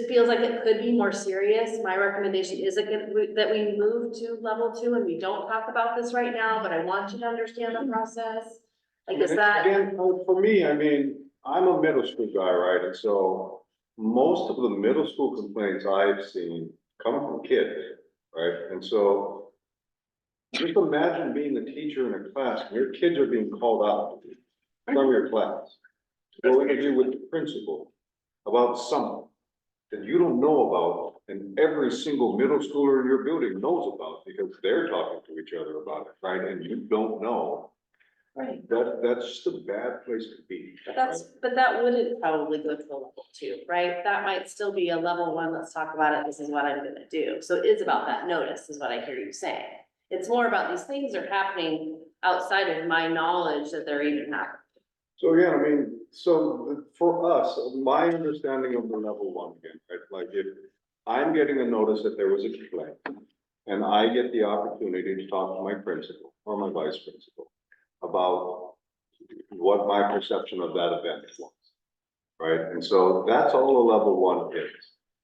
feels like it could be more serious. My recommendation is that we move to level 2 and we don't talk about this right now, but I want you to understand the process. Like, is that? Again, for me, I mean, I'm a middle school guy, right? And so most of the middle school complaints I've seen come from kids, right? And so just imagine being the teacher in a class, and your kids are being called out from your class to go interview with the principal about something that you don't know about, and every single middle schooler in your building knows about because they're talking to each other about it, right? And you don't know. Right. That's just a bad place to be. But that wouldn't probably go to a level 2, right? That might still be a level 1, let's talk about it, this is what I'm gonna do. So it is about that notice, is what I hear you saying. It's more about these things are happening outside of my knowledge that they're even happening. So again, I mean, for us, my understanding of the level 1 again, right? Like if I'm getting a notice that there was a complaint and I get the opportunity to talk to my principal or my vice principal about what my perception of that event was, right? And so that's all a level 1 is.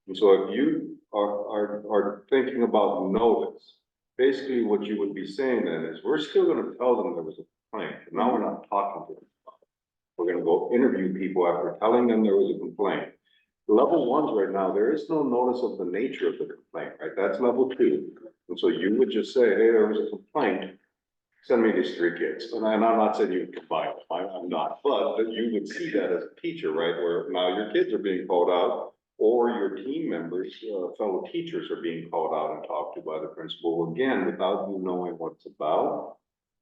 And so if you are thinking about notice, basically what you would be saying then is we're still going to tell them there was a complaint. Now we're not talking to them. We're gonna go interview people after telling them there was a complaint. Level 1s right now, there is no notice of the nature of the complaint, right? That's level 2. And so you would just say, hey, there was a complaint, send me these 3 kids. And I'm not saying you combine them, I'm not, but that you would see that as a teacher, right? Where now your kids are being called out or your team members, fellow teachers are being called out and talked to by the principal, again, without you knowing what it's about.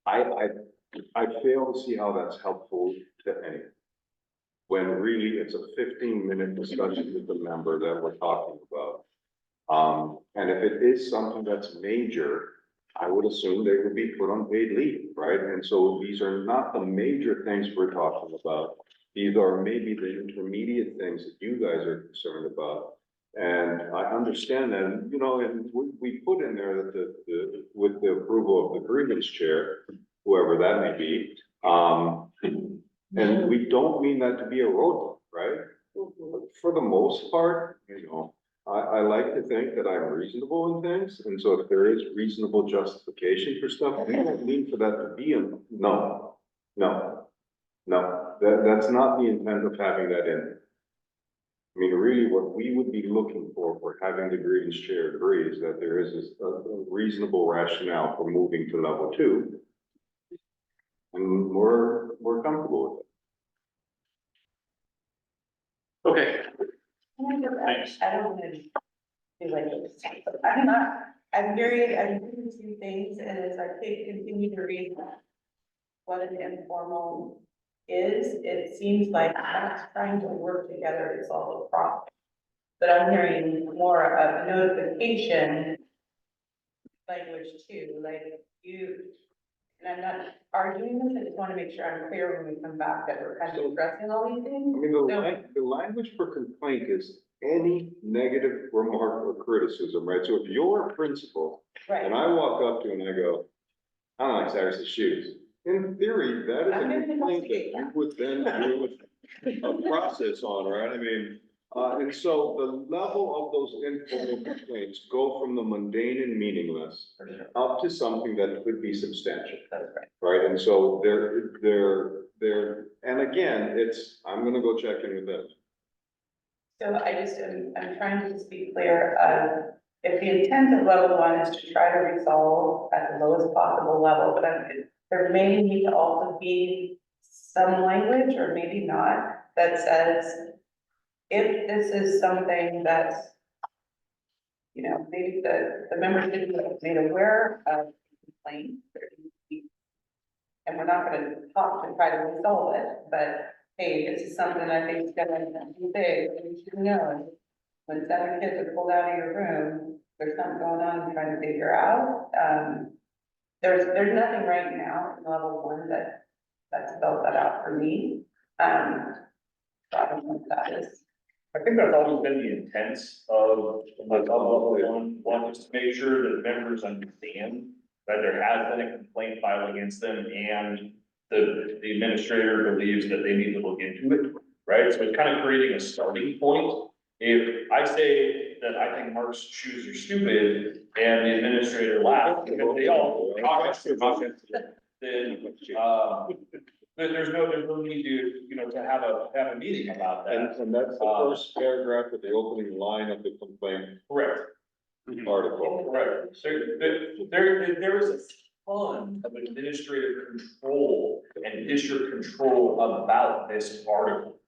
I fail to see how that's helpful to anyone. When really it's a 15-minute discussion with the member that we're talking about. And if it is something that's major, I would assume they would be put on paid leave, right? And so these are not the major things we're talking about. These are maybe the intermediate things that you guys are concerned about. And I understand that, and, you know, and we put in there that with the approval of the grievance chair, whoever that may be, and we don't mean that to be a roadblock, right? For the most part, you know, I like to think that I'm reasonable in things, and so if there is reasonable justification for stuff, I don't mean for that to be a, no, that's not the intent of having that in. I mean, really, what we would be looking for having the grievance chair agree is that there is a reasonable rationale for moving to level 2. And we're comfortable with it. Okay, Thanks. I don't want to do like this, but I'm not, I'm doing two things, and as I continue to read what an informal is, it seems like not trying to work together to solve a problem. But I'm hearing more of notification language too, like you, and I'm not arguing this, I just want to make sure I'm clear when we come back that we're kind of addressing all these things. I mean, the language for complaint is any negative remark or criticism, right? So if you're a principal Right. and I walk up to you and I go, I don't like Cyrus's shoes. In theory, that is I'm a gonna complaint that investigate you would then do a process on, right? I mean, and so the level of those informal complaints go from the mundane and meaningless up to something that could be substantial. That's right. Right, and so they're, and again, it's, I'm gonna go check in with them. So I'm trying to just be clear, if the intent of level 1 is to try to resolve at the lowest possible level, but there may need to also be some language, or maybe not, that says, if this is something that's, you know, maybe the member should be made aware of the complaint, and we're not gonna talk to try to resolve it, but hey, this is something I think is gonna be big, and you should know. When 7 kids are pulled out of your room, there's something going on, I'm trying to figure out. There's nothing right now in level 1 that spells that out for me. So I don't know if that is. I think that's always been the intent of level 1, is to make sure that members understand that there has been a complaint filed against them and the administrator believes that they need to look into it, right? So it's kind of creating a starting point. If I say that I think Mark's shoes are stupid and the administrator laughs because they all, then there's no need to, you know, to have a meeting about that. And that's the first paragraph of the opening line of the complaint Correct. article. Right, so there is a ton of administrative control and district control about this article.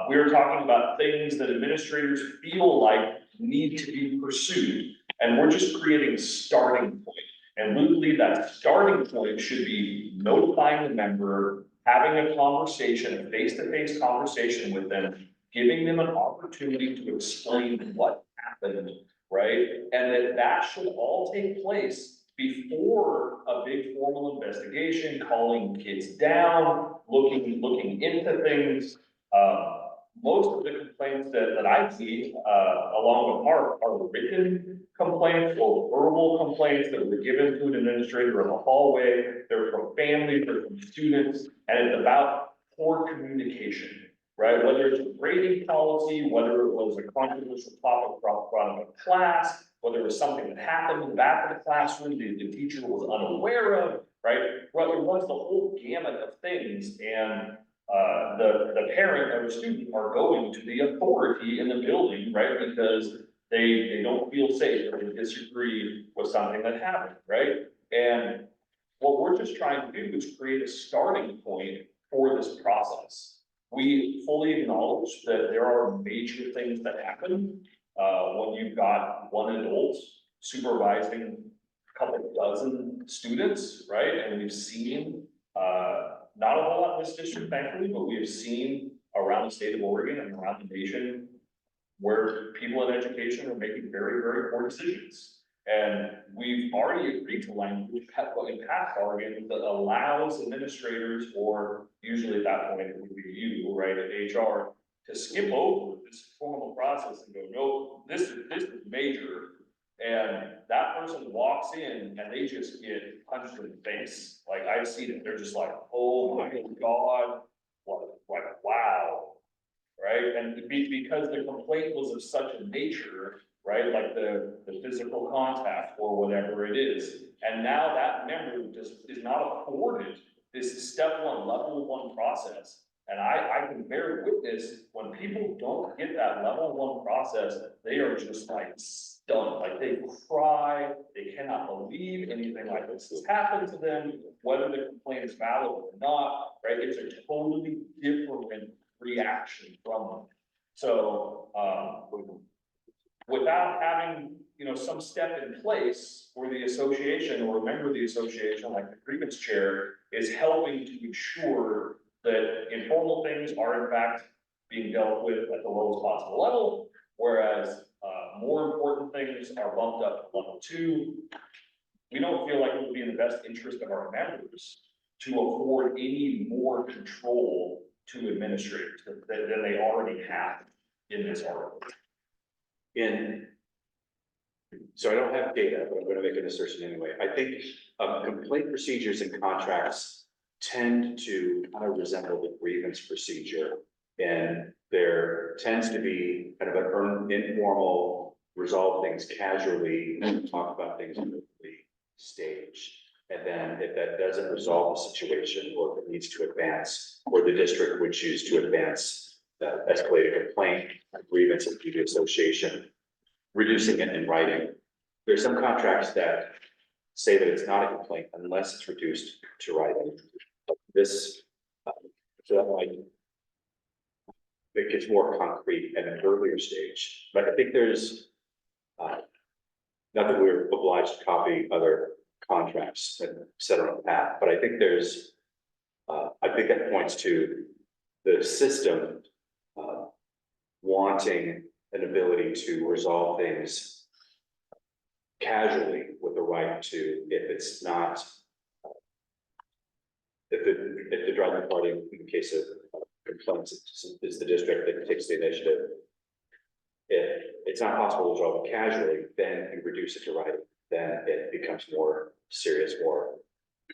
We're talking about things that administrators feel like need to be pursued, and we're just creating a starting point. And we believe that starting point should be notifying the member, having a conversation, a face-to-face conversation with them, giving them an opportunity to explain what happened, right? And that should all take place before a big formal investigation, calling kids down, looking into things. Most of the complaints that I see, along with Mark, are written complaints or verbal complaints that were given to an administrator in the hallway. They're from families, they're from students, and it's about poor communication, right? Whether it's a grading policy, whether it was a controversial topic brought up in class, whether it was something that happened in the back of the classroom the teacher was unaware of, right? Well, it was the whole gamut of things, and the parent or the student are going to the authority in the building, right? Because they don't feel safe, or they disagree with something that happened, right? And what we're just trying to do is create a starting point for this process. We fully acknowledge that there are major things that happen when you've got one adult supervising a couple dozen students, right? And we've seen not a whole lot in this district, thankfully, but we have seen around the state of Oregon and around the nation where people in education are making very, very poor decisions. And we've already agreed to language in past arguments that allows administrators, or usually at that point it would be you, right, at HR, to skip over this formal process and go, no, this is major. And that person walks in and they just get punched in the face. Like, I've seen it, they're just like, oh my God, like, wow. Right, and because the complaint was of such a nature, right, like the physical contact or whatever it is. And now that member just is not afforded this step one, level one process. And I can bear witness, when people don't get that level one process, they are just like stunned, like they cry, they cannot believe anything like this has happened to them, whether the complaint is valid or not, right? It's a totally different reaction from them. So, without having, some step in place where the association or a member of the association, like the grievance chair, is helping to ensure that informal things are in fact being dealt with at the lowest possible level, whereas more important things are bumped up to level 2. We don't feel like it would be in the best interest of our members to afford any more control to administrators than they already have in this article. So I don't have data, but I'm gonna make an assertion anyway. I think complaint procedures and contracts tend to kind of resemble the grievance procedure. And there tends to be kind of an informal, resolve things casually, talk about things in the stage. And then if that doesn't resolve the situation, or if it needs to advance, or the district would choose to advance the escalated complaint, grievance of the association, reducing it in writing. There's some contracts that say that it's not a complaint unless it's reduced to writing. So that might, it gets more concrete at an earlier stage. But I think there's, not that we're obliged to copy other contracts and set on a path, but I think there's, I think that points to the system wanting an ability to resolve things casually with the right to, if it's not, if the driving party in the case of complaints is the district that takes the initiative. If it's not possible to resolve it casually, then you reduce it to writing, then it becomes more serious, more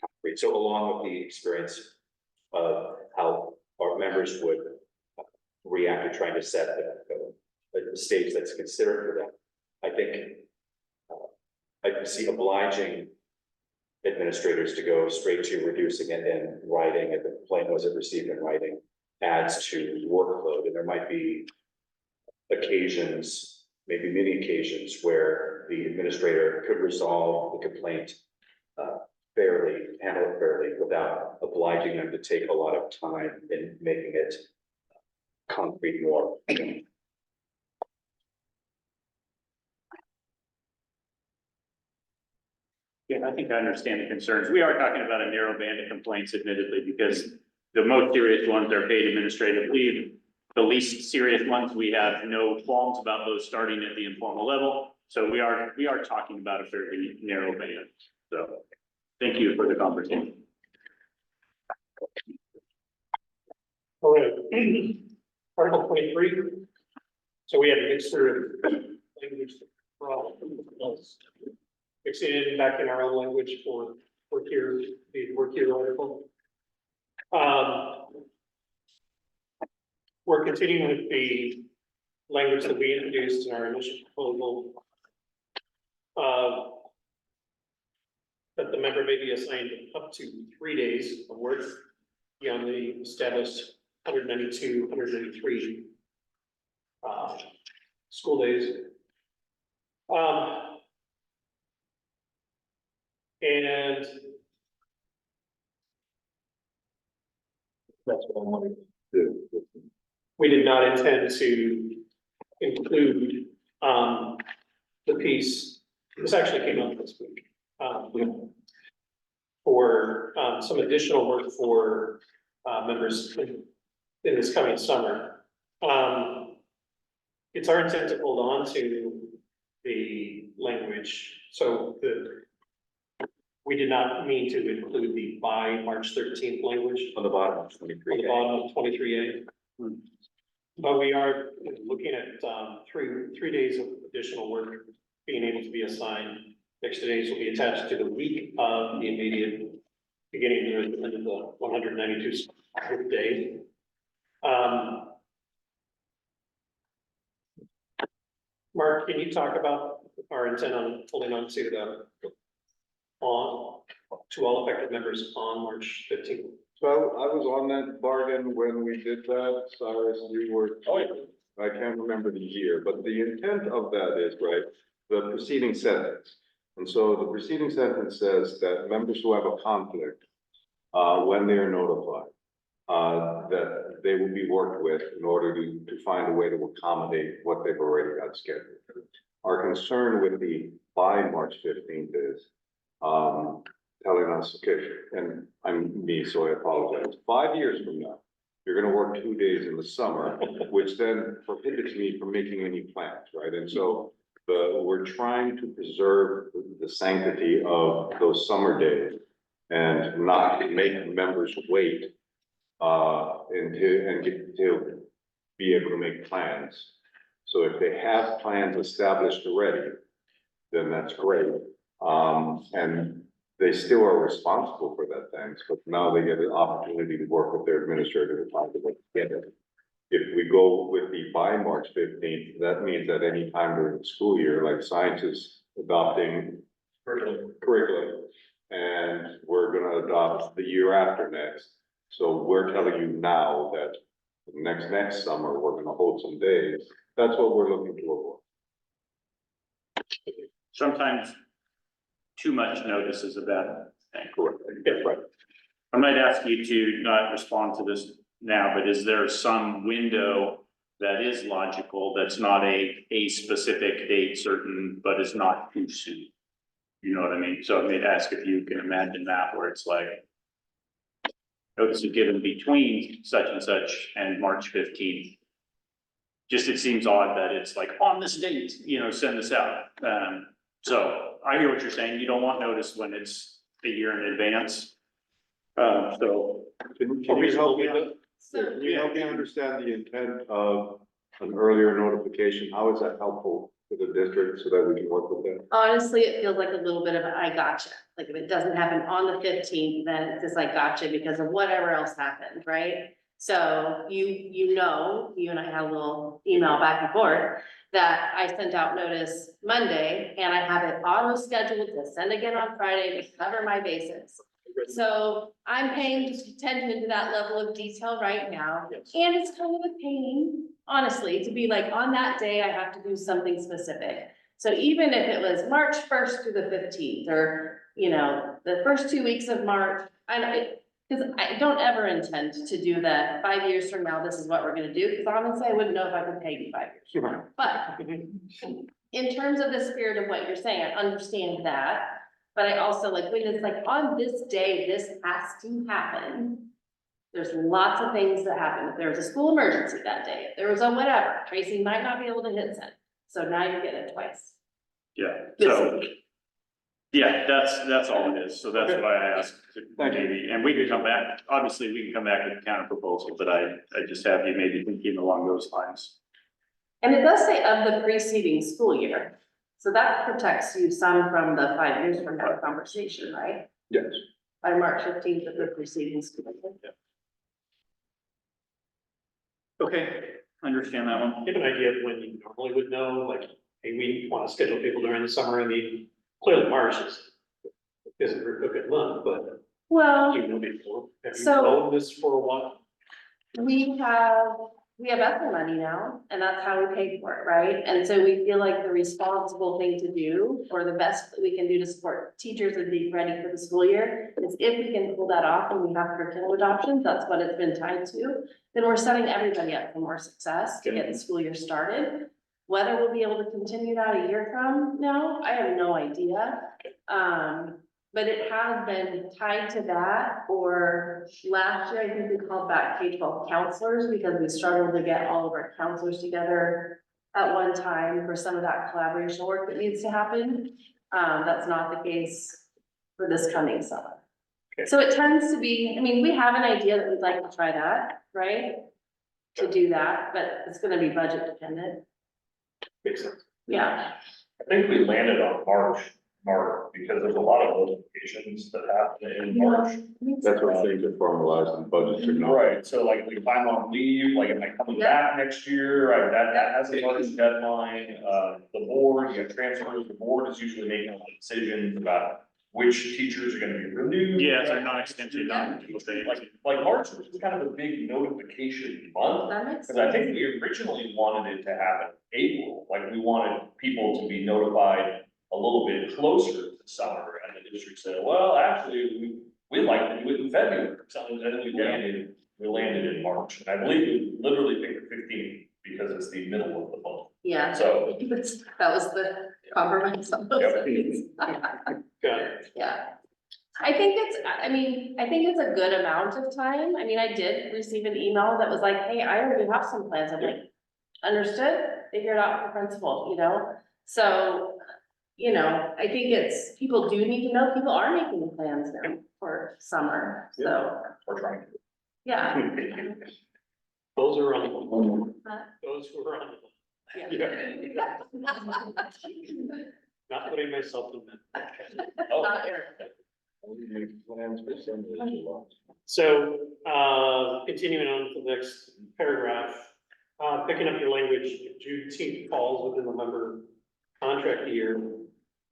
concrete. So along with the experience of how our members would react to trying to set the stage that's considered for them, I think I can see obliging administrators to go straight to reducing it in writing if the complaint wasn't received in writing adds to workload. And there might be occasions, maybe many occasions, where the administrator could resolve the complaint fairly, handle it fairly, without obliging them to take a lot of time in making it concrete more. Yeah, I think I understand the concerns. We are talking about a narrow band of complaints admittedly, because the most serious ones are paid administrative leave. The least serious ones, we have no qualms about those starting at the informal level. So we are talking about a fairly narrow band. So thank you for the conversation. All right. Article 23. So we had a mixture of language problems. Mixing it back in our own language for the work here article. We're continuing with the language that we introduced in our initial proposal. That the member may be assigned up to 3 days of work beyond the established 192, 193 school days. And that's what I wanted to do. We did not intend to include the piece, this actually came up this week, for some additional work for members in this coming summer. It's our intent to hold on to the language So we did not mean to include the by March 13th language On the bottom of on 23. the bottom of 23A. But we are looking at, three days of additional work being able to be assigned. Extra days will be attached to the week of the immediate beginning of the 192 day. Mark, can you talk about our intent on holding on to the to all affected members on March 15th? So I was on that bargain when we did that, Cyrus, you were, I can't remember the year, but the intent of that is, right, the preceding sentence. And so the preceding sentence says that members who have a conflict, when they are notified, that they will be worked with in order to find a way to accommodate what they've already got scheduled. Our concern with the by March 15th is, telling us, okay, and I'm me, so I apologize, 5 years from now, you're gonna work 2 days in the summer, which then prohibits me from making any plans, right? And so we're trying to preserve the sanctity of those summer days and not make members wait until be able to make plans. So if they have plans established already, then that's great. And they still are responsible for that things, but now they get an opportunity to work with their administrator to find a way to get it. If we go with the by March 15th, that means at any time during the school year, like science is adopting curriculum, and we're gonna adopt the year after next. So we're telling you now that next summer, we're gonna hold some days. That's what we're looking to avoid. Sometimes too much notice is a bad thing. Correct. Yeah, right. I might ask you to not respond to this now, but is there some window that is logical, that's not a specific date certain, but is not too soon? You know what I mean? So I may ask if you can imagine that, where it's like, notice is given between such and such and March 15th. Just, it seems odd that it's like on this date, send this out. So I hear what you're saying. You don't want notice when it's a year in advance. So. Can you help me understand the intent of an earlier notification? How is that helpful to the district so that we can work with them? Honestly, it feels like a little bit of an I gotcha. Like if it doesn't happen on the 15th, then it's just like gotcha because of whatever else happened, right? So you and I had a little email back and forth that I sent out notice Monday and I have it auto scheduled to send again on Friday to cover my bases. So I'm paying attention to that level of detail right now. And it's kind of a pain, honestly, to be like, on that day, I have to do something specific. So even if it was March 1st through the 15th, or, the first 2 weeks of March, because I don't ever intend to do that 5 years from now, this is what we're gonna do, because honestly, I wouldn't know if I could pay you 5 years from now. But in terms of the spirit of what you're saying, I understand that. But I also when it's like, on this day, this has to happen. There's lots of things that happen. If there was a school emergency that day, if there was a whatever, Tracy might not be able to hit send. So now you're getting it twice. Yeah, so, yeah, that's all it is. So that's why I asked maybe, and we can come back, obviously, we can come back with a counter proposal, but I just have you maybe thinking along those lines. And it does say of the preceding school year. So that protects you some from the 5 years from now conversation, right? Yes. By March 15th of the preceding school year. Okay, understand that one. Give an idea of when you normally would know, like, hey, we want to schedule people during the summer. I mean, clearly March isn't a good month, but Well, do you know before? Have you so- known this for a while? we have ESSER money now, and that's how we pay for it, right? And so we feel like the responsible thing to do, or the best that we can do to support teachers and be ready for the school year, is if we can pull that off and we have curriculum adoptions, that's what it's been tied to, then we're setting everybody up for more success to get the school year started. Whether we'll be able to continue that a year from now, I have no idea. But it has been tied to that, or last year, I think we called back K-12 counselors because we struggled to get all of our counselors together at one time for some of that collaboration work that needs to happen. That's not the case for this coming summer. Okay. So it tends to be, I mean, we have an idea that we'd like to try that, right? To do that, but it's gonna be budget dependent. Makes sense. Yeah, I think we landed on March, because there's a lot of notifications that happen in March. That's what things are formalized and budgets are not. Right, so like if I'm on leave, like am I coming back next year, right, that has a March deadline, the board, you have transfers, the board is usually making decisions about which teachers are gonna be renewed. Yeah, it's a non-extension, non-renewal. Like March was kind of a big notification month, that makes because I sense. think we originally wanted it to happen in April, like we wanted people to be notified a little bit closer to summer, and the district said, well, actually, we'd like to do it in February, so then we landed in March, and I believe we literally picked the 15th, because it's the middle of the month. Yeah, So- that was the compromise on those Yep. things. Got it. Yeah. I think it's a good amount of time. I mean, I did receive an email that was like, hey, I already have some plans. I'm like, understood, figure it out for principal, you know? So, you know, I think people do need to know, people are making plans now for summer, so, We're trying to. yeah. Those are on, those who are on, Yeah. not putting myself in that. Oh, Not Eric. Plans for some of these lots. So, continuing on to the next paragraph, picking up your language, Juneteenth falls within the member contract year.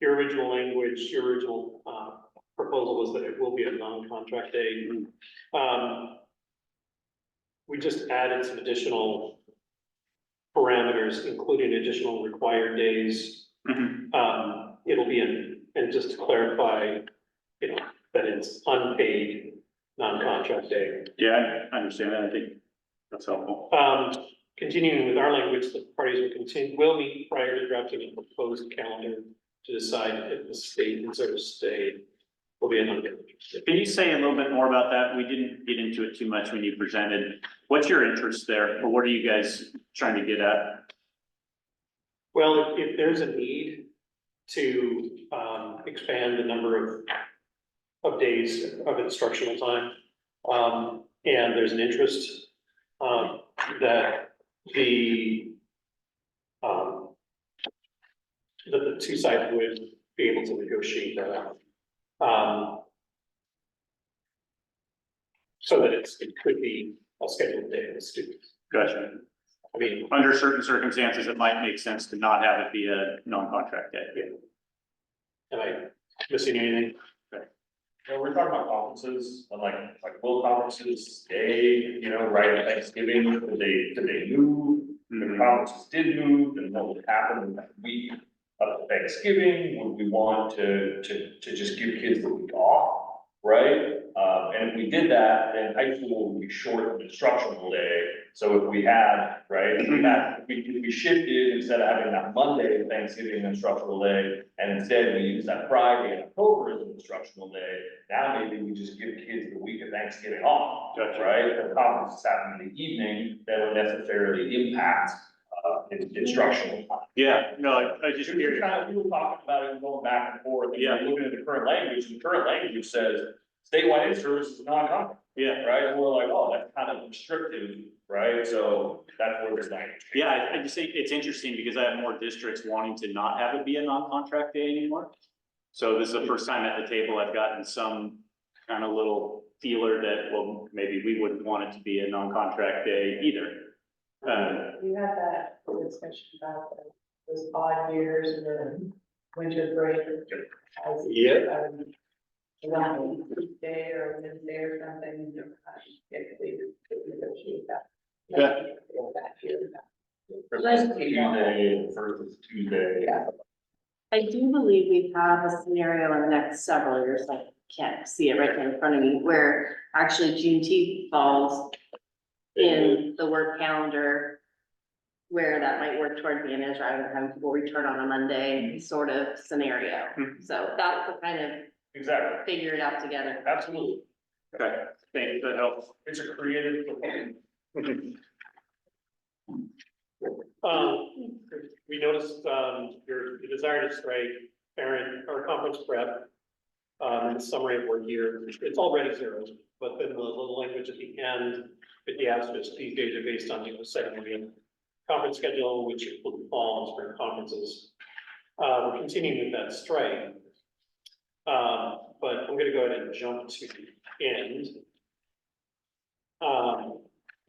Your original language, your original, proposal was that it will be a non-contract day. We just added some additional parameters, including additional required days. It'll be and just to clarify, you know, that it's unpaid, non-contract day. Yeah, I understand that. I think that's helpful. Continuing with our language, the parties will meet prior to drafting a proposed calendar to decide if the state considers stay will be a non-contract. Can you say a little bit more about that? We didn't get into it too much when you presented. What's your interest there, or what are you guys trying to get at? Well, if there's a need to expand the number of days of instructional time, and there's an interest that the two sides would be able to negotiate that out. So that it could be a scheduled day of the students. Gotcha. I mean, Under certain circumstances, it might make sense to not have it be a non-contract day. am I missing anything? we're talking about conferences, and like will conferences stay, right at Thanksgiving, did they move? If the conferences did move, then what would happen in that week of Thanksgiving? Would we want to just give kids the week off, right? And if we did that, then high school would be short of instructional day. So if we had, right, if we shifted, instead of having that Monday of Thanksgiving instructional day, and instead we use that Friday in October as an instructional day, now maybe we just give kids the week of Thanksgiving off, Gotcha. right? The conference is happening in the evening, that would necessarily impact instructional time. Yeah, no, I just We were hear. kind of, we were talking about it and going back and forth, and Yeah. looking at the current language, and the current language says statewide in-service is non-contract, Yeah, right? And we're like, oh, that's kind of restrictive, right? So that's where this language. came yeah, I just think it's interesting because I have more districts wanting to not have it be a non-contract day anymore. So this is the first time at the table I've gotten some kind of little feeler that, well, maybe we wouldn't want it to be a non-contract day either. We had that discussion about those odd years and the winter break. As, Yeah. Around Tuesday or Wednesday or something, if we could negotiate that. Yeah. That year. Christmas is Tuesday, the first is Tuesday. Yeah. I do believe we have a scenario in the next several years, I can't see it right there in front of me, where actually Juneteenth falls in the work calendar, where that might work toward the advantage rather than having people return on a Monday sort of scenario. So that's the kind of Exactly, figure it out together. absolutely. Okay, thank you, that helps. It's a creative. We noticed, your desire to strike parent or conference prep. The summary of work here, it's already zero, but then the little language at the end, with the asterisks, these days are based on, setting the conference schedule, which include fall and spring conferences. We're continuing with that strike. But I'm gonna go ahead and jump to the end.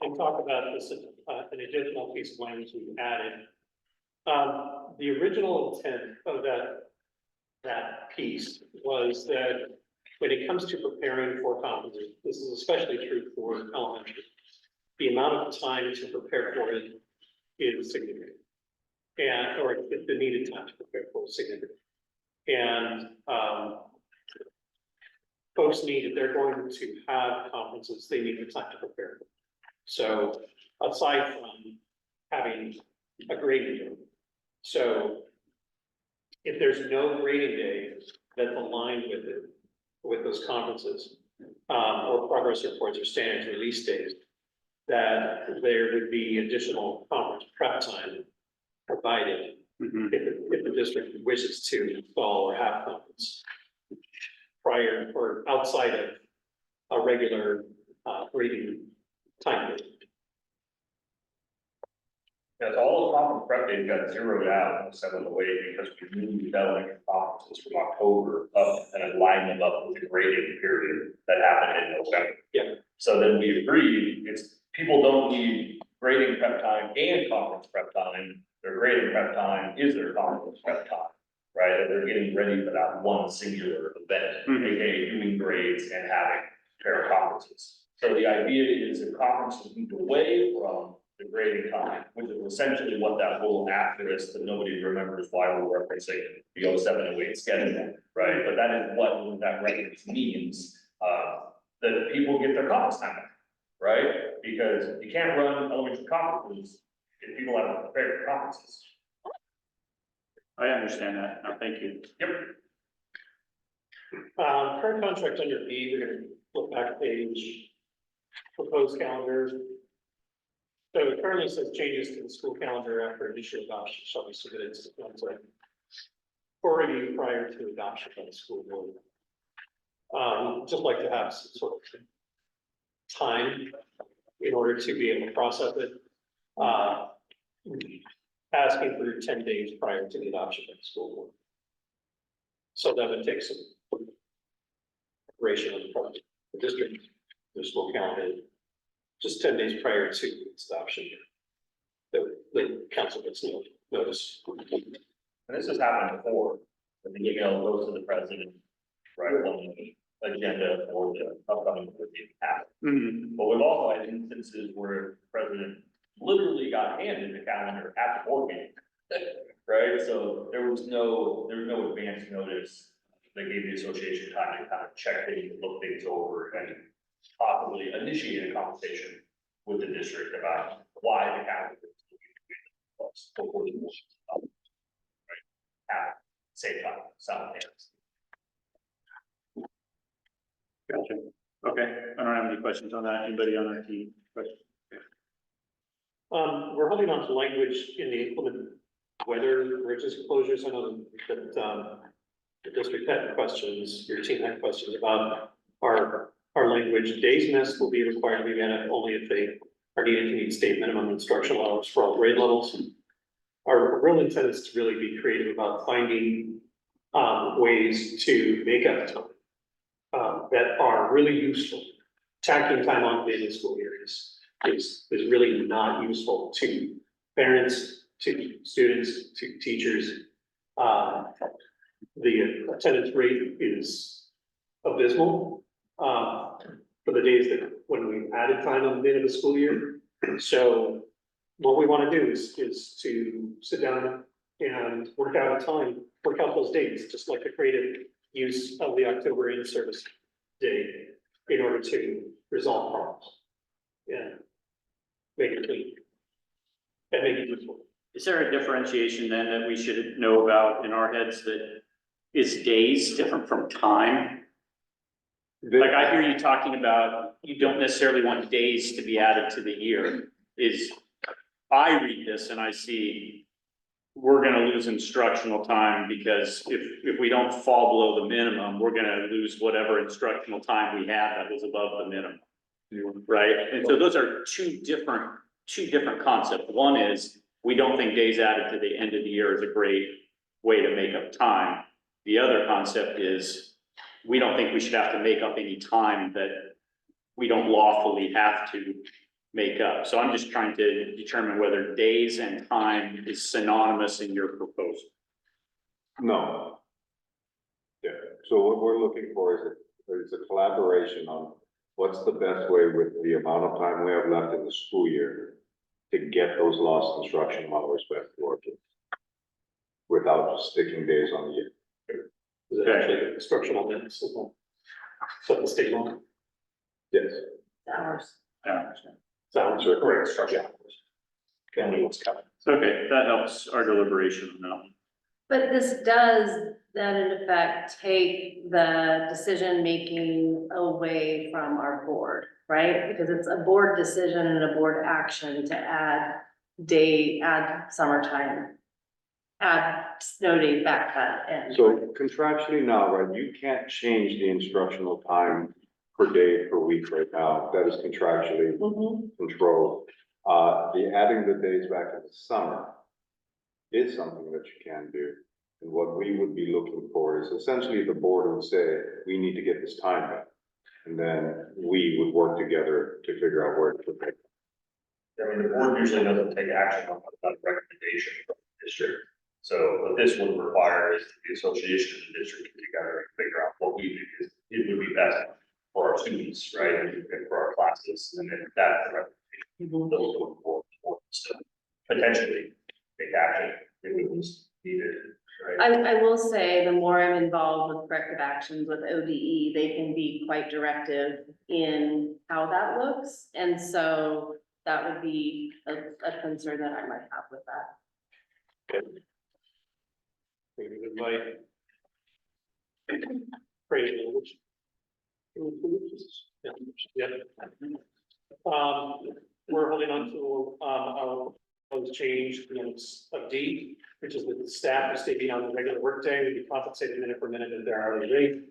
And talk about this, an additional piece of language we added. The original intent of that piece was that when it comes to preparing for conferences, this is especially true for elementary, the amount of time to prepare for it is significant. And, or the needed time to prepare for is significant. And, folks need, if they're going to have conferences, they need the time to prepare. So aside from having a grading day, so if there's no grading day that's aligned with it, with those conferences, or progress reports or standards release days, that there would be additional conference prep time provided if the district wishes to install or have conference prior or outside of a regular grading time period. That's all the conference prep days got zeroed out on the 7th of May because we moved elementary conferences from October up and aligned them up with the grading period that happened in November. Yeah. So then we agreed, people don't need grading prep time and conference prep time. Their grading prep time is their conference prep time, right? And they're getting ready for that one singular event, aka doing grades and having pair of conferences. So the idea is that conferences move away from the grading time, which is essentially what that little asterisk that nobody remembers why we're referencing the 07 and 08 schedule, right? But that is what that reference means, that people get their conference time back, right? Because you can't run elementary conferences if people haven't prepared for conferences. I understand that. No, thank you. Yep. Current contract under B, we're gonna flip back a page, proposed calendar. So it currently says changes to the school calendar after initial adoption shall be submitted to the council for review prior to adoption by the school board. Just like to have some sort of time in order to be able to process it. Asking for 10 days prior to the adoption by the school board. So that would take some preparation on the part of the district, the school calendar, just 10 days prior to its adoption. The council gets notice. And this has happened before, that the email goes to the president, right, on the agenda for the upcoming review happen. But we've also had instances where the president literally got handed the calendar at the board meeting, right? So there was no advance notice. They gave the association time to kind of check things, look things over, and possibly initiate a conversation with the district about why the calendar is before the board, right? At the same time, simultaneously. Gotcha. Okay, I don't have any questions on that. Anybody on our team? Questions? We're holding on to language in the implement weather emergency closures. I know that the district had questions, your team had questions about our language. Days missed will be required to be met only if they are needed to meet state minimum instructional hours for all grade levels. Our real intent is to really be creative about finding ways to make up time that are really useful. Tacking time on the end of school year is really not useful to parents, to students, to teachers. The attendance rate is abysmal for the days that when we added time on the end of the school year. So what we want to do is to sit down and work out those dates, just like the creative use of the October in-service day in order to resolve problems. Yeah. Make it clean. And make it useful. Is there a differentiation then that we should know about in our heads that is days different from time? Like I hear you talking about, you don't necessarily want days to be added to the year. I read this and I see we're gonna lose instructional time because if we don't fall below the minimum, we're gonna lose whatever instructional time we had that was above the minimum. Right? And so those are two different concepts. One is, we don't think days added to the end of the year is a great way to make up time. The other concept is, we don't think we should have to make up any time that we don't lawfully have to make up. So I'm just trying to determine whether days and time is synonymous in your proposal. No. Yeah, so what we're looking for is a collaboration on what's the best way with the amount of time we have left in the school year to get those lost instructional hours back to our kids without sticking days on the year. Is it actually instructional minutes? So the state law. Yes. Hours. Yeah. Sounds correct, instruction. Can we what's coming? Okay, that helps our deliberation now. But this does then in effect take the decision-making away from our board, right? Because it's a board decision and a board action to add summertime, add snow day back in. So contractually now, right, you can't change the instructional time per day, per week right now. That is contractually controlled. The adding the days back in the summer is something that you can do. And what we would be looking for is essentially the board would say, we need to get this time back. And then we would work together to figure out where to put it. I mean, the board usually doesn't take action on a recommendation from the district. So what this would require is the association and the district get together and figure out what we think is, it would be best for our students, right? And for our classes, and then that's the recommendation. Those look for to potentially take action if it was needed, right? I will say, the more I'm involved with corrective actions with ODE, they can be quite directive in how that looks. And so that would be a concern that I might have with that. Maybe we might. Great language. Yeah. We're holding on to, our proposed change, of D, which is that the staff who stay beyond the regular workday would be compensated minute per minute at their hourly rate.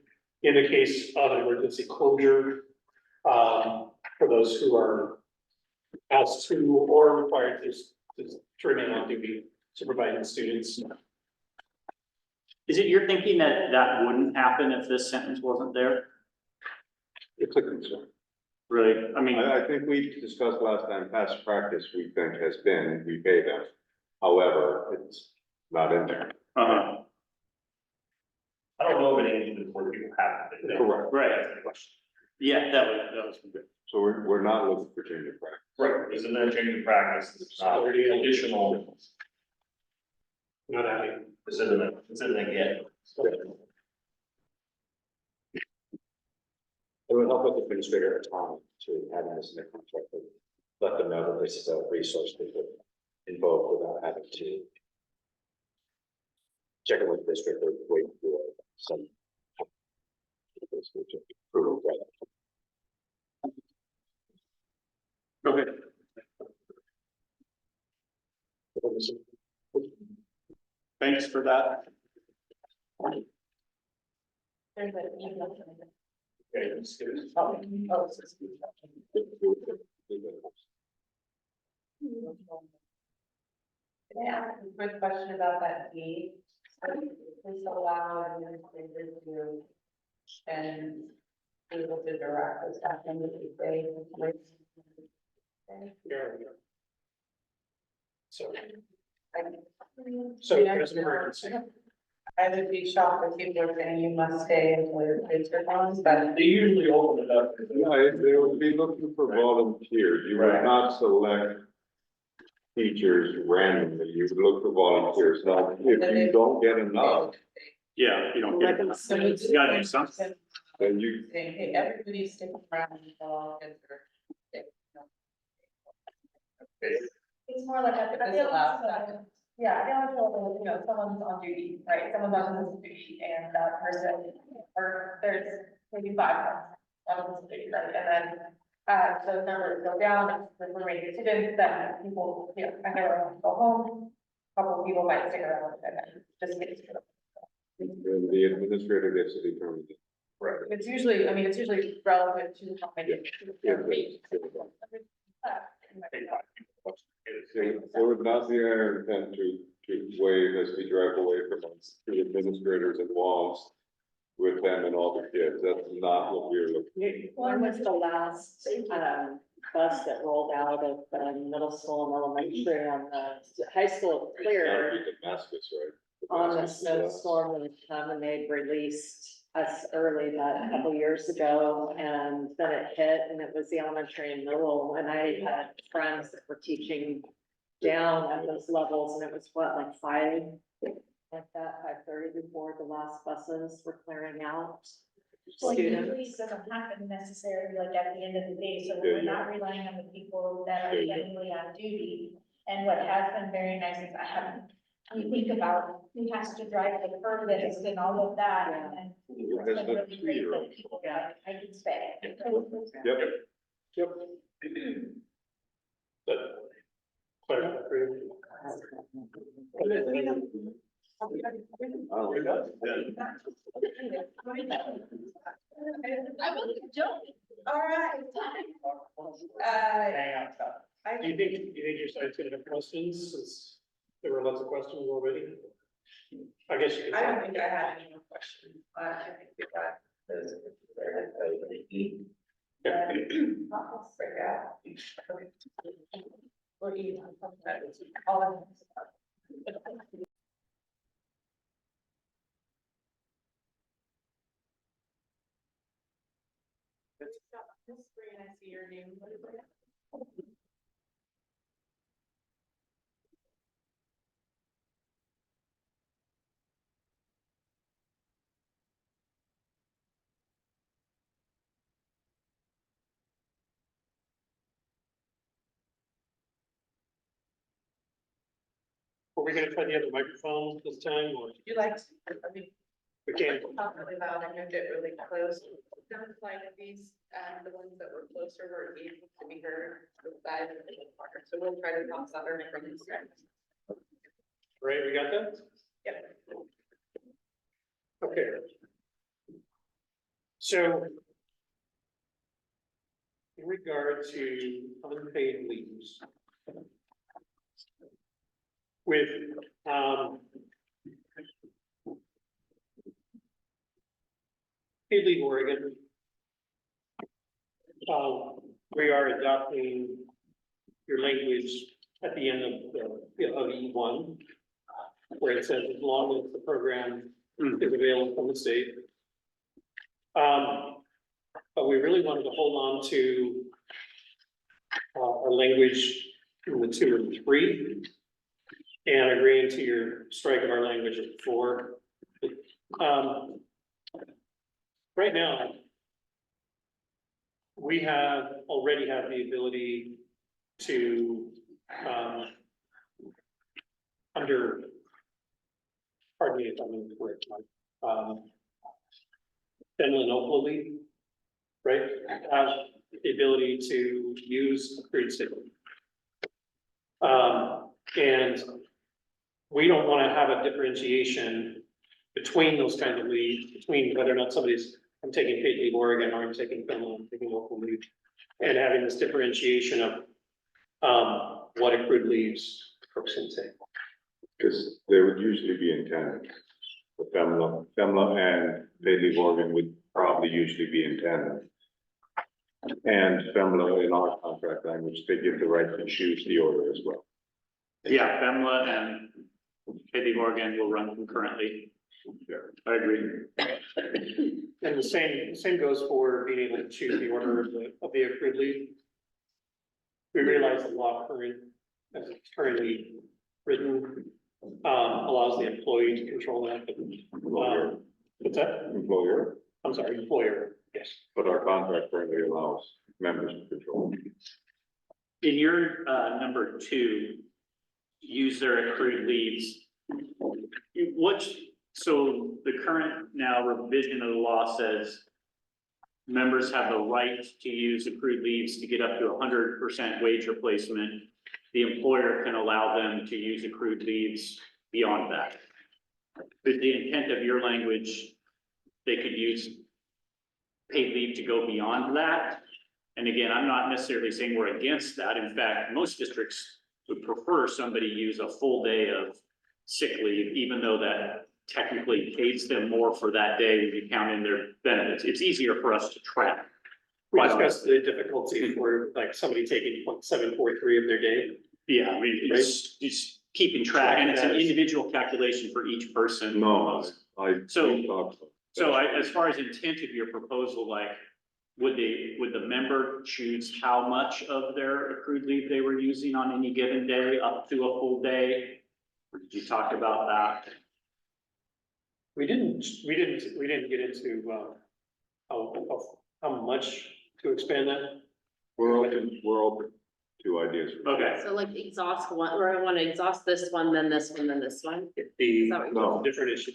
In the case of an emergency closure, for those who are asked to or required to remain on duty supervising students. Is it your thinking that that wouldn't happen if this sentence wasn't there? It's a concern. Really? I mean, I think we discussed last time, past practice, we think has been, we pay them. However, it's not in there. uh-huh, I don't know if any of the board people have. it. Correct. right. That's the question. Yeah, that was good. So we're not looking for change of practice. Right, there's no change in practice, it's not additional, Not adding. this isn't again. It would help with the administrator autonomy to having this in their contract, but let them know that this is a resource they could invoke without having to check it with the district or wait for some approval, right? Okay. Thanks for that. There's a email. Okay, let's do it. Can I ask a quick question about that D? Please allow administrators to and be able to direct the staff members if they. So, So there's an emergency. I would be shocked if people are saying you must stay until your kids are gone, but. They usually open it up. No, they would be looking for volunteers. You would Right. not select teachers randomly. You would look for volunteers. Now, if you don't get enough, Yeah, you don't get it. You gotta do something. then you, Saying, hey, everybody's sticking around until all kids are. It's more like at This the allows last, that. yeah, I don't know, someone's on duty, right, someone's on duty and that person, or there's maybe 5 on duty, right, and then. Those numbers go down, the remaining students, then people, I never want to go home. couple people might stick around and then just get to it. The administrator gets to determine it. Right. It's usually, I mean, it's usually relevant to how many. It would not be our intent to waive as we drive away from us, the administrators involved with them and all the kids. That's not what we're looking. When was the last, bus that rolled out of, middle school and elementary on the high school It's clear? gotta be Damascus, right? On the Damascus, yeah. snowstorm when it come and they released us early that a couple years ago, and then it hit and it was the elementary and middle, and I had friends that were teaching down at those levels, and it was what, like 5:30 before the last buses were clearing out. Well, usually it Students. doesn't happen necessarily like at the end of the day, so Yeah, we're yeah. not relying on the people that are Yeah, yeah. generally on duty. And what has been very nice is I haven't, we think about who has to drive the furthest and all of that, and it's That's been not really great zero. that people, I can say. Yep. Yep. But, clarify. Oh, I wasn't joking. All right. Do you think your site's gonna have questions, since there were lots of questions already? I guess you can. I don't think I had any more questions. I think we got those. Break out. Or you. All of them. This screen, I see your name. What is it? Are we gonna try the other microphone this time, or You like, I mean, we can't? talk really loud, I moved it really close. Sounds like these, the ones that were closer were able to be heard the side of the corner, so we'll try to talk louder from this side. Right, we got that? Yep. Okay. So in regard to unpaid leaves, with, paid leave Oregon, we are adopting your language at the end of E1, where it says as long as the program is available from the state. But we really wanted to hold on to our language in the 2 and 3, and agreeing to your strike of our language at 4. Right now, we already have the ability to, pardon me if I'm incorrect, Finland Oakley, right, have the ability to use accrued sick leave. And we don't want to have a differentiation between those kinds of leaves, between whether or not I'm taking paid leave Oregon, or I'm taking Finland, I'm taking local leave, and having this differentiation of what accrued leaves folks can take. Because they would usually be in tandem. The FEMLA and paid leave Oregon would probably usually be in tandem. And FEMLA in our contract language, they give the right to choose the order as well. Yeah, FEMLA and paid leave Oregon will run concurrently. Yeah. I agree. And the same goes for being able to choose the order of the accrued leave. We realize the law current, as it's currently written, allows the employee to control that, but, what's that? Employer, I'm sorry, employer, yes. but our contract currently allows members to control. In your, number 2, use their accrued leaves. So the current now revision of the law says members have the right to use accrued leaves to get up to 100% wage replacement the employer can allow them to use accrued leaves beyond that. But the intent of your language, they could use paid leave to go beyond that. And again, I'm not necessarily saying we're against that. In fact, most districts would prefer somebody use a full day of sick leave, even though that technically pays them more for that day when you count in their benefits. It's easier for us to track. We discussed the difficulty for like somebody taking 0.743 of their day. Yeah, I mean, it's keeping track, and it's an individual calculation for each person. No, I. So- thought so. So as far as intent of your proposal, like, would the member choose how much of their accrued leave they were using on any given day, up to a full day? Or did you talk about that? We didn't get into, how much to expand that. We're open to ideas. Okay, So like exhaust one, or I wanna exhaust this one, then this one, then this one. The, Is that what No. different issue.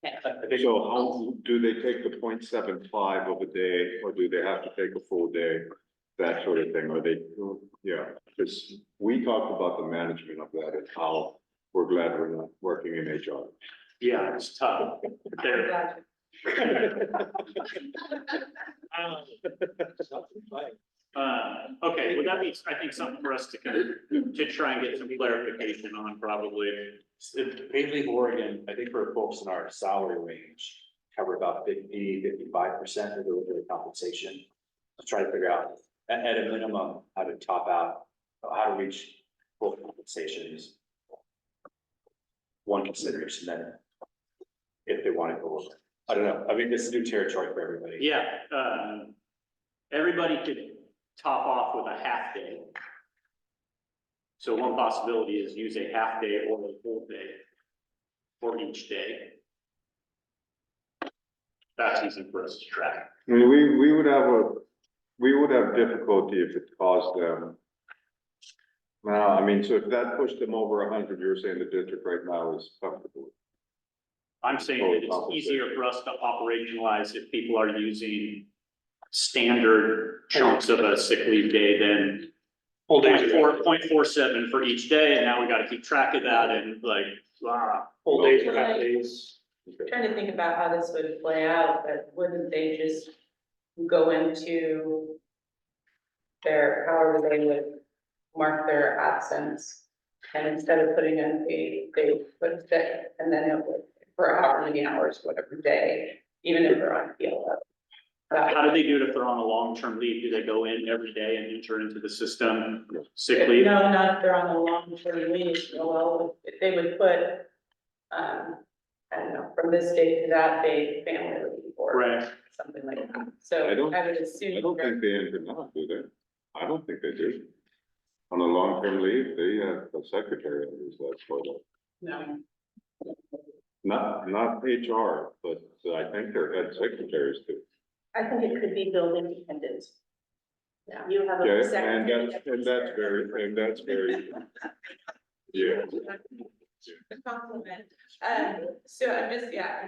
Okay. I think So how, do they take the 0.75 of a day, or do they have to take a full day? That sort of thing, or they, yeah, because we talked about the management of that and how we're glad we're not working in HR. yeah, it's tough. There, okay, well, that means, I think, something for us to to try and get some clarification on, probably. The paid leave Oregon, I think for folks in our salary range, cover about 55% of their compensation. To try to figure out, at a minimum, how to top out, how to reach full compensation is one consideration, then if they want to go over. I don't know, I mean, this is new territory for everybody. Yeah, everybody could top off with a half day. So one possibility is use a half day or a full day for each day. That's easy for us to track. I mean, we would have difficulty if it caused them. Now, I mean, so if that pushed them over 100, you're saying the district right now is comfortable. I'm saying that it's easier for us to operationalize if people are using standard chunks of a sick leave day than Full days. 0.47 for each day, and now we gotta keep track of that and like, Full days or half days. Trying to think about how this would play out, but wouldn't they just go into their, however they would mark their absence? And instead of putting in paid, they put sick, and then it would, for however many hours, whatever day, even if they're on PLO. how do they do it if they're on a long-term leave? Do they go in every day and enter into the system sick leave? No, not if they're on a long-term leave, well, they would put, I don't know, from this date to that date, family leave or Right. something like that. So I don't- I would assume. I don't think they enter now, do they? I don't think they do. On a long-term leave, they have a secretary that is that for them. No. Not HR, but I think their head secretaries do. I think it could be building dependent. Yeah. You have a Okay, secretary. and that's very, yeah. A compliment. So I'm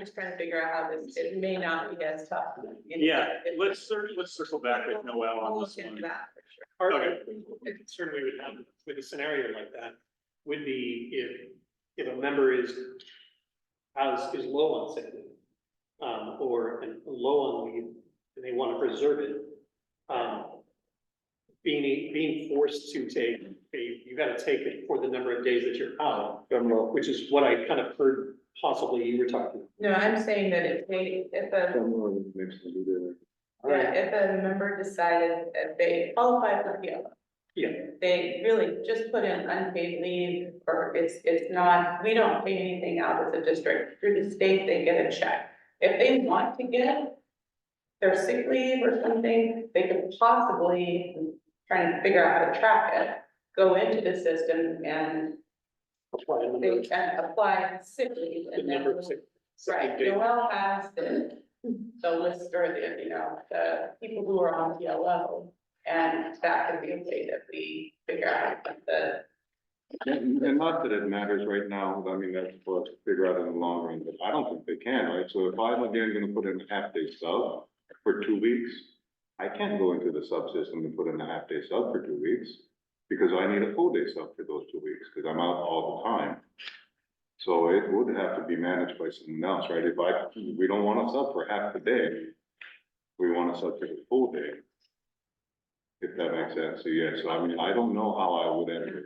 just trying to figure out how this, it may not be as tough. Yeah, let's circle back with Noel on We'll this look into one. that for sure. Part of the concern we would have with a scenario like that would be if a member is low on sick leave, or low on leave, and they want to preserve it. Being forced to take you gotta take it for the number of days that you're out, which is what I kind of heard possibly you were talking. No, I'm saying that if a member decided if they qualify for PLO, Yeah, they really just put in unpaid leave, or it's not, we don't pay anything out as a district. Through the state, they get a check. If they want to get their sick leave or something, they could possibly, trying to figure out how to track it, go into the system and they can apply sick leave the and then. number of sick Right, days. Noel has the list or the people who are on PLO, and that could be a way that we figure out what the. And not that it matters right now, I mean, that's for us to figure out in the long run, but I don't think they can, right? So if I'm again gonna put in a half-day sub for 2 weeks, I can't go into the subsystem and put in a half-day sub for 2 weeks. Because I need a full day sub for those 2 weeks, because I'm out all the time. So it would have to be managed by someone else, right? We don't want a sub for half the day. We want a sub for the full day. If that makes sense, so yeah, so I mean, I don't know how I would enter it.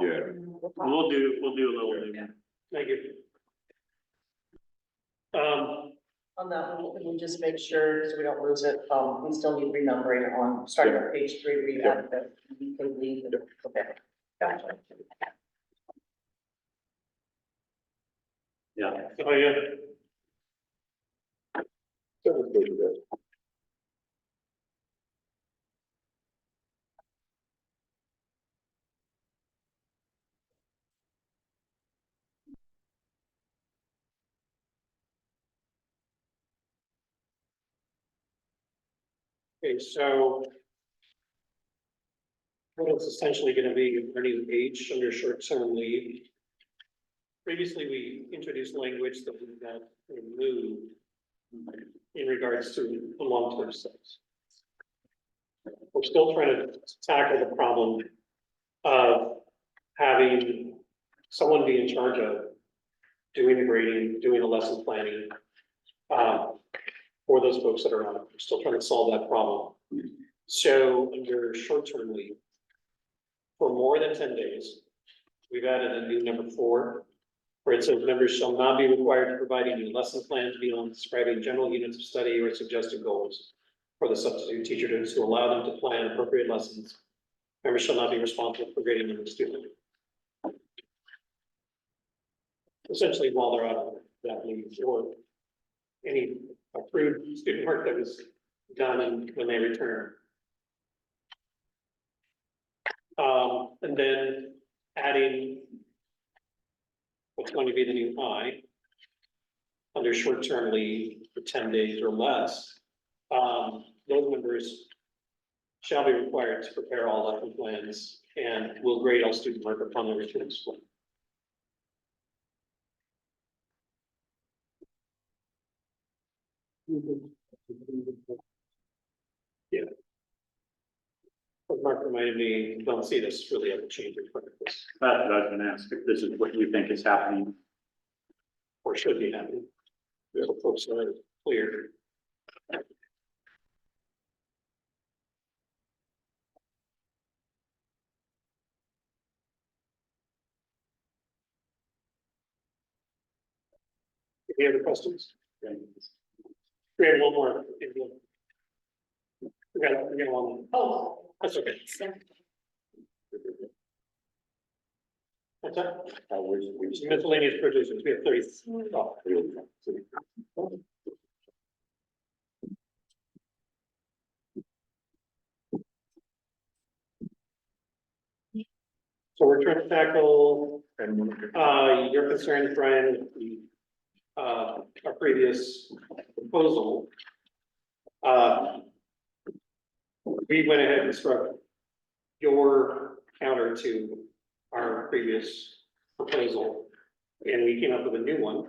Yeah. We'll do a little bit. Thank you. On that one, can we just make sure, so we don't lose it, we still need renumbering on, starting on page 3, where you have the weekly leave. Okay, gotcha. Yeah. Oh, yeah. Okay, so what it's essentially gonna be, earning age under short-term leave. Previously, we introduced language that we got removed in regards to the long-term subs. We're still trying to tackle the problem of having someone be in charge of doing the grading, doing the lesson planning, for those folks that are on it. We're still trying to solve that problem. So under short-term leave, for more than 10 days, we've added a new number 4, where it says members shall not be required to provide any lesson plans beyond describing general units of study or suggested goals for the substitute teacher to allow them to plan appropriate lessons. Members shall not be responsible for grading them student. Essentially, while they're out of that leave, or any approved student work that was done and when they return. And then adding what's going to be the new I under short-term leave for 10 days or less. Those members shall be required to prepare all lesson plans and will grade all student work upon their return to school. Yeah. But Mark reminded me, don't see this really ever changing for this, That's what I was gonna ask, if this is what you think is happening. or should be happening. So folks are clear. Any other questions? We have one more. We got one. Oh, that's okay. What's that? Miscellaneous provisions, we have 30. Oh. So we're trying to tackle, your concerns, Brian, with the, our previous proposal. We went ahead and struck your counter to our previous proposal, and we came up with a new one.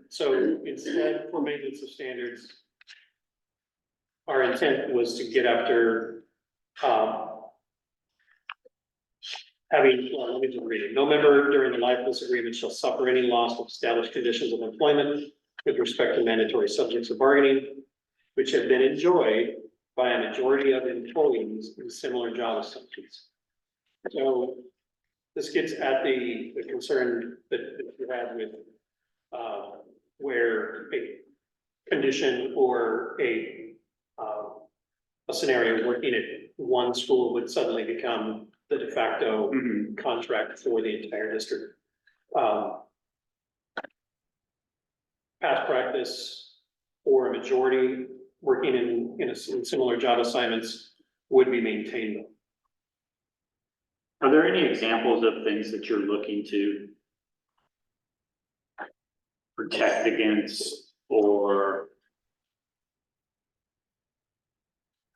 So instead, for maintenance of standards, our intent was to get after, let me just read it. No member during the life of this agreement shall suffer any loss of established conditions of employment with respect to mandatory subjects of bargaining, which have been enjoyed by a majority of employees in similar job assumptions. So this gets at the concern that you had with, where a condition or a scenario working at one school would suddenly become the de facto contract for the entire district. Past practice for a majority working in similar job assignments would be maintained. Are there any examples of things that you're looking to protect against, or?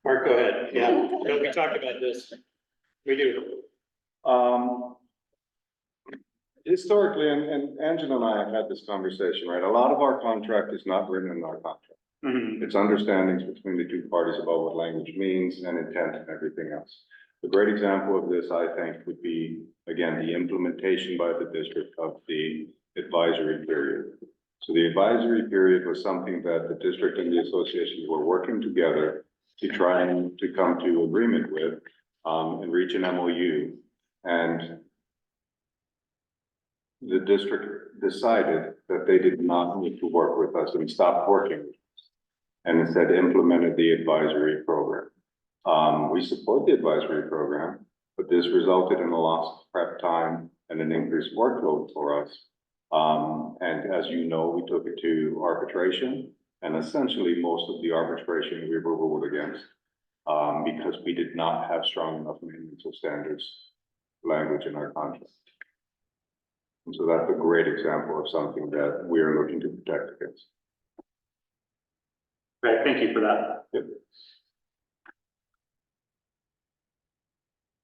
Mark, go ahead. Yeah, no, we talked about this. We do. Historically, and Angela and I have had this conversation, right? A lot of our contract is not written in our contract. Mhm. It's understandings between the two parties about what language means and intent and everything else. A great example of this, I think, would be, again, the implementation by the district of the advisory period. So the advisory period was something that the district and the association were working together to try and to come to agreement with, and reach an MOU. And the district decided that they did not need to work with us and stopped working with us, and instead implemented the advisory program. We support the advisory program, but this resulted in a loss of prep time and an increased workload for us. And as you know, we took it to arbitration, and essentially most of the arbitration we were ruled against, because we did not have strong enough maintenance of standards language in our contract. And so that's a great example of something that we are looking to protect against. Great, thank you for that. Yep.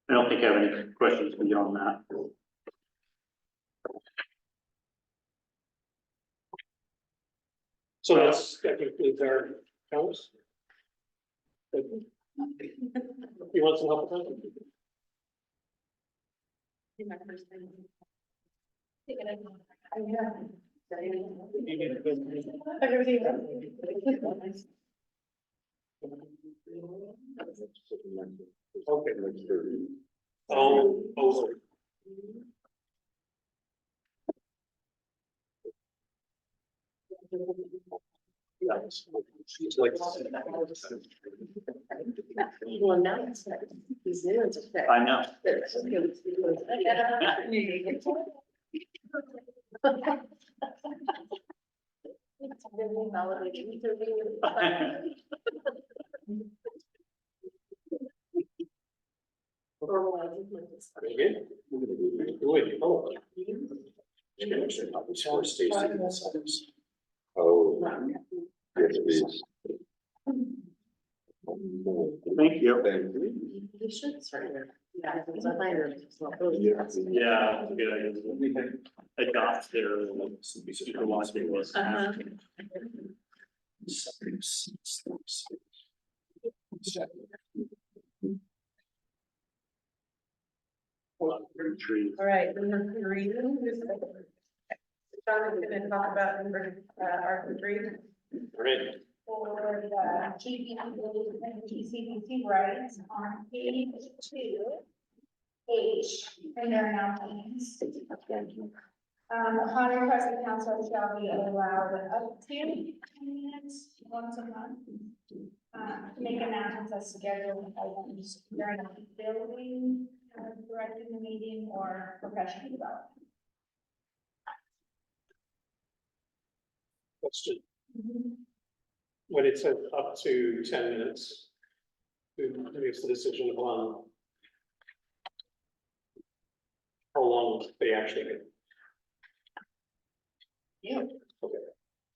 I don't think I have any questions beyond that. So that concludes our comments. You want some help with that? Okay, let's do Oh. She's like. Well, now it's like, these new ones are fair. I know. Oh, yes, please. Thank you. Thank you. You should start here. Yeah, it's a minor. Yeah, good idea. We can adopt their. Uh-huh. All right, number three. John is gonna talk about number, Article 3. Right. For the GPP and GCBC rights on page 2H, and their announcements. Upon request of council shall be allowed up to 10 minutes once a month. To make announcements as scheduled items during the building, directing the meeting or professional development. Question. When it says up to 10 minutes, who makes the decision upon how long they actually get? Yeah. Okay.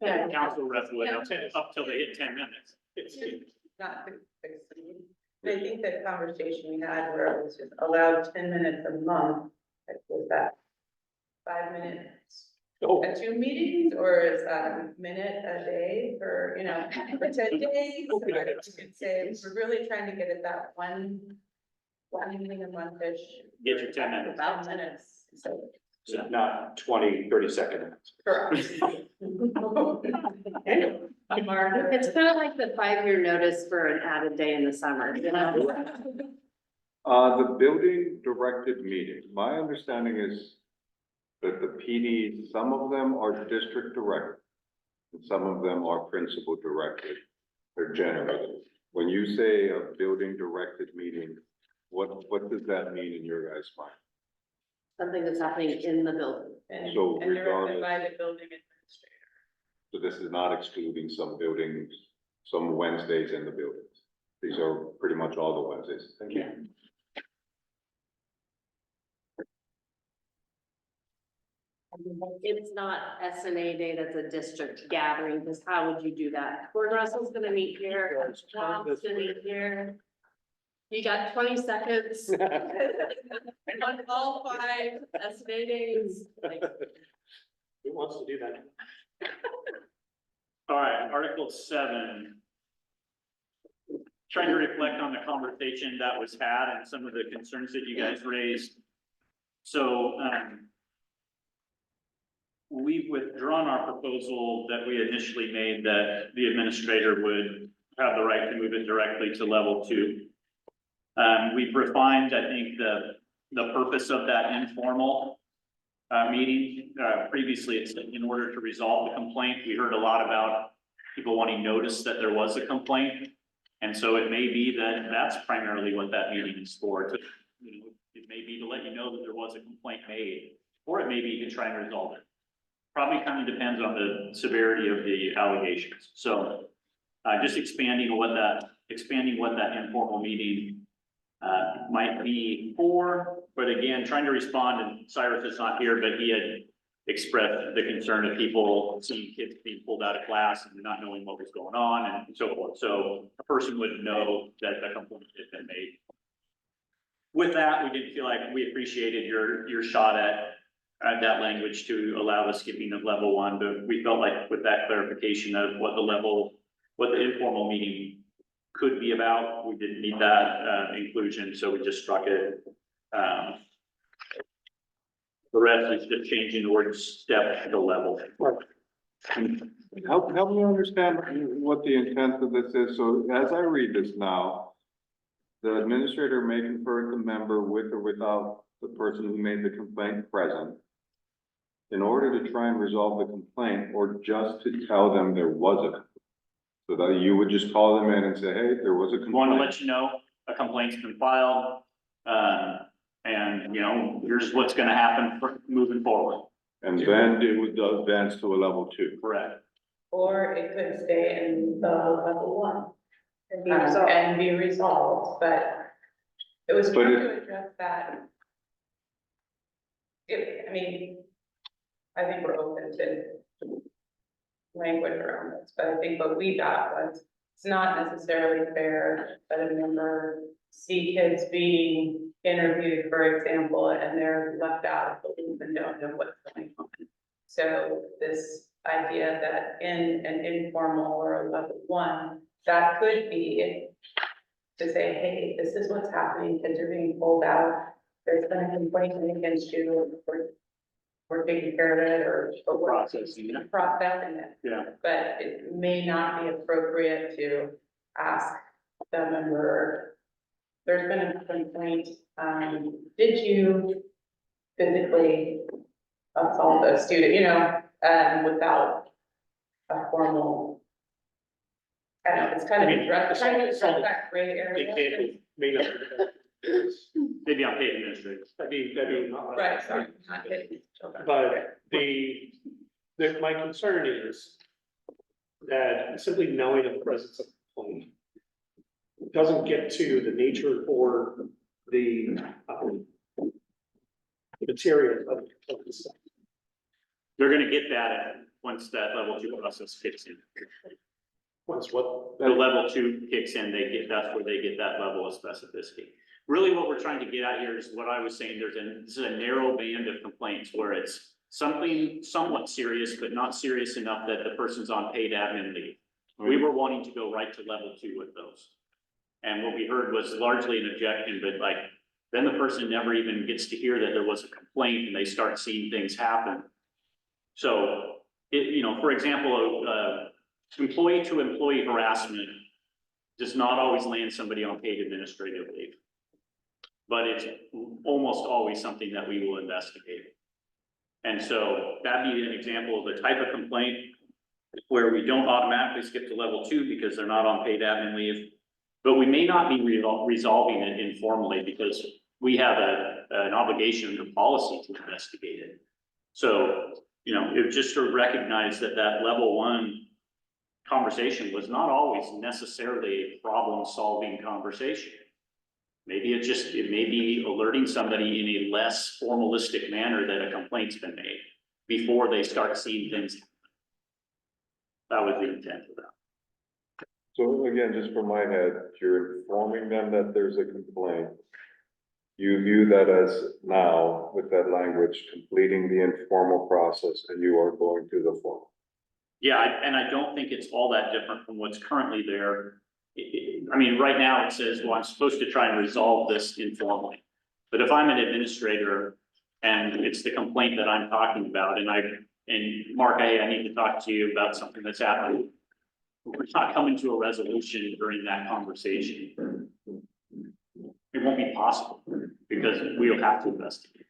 Yeah, council rep would up till they hit 10 minutes. It's, Not fixing. I think the conversation we had where it was just allowed 10 minutes a month, like, was that 5 minutes oh, at 2 meetings, or is that a minute a day for, for 10 days? So I don't think it's say, we're really trying to get at that one meeting a month-ish. Get your 10 minutes. About minutes, so. So not 20, 30-second minutes. Correct. It's kind of like the 5-year notice for an added day in the summer, you know? The building directed meeting, my understanding is that the PD, some of them are district directed, and some of them are principal directed. They're generated. When you say a building directed meeting, what does that mean in your guys' mind? Something that's happening in the building. So And directed regardless- by the building administrator. So this is not excluding some buildings, some Wednesdays in the buildings. These are pretty much all the Wednesdays. Thank you. It's not SNA day, that's a district gathering, because how would you do that? Gordon Russell's gonna meet here, Tom's gonna meet here. You got 20 seconds. On all 5 SNA days, like, who wants to do that? All right, Article 7. Trying to reflect on the conversation that was had and some of the concerns that you guys raised. So, we've withdrawn our proposal that we initially made that the administrator would have the right to move it directly to level 2. We've refined, I think, the purpose of that informal meeting. Previously, it's in order to resolve the complaint. We heard a lot about people wanting notice that there was a complaint. And so it may be that that's primarily what that meeting is for. To, it may be to let you know that there was a complaint made, or it may be to try and resolve it. Probably kind of depends on the severity of the allegations. So just expanding what that informal meeting might be for, but again, trying to respond, and Cyrus is not here, but he had expressed the concern of people seeing kids being pulled out of class and not knowing what was going on and so forth. So a person would know that a complaint had been made. With that, we didn't feel like we appreciated your shot at that language to allow the skipping of level 1, but we felt like with that clarification of what the informal meeting could be about, we didn't need that inclusion, so we just struck it. The rest is just changing the word step to level. Help me understand what the intent of this is. So as I read this now, the administrator may confer with the member with or without the person who made the complaint present in order to try and resolve the complaint, or just to tell them there was a complaint. So that you would just call them in and say, hey, there was a complaint. Want to let you know a complaint's been filed, and here's what's going to happen moving forward. And then it would advance to a level 2. Correct. Or it could stay in the level 1 And be resolved. and be resolved, but it was But trying to address that. I think we're open to language around this, but I think what we got was, it's not necessarily fair that a member see kids being interviewed, for example, and they're left out of the loop and don't know what's going on. So this idea that in an informal or a level 1, that could be to say, hey, this is what's happening, kids are being pulled out, there's been a complaint against you, we're taking care of it, or we're processing it. Yeah. But it may not be appropriate to ask the member, there's been a complaint, did you physically assault a student, without a formal, I don't know, it's kind of trying to address that gray area. Maybe on paid administrators. That'd be Right, sorry, not hitting children. But my concern is that simply knowing of the presence of a complaint doesn't get to the nature or the material of the stuff. They're going to get that once that level 2 process kicks in. Once what? The level 2 kicks in, that's where they get that level of specificity. Really what we're trying to get at here is what I was saying, this is a narrow band of complaints where it's something somewhat serious, but not serious enough that the person's on paid admin leave. We were wanting to go right to level 2 with those. And what we heard was largely an objection, but then the person never even gets to hear that there was a complaint and they start seeing things happen. So, for example, employee to employee harassment does not always land somebody on paid administrative leave. But it's almost always something that we will investigate. And so that'd be an example of the type of complaint where we don't automatically skip to level 2 because they're not on paid admin leave. But we may not be resolving it informally because we have an obligation under policy to investigate it. So, it just to recognize that level 1 conversation was not always necessarily a problem-solving conversation. Maybe it may be alerting somebody in a less formalistic manner that a complaint's been made before they start seeing things. That was the intent of that. So again, just from my head, you're informing them that there's a complaint. You view that as now, with that language, completing the informal process, and you are going to the formal. Yeah, and I don't think it's all that different from what's currently there. I mean, right now it says, well, I'm supposed to try and resolve this informally. But if I'm an administrator and it's the complaint that I'm talking about and Mark, hey, I need to talk to you about something that's happening. We're not coming to a resolution during that conversation. It won't be possible because we'll have to investigate.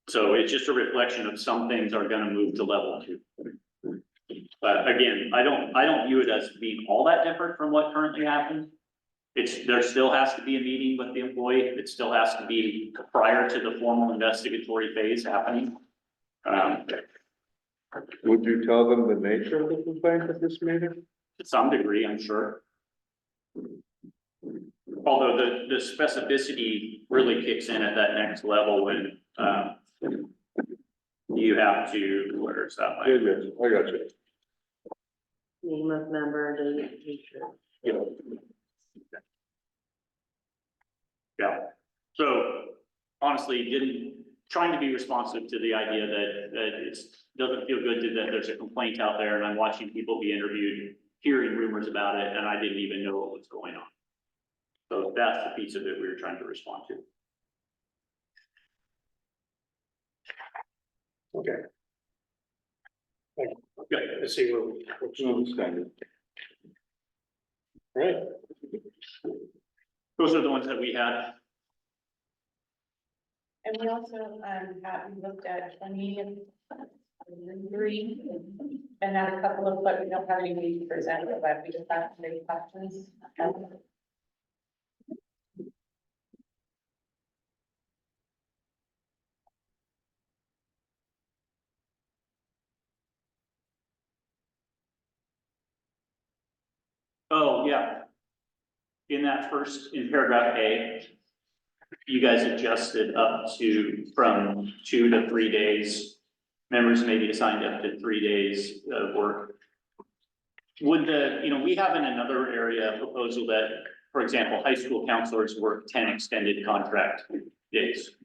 So it's just a reflection of some things are gonna move to level 2. But again, I don't view it as being all that different from what currently happens. There still has to be a meeting with the employee. It still has to be prior to the formal investigatory phase happening. Would you tell them the nature of the complaint at this meeting? To some degree, I'm sure. Although the specificity really kicks in at that next level when, you have to, where's that? Yeah, yes, I got you. Name of member, date, teacher. Yeah, so honestly, trying to be responsive to the idea that doesn't feel good that there's a complaint out there and I'm watching people be interviewed, hearing rumors about it, and I didn't even know what was going on. So that's the piece of it we were trying to respond to. Okay. Thank you. Good. Let's see where we. Understand. Right. Those are the ones that we had. And we also, we looked at 20 and 3, and had a couple of, but we don't have any to present, but we just have to make questions. Oh, yeah. In paragraph A, you guys adjusted up to from 2 to 3 days. Members may be assigned up to 3 days of work. Would we have in another area a proposal that, for example, high school counselors work 10 extended contract days.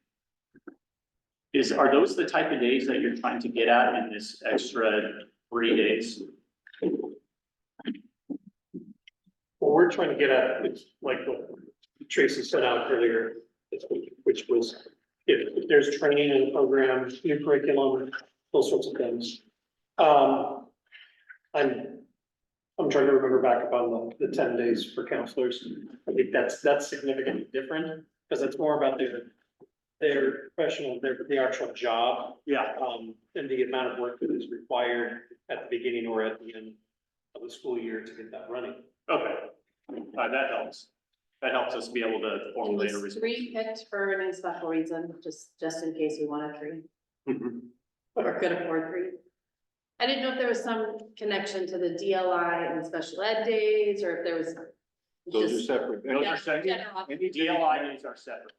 Are those the type of days that you're trying to get at in this extra 3 days? What we're trying to get at, it's like what Tracy set out earlier, which was if there's training in the program, new curriculum, those sorts of things. I'm trying to remember back upon the 10 days for counselors. I think that's significantly different because it's more about their professional, the actual job. Yeah. And the amount of work that is required at the beginning or at the end of the school year to get that running. Okay, that helps. That helps us be able to It formulate a was response. 3 picked for any special reason, just in case we wanted 3. Or could afford 3. I didn't know if there was some connection to the DLI and the special ed days, or if there was. Those are just- separate. Those are separate. General. Any days- DLI days are separate.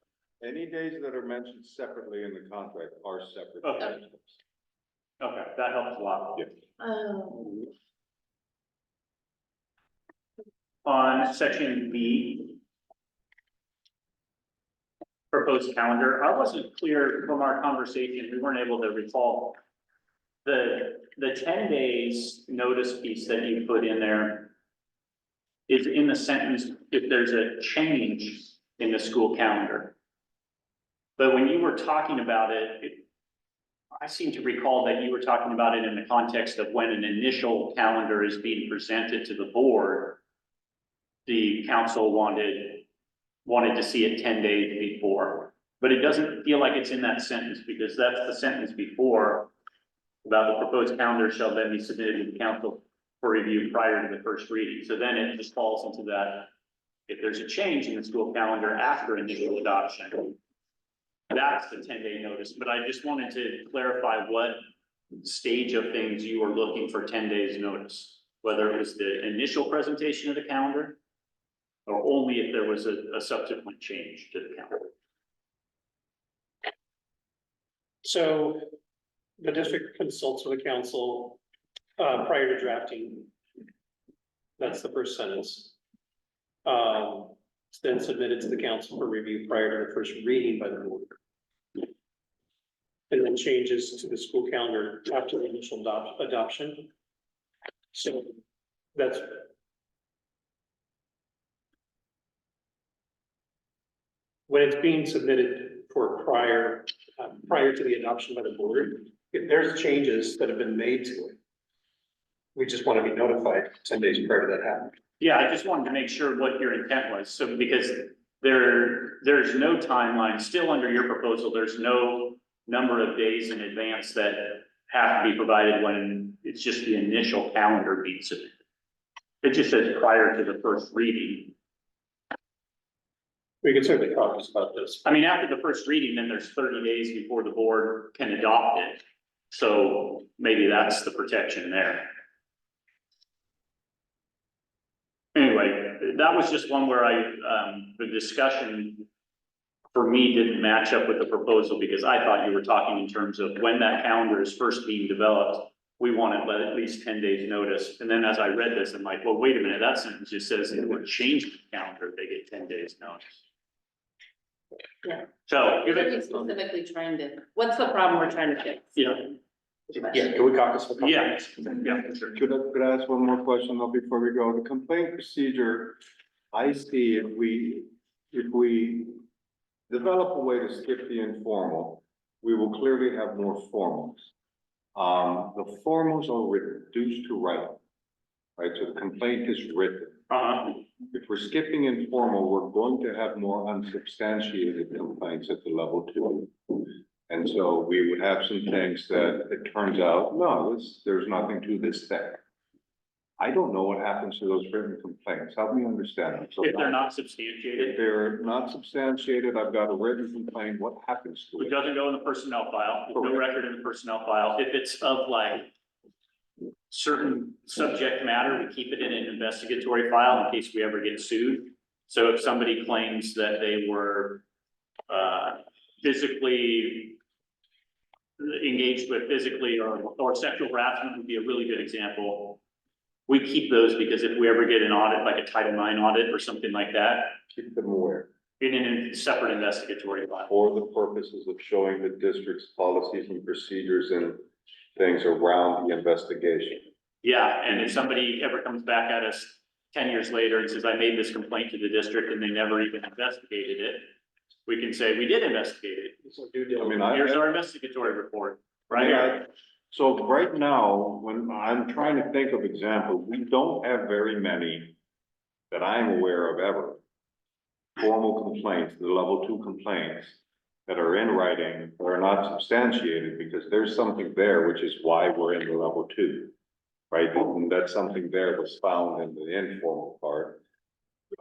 Any days that are mentioned separately in the contract are separate. Okay. Okay, that helps a lot. Yeah. Oh. On section B, proposed calendar, I wasn't clear from our conversation, we weren't able to recall. The 10 days notice piece that you put in there is in the sentence, if there's a change in the school calendar. But when you were talking about it, I seem to recall that you were talking about it in the context of when an initial calendar is being presented to the board. The council wanted to see it 10 days before, but it doesn't feel like it's in that sentence because that's the sentence before about the proposed calendar shall then be submitted to the council for review prior to the first reading. So then it just falls into that. If there's a change in the school calendar after initial adoption, that's the 10-day notice. But I just wanted to clarify what stage of things you were looking for 10 days notice, whether it was the initial presentation of the calendar or only if there was a subsequent change to the calendar. So the district consults with the council prior to drafting. That's the first sentence. It's then submitted to the council for review prior to the first reading by the board. And then changes to the school calendar after the initial adoption. So that's. When it's being submitted for prior to the adoption by the board, if there's changes that have been made to it, we just want to be notified 10 days prior to that happening. Yeah, I just wanted to make sure what your intent was, so because there's no timeline, still under your proposal, there's no number of days in advance that have to be provided when it's just the initial calendar being submitted. It just says prior to the first reading. We can certainly talk about this. I mean, after the first reading, then there's 30 days before the board can adopt it. So maybe that's the protection there. Anyway, that was just one where the discussion for me didn't match up with the proposal because I thought you were talking in terms of when that calendar is first being developed, we want it at least 10 days notice. And then as I read this, I'm like, well, wait a minute, that sentence just says if we're changing the calendar, they get 10 days notice. Yeah. So, What are we specifically trying to, what's the problem we're trying to fix? yeah, Can we caucus for? yeah, yeah, for sure. Could I ask one more question though before we go? The complaint procedure, I see if we develop a way to skip the informal, we will clearly have more formals. The formals are reduced to writing, right? So the complaint is written. If we're skipping informal, we're going to have more unsubstantiated complaints at the level 2. And so we would have some things that it turns out, no, there's nothing to this thing. I don't know what happens to those written complaints. Help me understand them. So If they're not if substantiated, they're not substantiated, I've got a written complaint, what happens to it it? doesn't go in the personnel file, there's no record in the personnel file. If it's of like certain subject matter, we keep it in an investigatory file in case we ever get sued. So if somebody claims that they were physically engaged with physically or sexual harassment would be a really good example. We keep those because if we ever get an audit, like a Title IX audit or something like that, Keep them aware in a separate investigatory file. for the purposes of showing the district's policies and procedures and things around the investigation. Yeah, and if somebody ever comes back at us 10 years later and says, I made this complaint to the district and they never even investigated it, we can say, we did investigate it. I mean, Here's our investigatory report, right here. So right now, when I'm trying to think of examples, we don't have very many that I'm aware of ever. Formal complaints, the level 2 complaints that are in writing or are not substantiated because there's something there, which is why we're in the level 2. Right, and that's something there was found in the informal part.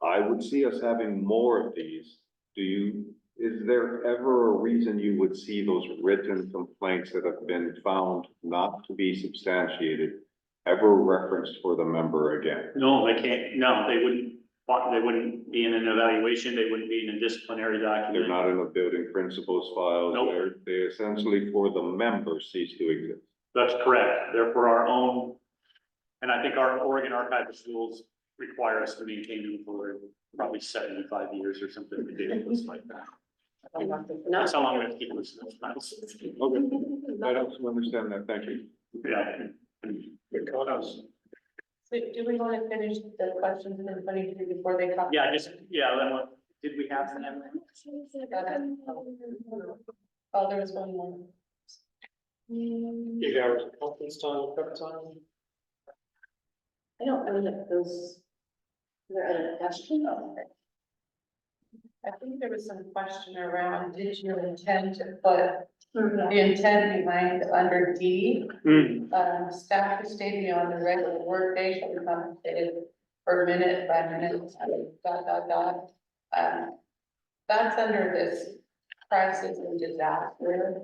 I would see us having more of these. Is there ever a reason you would see those written complaints that have been found not to be substantiated ever referenced for the member again? No, they can't, no, they wouldn't be in an evaluation, they wouldn't be in a disciplinary They're document. not in the building principals files. Nope. They essentially for the member cease to exist. That's correct, they're for our own, and I think our Oregon archivist rules require us to maintain them for probably 75 years or something ridiculous like that. That's how long we have to keep them. Okay, I don't understand that, thank you. Yeah. Good call house. So do we want to finish the questions and then 22 before they come? Yeah, then what, did we have them? Oh, there was one more. 8 hours of conference time, prep time. I don't know if those, is there a question? I think there was some question around, did you intend to put the intent behind under D? Staff who stay beyond the regular workday shall be compensated per minute by minute, that's under this crisis and disaster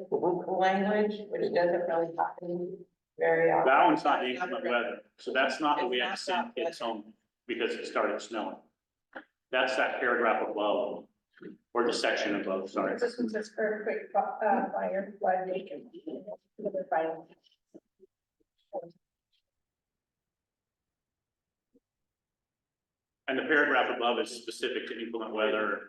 language, which doesn't really happen very often. That one's not inclement weather, so that's not that we have to send kids home because it started snowing. That's that paragraph above, or the section above, sorry. This one says earthquake, fire, flood, vacant. And the paragraph above is specific to inclement weather.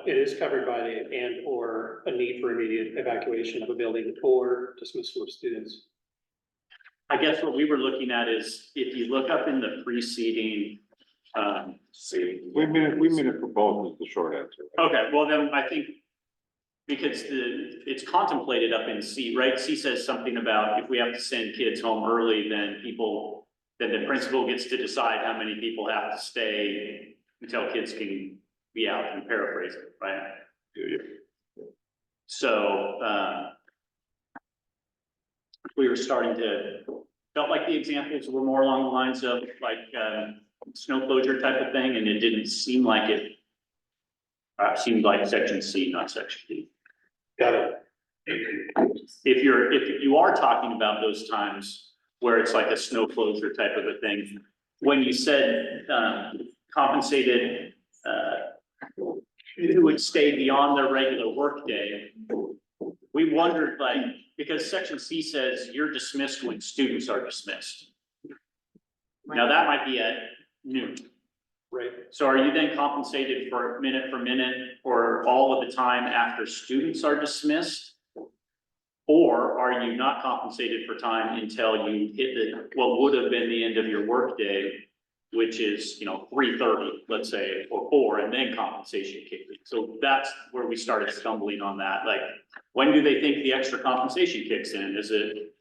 it is covered by the and or a need for immediate evacuation of a building or dismissal of students. I guess what we were looking at is if you look up in the preceding, We mean it for both is the short answer. okay, well then I think because it's contemplated up in C, right? C says something about if we have to send kids home early, then the principal gets to decide how many people have to stay until kids can be out, and paraphrase it, right? So, we were starting to, felt like the examples were more along the lines of like, snow closure type of thing, and it didn't seem like it. Seemed like section C, not section D. Got it. If you are talking about those times where it's like a snow closure type of a thing, when you said, compensated, who would stay beyond their regular workday, we wondered like, because section C says you're dismissed when students are dismissed. Now that might be at noon. Right. So are you then compensated for minute or all of the time after students are dismissed? Or are you not compensated for time until you hit what would have been the end of your workday, which is, 3:30, let's say, or 4, and then compensation kicks in? So that's where we started stumbling on that. Like, when do they think the extra compensation kicks in? Is it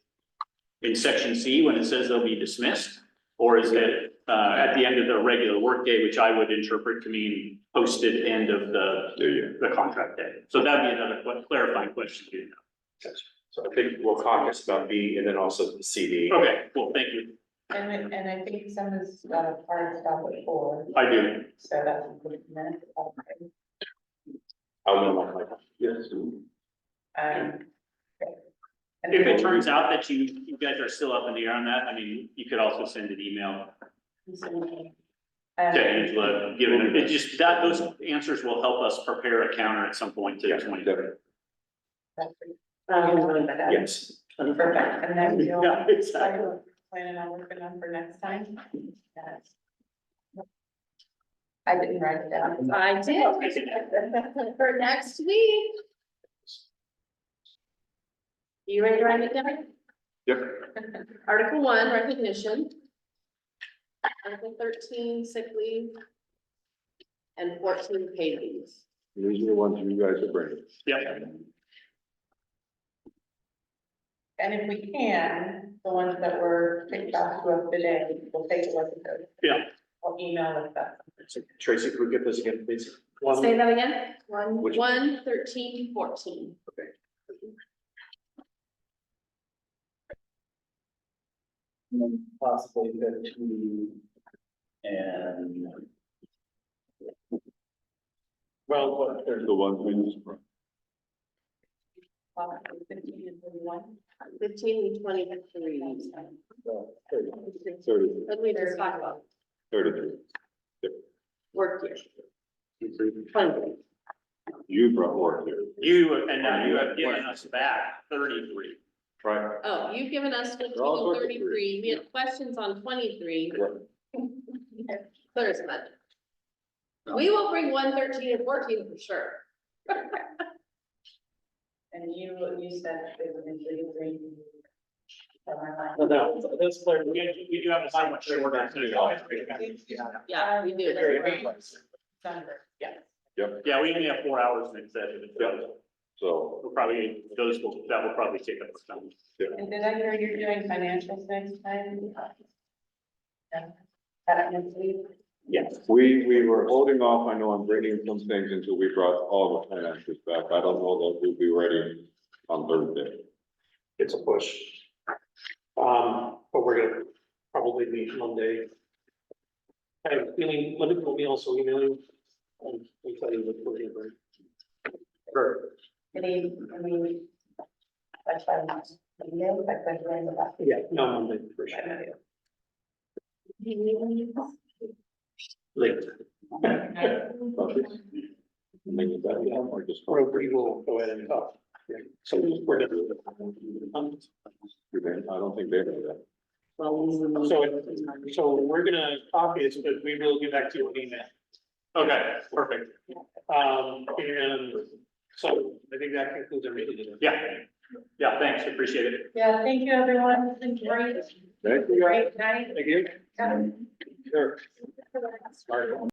in section C when it says they'll be dismissed? Or is it at the end of the regular workday, which I would interpret to mean posted end of the contract day? So that'd be another clarifying question to you. So I think we'll caucus about B and then also CD. Okay, cool, thank you. And I think some is hard stop at 4. I do. So that's a good minute. I'll know my. Yes. If it turns out that you guys are still up in the air on that, I mean, you could also send an email to Angela, given it just that those answers will help us prepare a counter at some point to Yeah, 20. definitely. Yes. Perfect, and then you'll. Yeah, exactly. Planning on working on for next time. Yes. I didn't write it down. I did, for next week. You ready to write it down? Yep. Article 1, recognition. Article 13, sick leave. And 14, paid leave. These are the ones you guys are bringing. Yeah. And if we can, the ones that were picked back to us today, we'll take a look at those. Yeah. I'll email if that's. Tracy, could we get this again, please? Say that again. Which- 1, 13, 14. Okay. Possibly 15 and. Well, what, There's the ones we just brought. 15 and 21. 15 and 23. 30, What did we just talk about? 33. Work year. 20. You brought work here, and now you have given us back 33. right? Oh, you've given us 15 They're all and sorts of 33. We had questions on 23. Clear as mud. We will bring 1, 13, and 14 for sure. And you said it was in 33. No, that's clear. We do have a somewhat shorter. Yeah, we do. December, yes. Yeah, we only have 4 hours in executive. So, We'll probably, that will probably take up some time. And did I hear you're doing financials next time? Next week? Yes. we were holding off, I know I'm bringing some things until we brought all the finances back. I don't know that we'll be ready on Thursday. It's a push. But we're gonna probably meet Monday. I have a feeling, let me also email you. And we tell you what we're gonna bring. Sure. Any, that's why I'm not, email, like, I'm going to that. Yeah, no, Monday, for sure. Late. Or just. Or we will go ahead and talk. Yeah. So we're gonna. I don't think they know that. So we're gonna copy it, but we will get back to you on email. Okay, perfect. And so I think that concludes our meeting today. Yeah, thanks, appreciate it. Yeah, thank you, everyone. Thank you. Thank you. Great night. Thank you. Yeah. Sure. Smart.